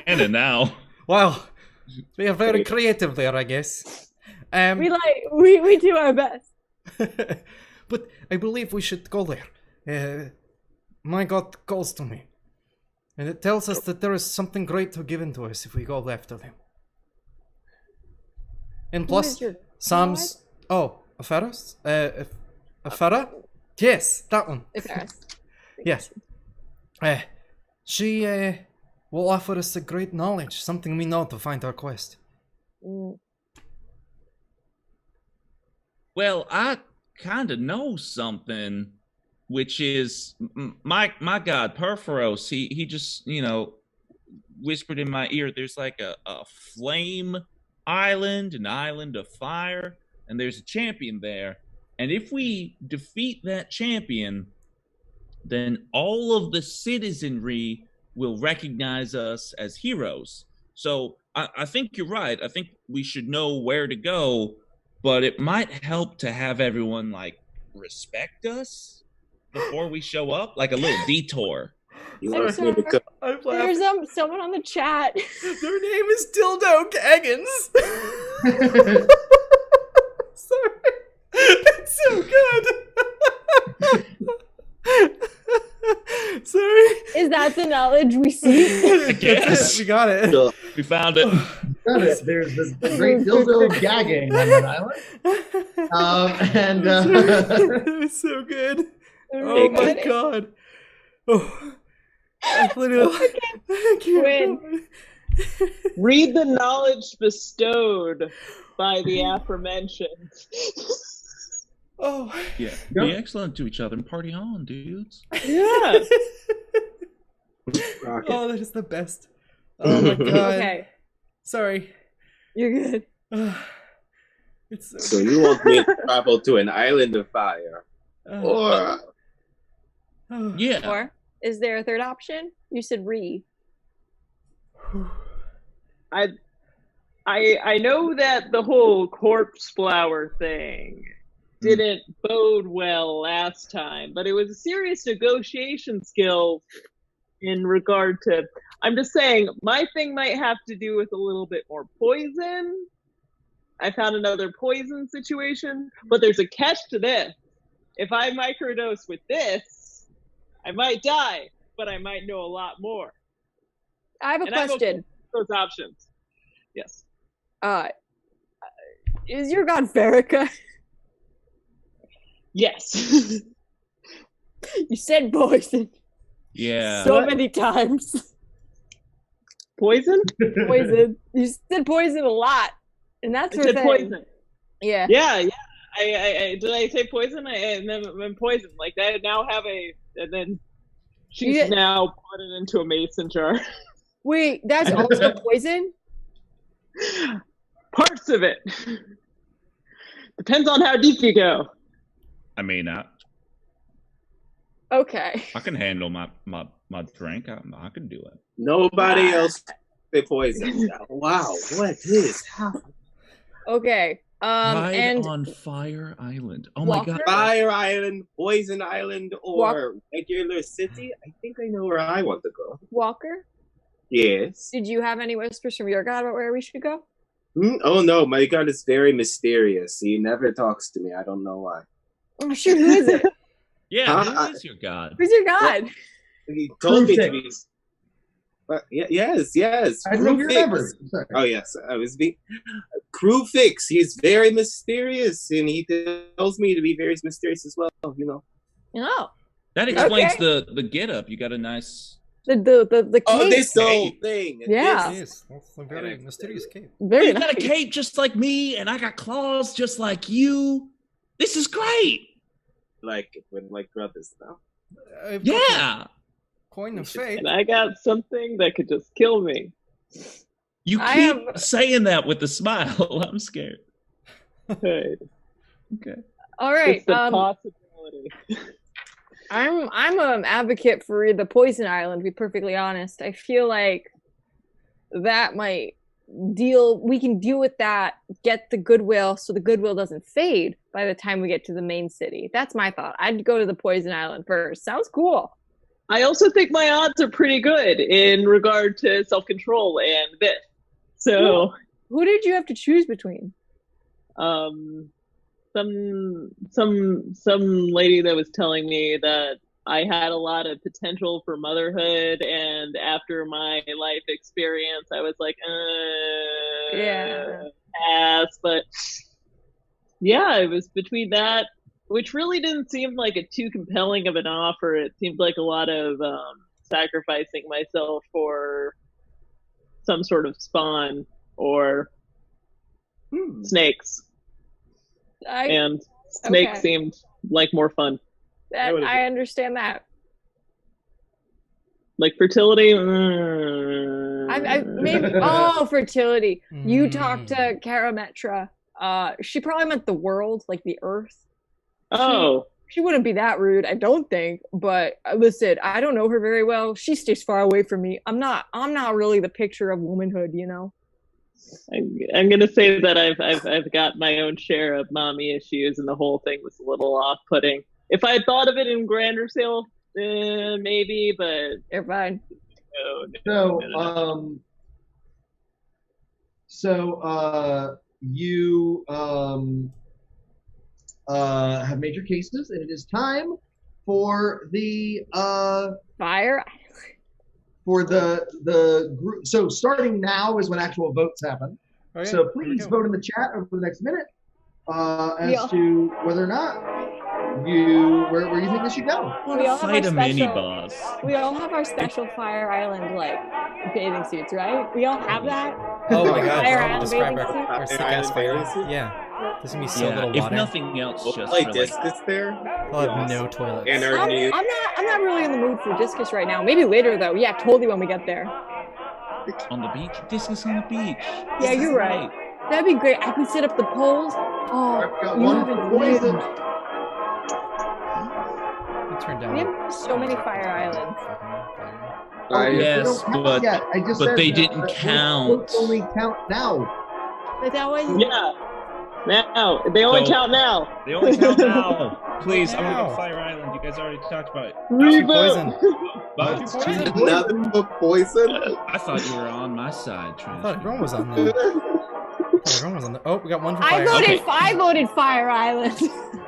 And now. Wow. We are very creative there, I guess. We do our best. But I believe we should go there. My god calls to me. And it tells us that there is something great given to us if we go after them. And plus, Sam's... Oh, Afaros? Afara? Yes, that one. Afaros. Yes. She will offer us a great knowledge, something we know to find our quest. Well, I kind of know something, which is my god, Perforos. He just, whispered in my ear, there's like a flame island, an island of fire, and there's a champion there. And if we defeat that champion, then all of the citizenry will recognize us as heroes. So I think you're right. I think we should know where to go, but it might help to have everyone respect us before we show up, like a little detour. There's someone on the chat. Their name is Dildo Gaggins. Sorry. It's so good. Sorry. Is that the knowledge we see? I guess. We got it. We found it. There's the great dildo gagging on that island. It was so good. Oh my god. Oh. I can't. Read the knowledge bestowed by the aforementioned. Oh. Yeah. Be excellent to each other and party on, dudes. Yeah. Oh, that is the best. Oh my god. Okay, Sorry. you're good. It's So you want me to travel to an island of fire? Or Yeah. Or is there a third option? You said re. I know that the whole corpse flower thing didn't bode well last time, but it was a serious negotiation skill in regard to. I'm just saying, my thing might have to do with a little bit more poison. I found another poison situation, but there's a catch to this. If I microdose with this, I might die, but I might know a lot more. I have a And I'm okay question. with those options. Yes. Is your god Verica? Yes. You said poison Yeah. so many times. Poison? Poison. You said poison a lot, and that's I her said thing. poison. Yeah. Yeah. I did I say poison? And then poison. Like I now have and then she's Yeah. now put it into a mason jar. Wait, that's also poison? Parts of it. Depends on how deep you go. I mean, Okay. I can handle my drink. I can do it. nobody else they poison. Wow, what is happening? Okay. Ride And on Fire Island. Oh Walker? my god. Fire Island, Poison Island, or Walk- regular city? I think I know where I want to go. Walker, Yes. did you have any whispers from your god about where we should go? Oh no, my god is very mysterious. He never talks to me. I don't know why. Oh, shoot, who is it? Yeah, Huh? who is your god? Who's your god? He told me to be. Crucifix. Yes. I don't know if you Crucifix. remember. Sorry. Oh yes, I was being Crewfix. He's very mysterious, and he tells me to be very mysterious as well. You know. Oh, That explains Okay. the get up. You got a nice. the Oh, cape. this whole thing. Yeah. Yes, that's a very mysterious cape. Very You got a nice. cape just like me, and I got claws just like you. This is great. Like when like brothers now. I've got the Yeah. Coin of fate. And I got something that could just kill me. You I keep have- saying that with a smile. I'm scared. Hey, Okay. All right. it's a possibility. I'm an advocate for the Poison Island, to be perfectly honest. I feel like that might we can deal with that, get the goodwill so the goodwill doesn't fade by the time we get to the main city. That's my thought. I'd go to the Poison Island first. Sounds cool. I also think my odds are pretty good in regard to self-control and this. So, Who did you have to choose between? some lady that was telling me that I had a lot of potential for motherhood, and after my life experience, I was like, Yeah. pass. But yeah, it was between that, which really didn't seem like a too compelling of an offer. It seemed like a lot of sacrificing myself for some sort of spawn or snakes, and snakes Okay. seemed like more fun. I understand that. Like fertility. I maybe fertility. You talked to Karametra. She probably meant the world, like the earth. Oh, She wouldn't be that rude, I don't think. But listen, I don't know her very well. She stays far away from me. I'm not really the picture of womanhood, you know. I'm gonna say that I've got my own share of mommy issues, and the whole thing was a little off-putting. If I had thought of it in grander scale, maybe, but You're fine. no. You have made your cases, and it is time for the Fire. for the group. So starting now is when actual votes happen. Oh, yeah. So Here we please go. vote in the chat over the next minute as Yeah. to whether or not where you think this should go. We all have Fight our a mini special- boss. We all have our special Fire Island like bathing suits, right? We all have that. Oh my god, Fire can you Island describe bathing suit? our sick ass Island fire? bathing suit? Yeah. There's gonna be so Yeah, little if water. nothing else, We'll just play for like discus there. We'll have no toilets. And our new I'm not really in the mood for discus right now. Maybe later though. Yeah, totally when we get there. On the beach? Discus on the beach. Yeah, you're right. That'd be great. I can set up the poles. Oh, I've got you one haven't poison. It turned down. We have so many fire islands. Yes, They don't count but yet. I just but said they that didn't those count. only count now. But that was Yeah. Now they only So- count now. They only count now. Please, I'm Now. gonna go Fire Island. You guys already talked about it. Two poison. But Another poison. I thought you were on my side, I Trans. thought everyone was on there. Everyone was on there. Oh, we got one for I fire. voted. Okay. I voted Fire Island.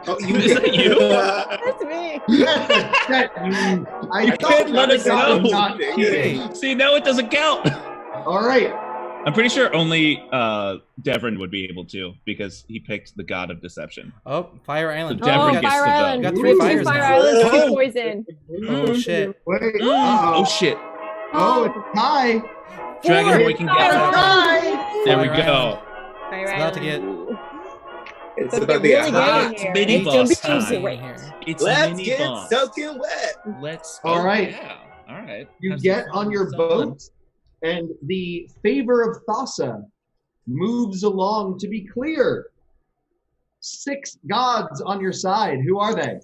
Oh, Is that you? That's me. I can't let us know. Not cheating. See, now it doesn't count. All right. I'm pretty sure only Devren would be able to because he picked the god of deception. Oh, Fire Island. So Devren Oh, gets Fire to vote. Island. We got We three have two fires Fire now. Islands, Oh. two poison. Oh shit. Wait. Oh shit! Oh, it's a tie. Dragon Boy can get Fire that. Tie. There we Fire go. Fire It's about to Island. get It's It's about really the good hot in here. mini It's gonna boss be time. easy. in here. It's Let's mini get boss. soaking wet. Let's. All right. Yeah. All right. You Have get some fun on your with that. boat, and the favor of Thassa moves along to be clear. 6 gods on your side. Who are they?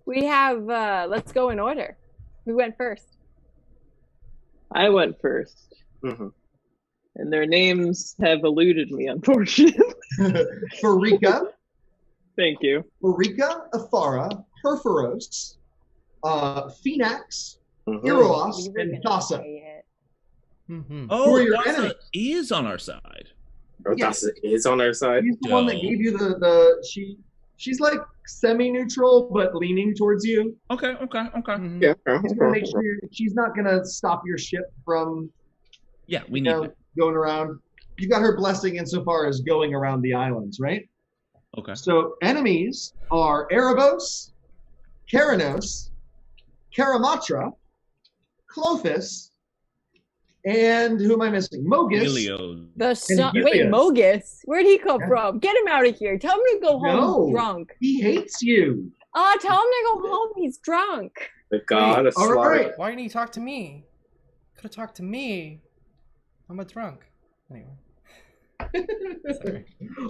We have. Let's go in order. Who went first? I went first, Mhm. and their names have eluded me, unfortunately. Farika, Thank you. Afara, Perforos, Phoenix, Mhm. Iroas, We were and gonna Thassa. say it. Mm-hmm. Oh, Who are your Thassa enemies? is on our side. Oh, Yes. Thassa is on our side. He's the one that Dope. gave you the she's like semi-neutral but leaning towards you. Okay. Mm-hmm. Yeah. She's gonna make sure she's not gonna stop your ship from Yeah, we you need know, it. going around. You got her blessing insofar as going around the islands, right? Okay. So enemies are Erebos, Keranos, Karamatra, Clothis, and who am I missing? Mogus. Helios. The sun. Helios. Wait, Mogus. Where'd he come Yeah. from? Get him out of here. Tell him to go home No. drunk. He hates you. Oh, tell him to go home. He's drunk. The god of All slaughter. right. Why didn't you talk to me? Could have talked to me. I'm a drunk. Anyway. Sorry.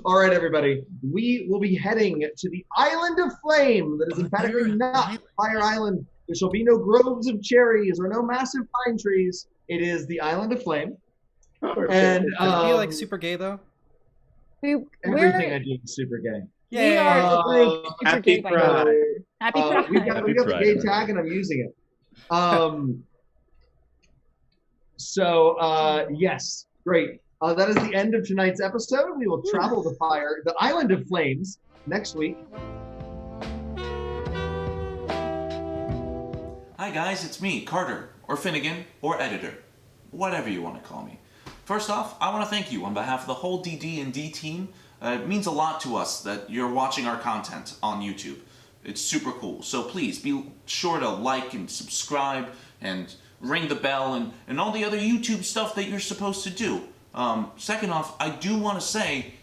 All right, everybody. We will be heading to the Island of Flame. That is emphatically not Fire Island. There shall be no groves of cherries or no massive pine trees. It is the Island of Flame. And Could it be like super gay though? everything I do is super gay. We are a group. Super Happy gay by Pride. now. Happy Pride. We got the Pride. gay tag, and I'm using it. So yes, great. That is the end of tonight's episode. We will travel to the Island of Flames next week. Hi guys, it's me, Carter, or Finnegan, or Editor. Whatever you want to call me. First off, I want to thank you on behalf of the whole DDnD team. It means a lot to us that you're watching our content on YouTube. It's super cool. So please be sure to like and subscribe and ring the bell and all the other YouTube stuff that you're supposed to do. Second off, I do want to say,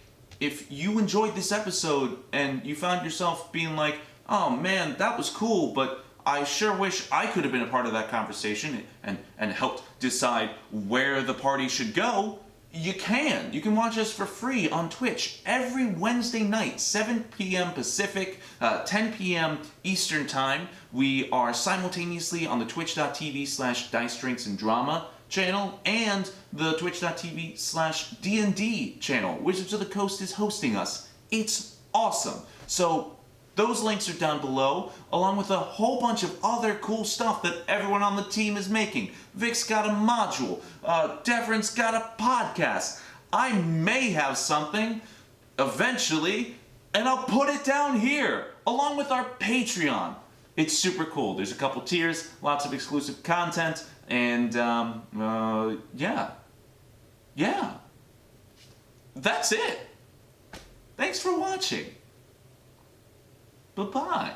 if you enjoyed this episode and you found yourself being like, oh man, that was cool, but I sure wish I could have been a part of that conversation and helped decide where the party should go, you can. You can watch us for free on Twitch every Wednesday night, 7 p.m. Pacific, 10 p.m. Eastern Time. We are simultaneously on the twitch.tv/DiceDrinksAndDrama channel and the twitch.tv/DND channel. Wizards of the Coast is hosting us. It's awesome. So those links are down below, along with a whole bunch of other cool stuff that everyone on the team is making. Vic's got a module. Devren's got a podcast. I may have something eventually, and I'll put it down here, along with our Patreon. It's super cool. There's a couple tiers, lots of exclusive content, and yeah. That's it. Thanks for watching. Bye-bye.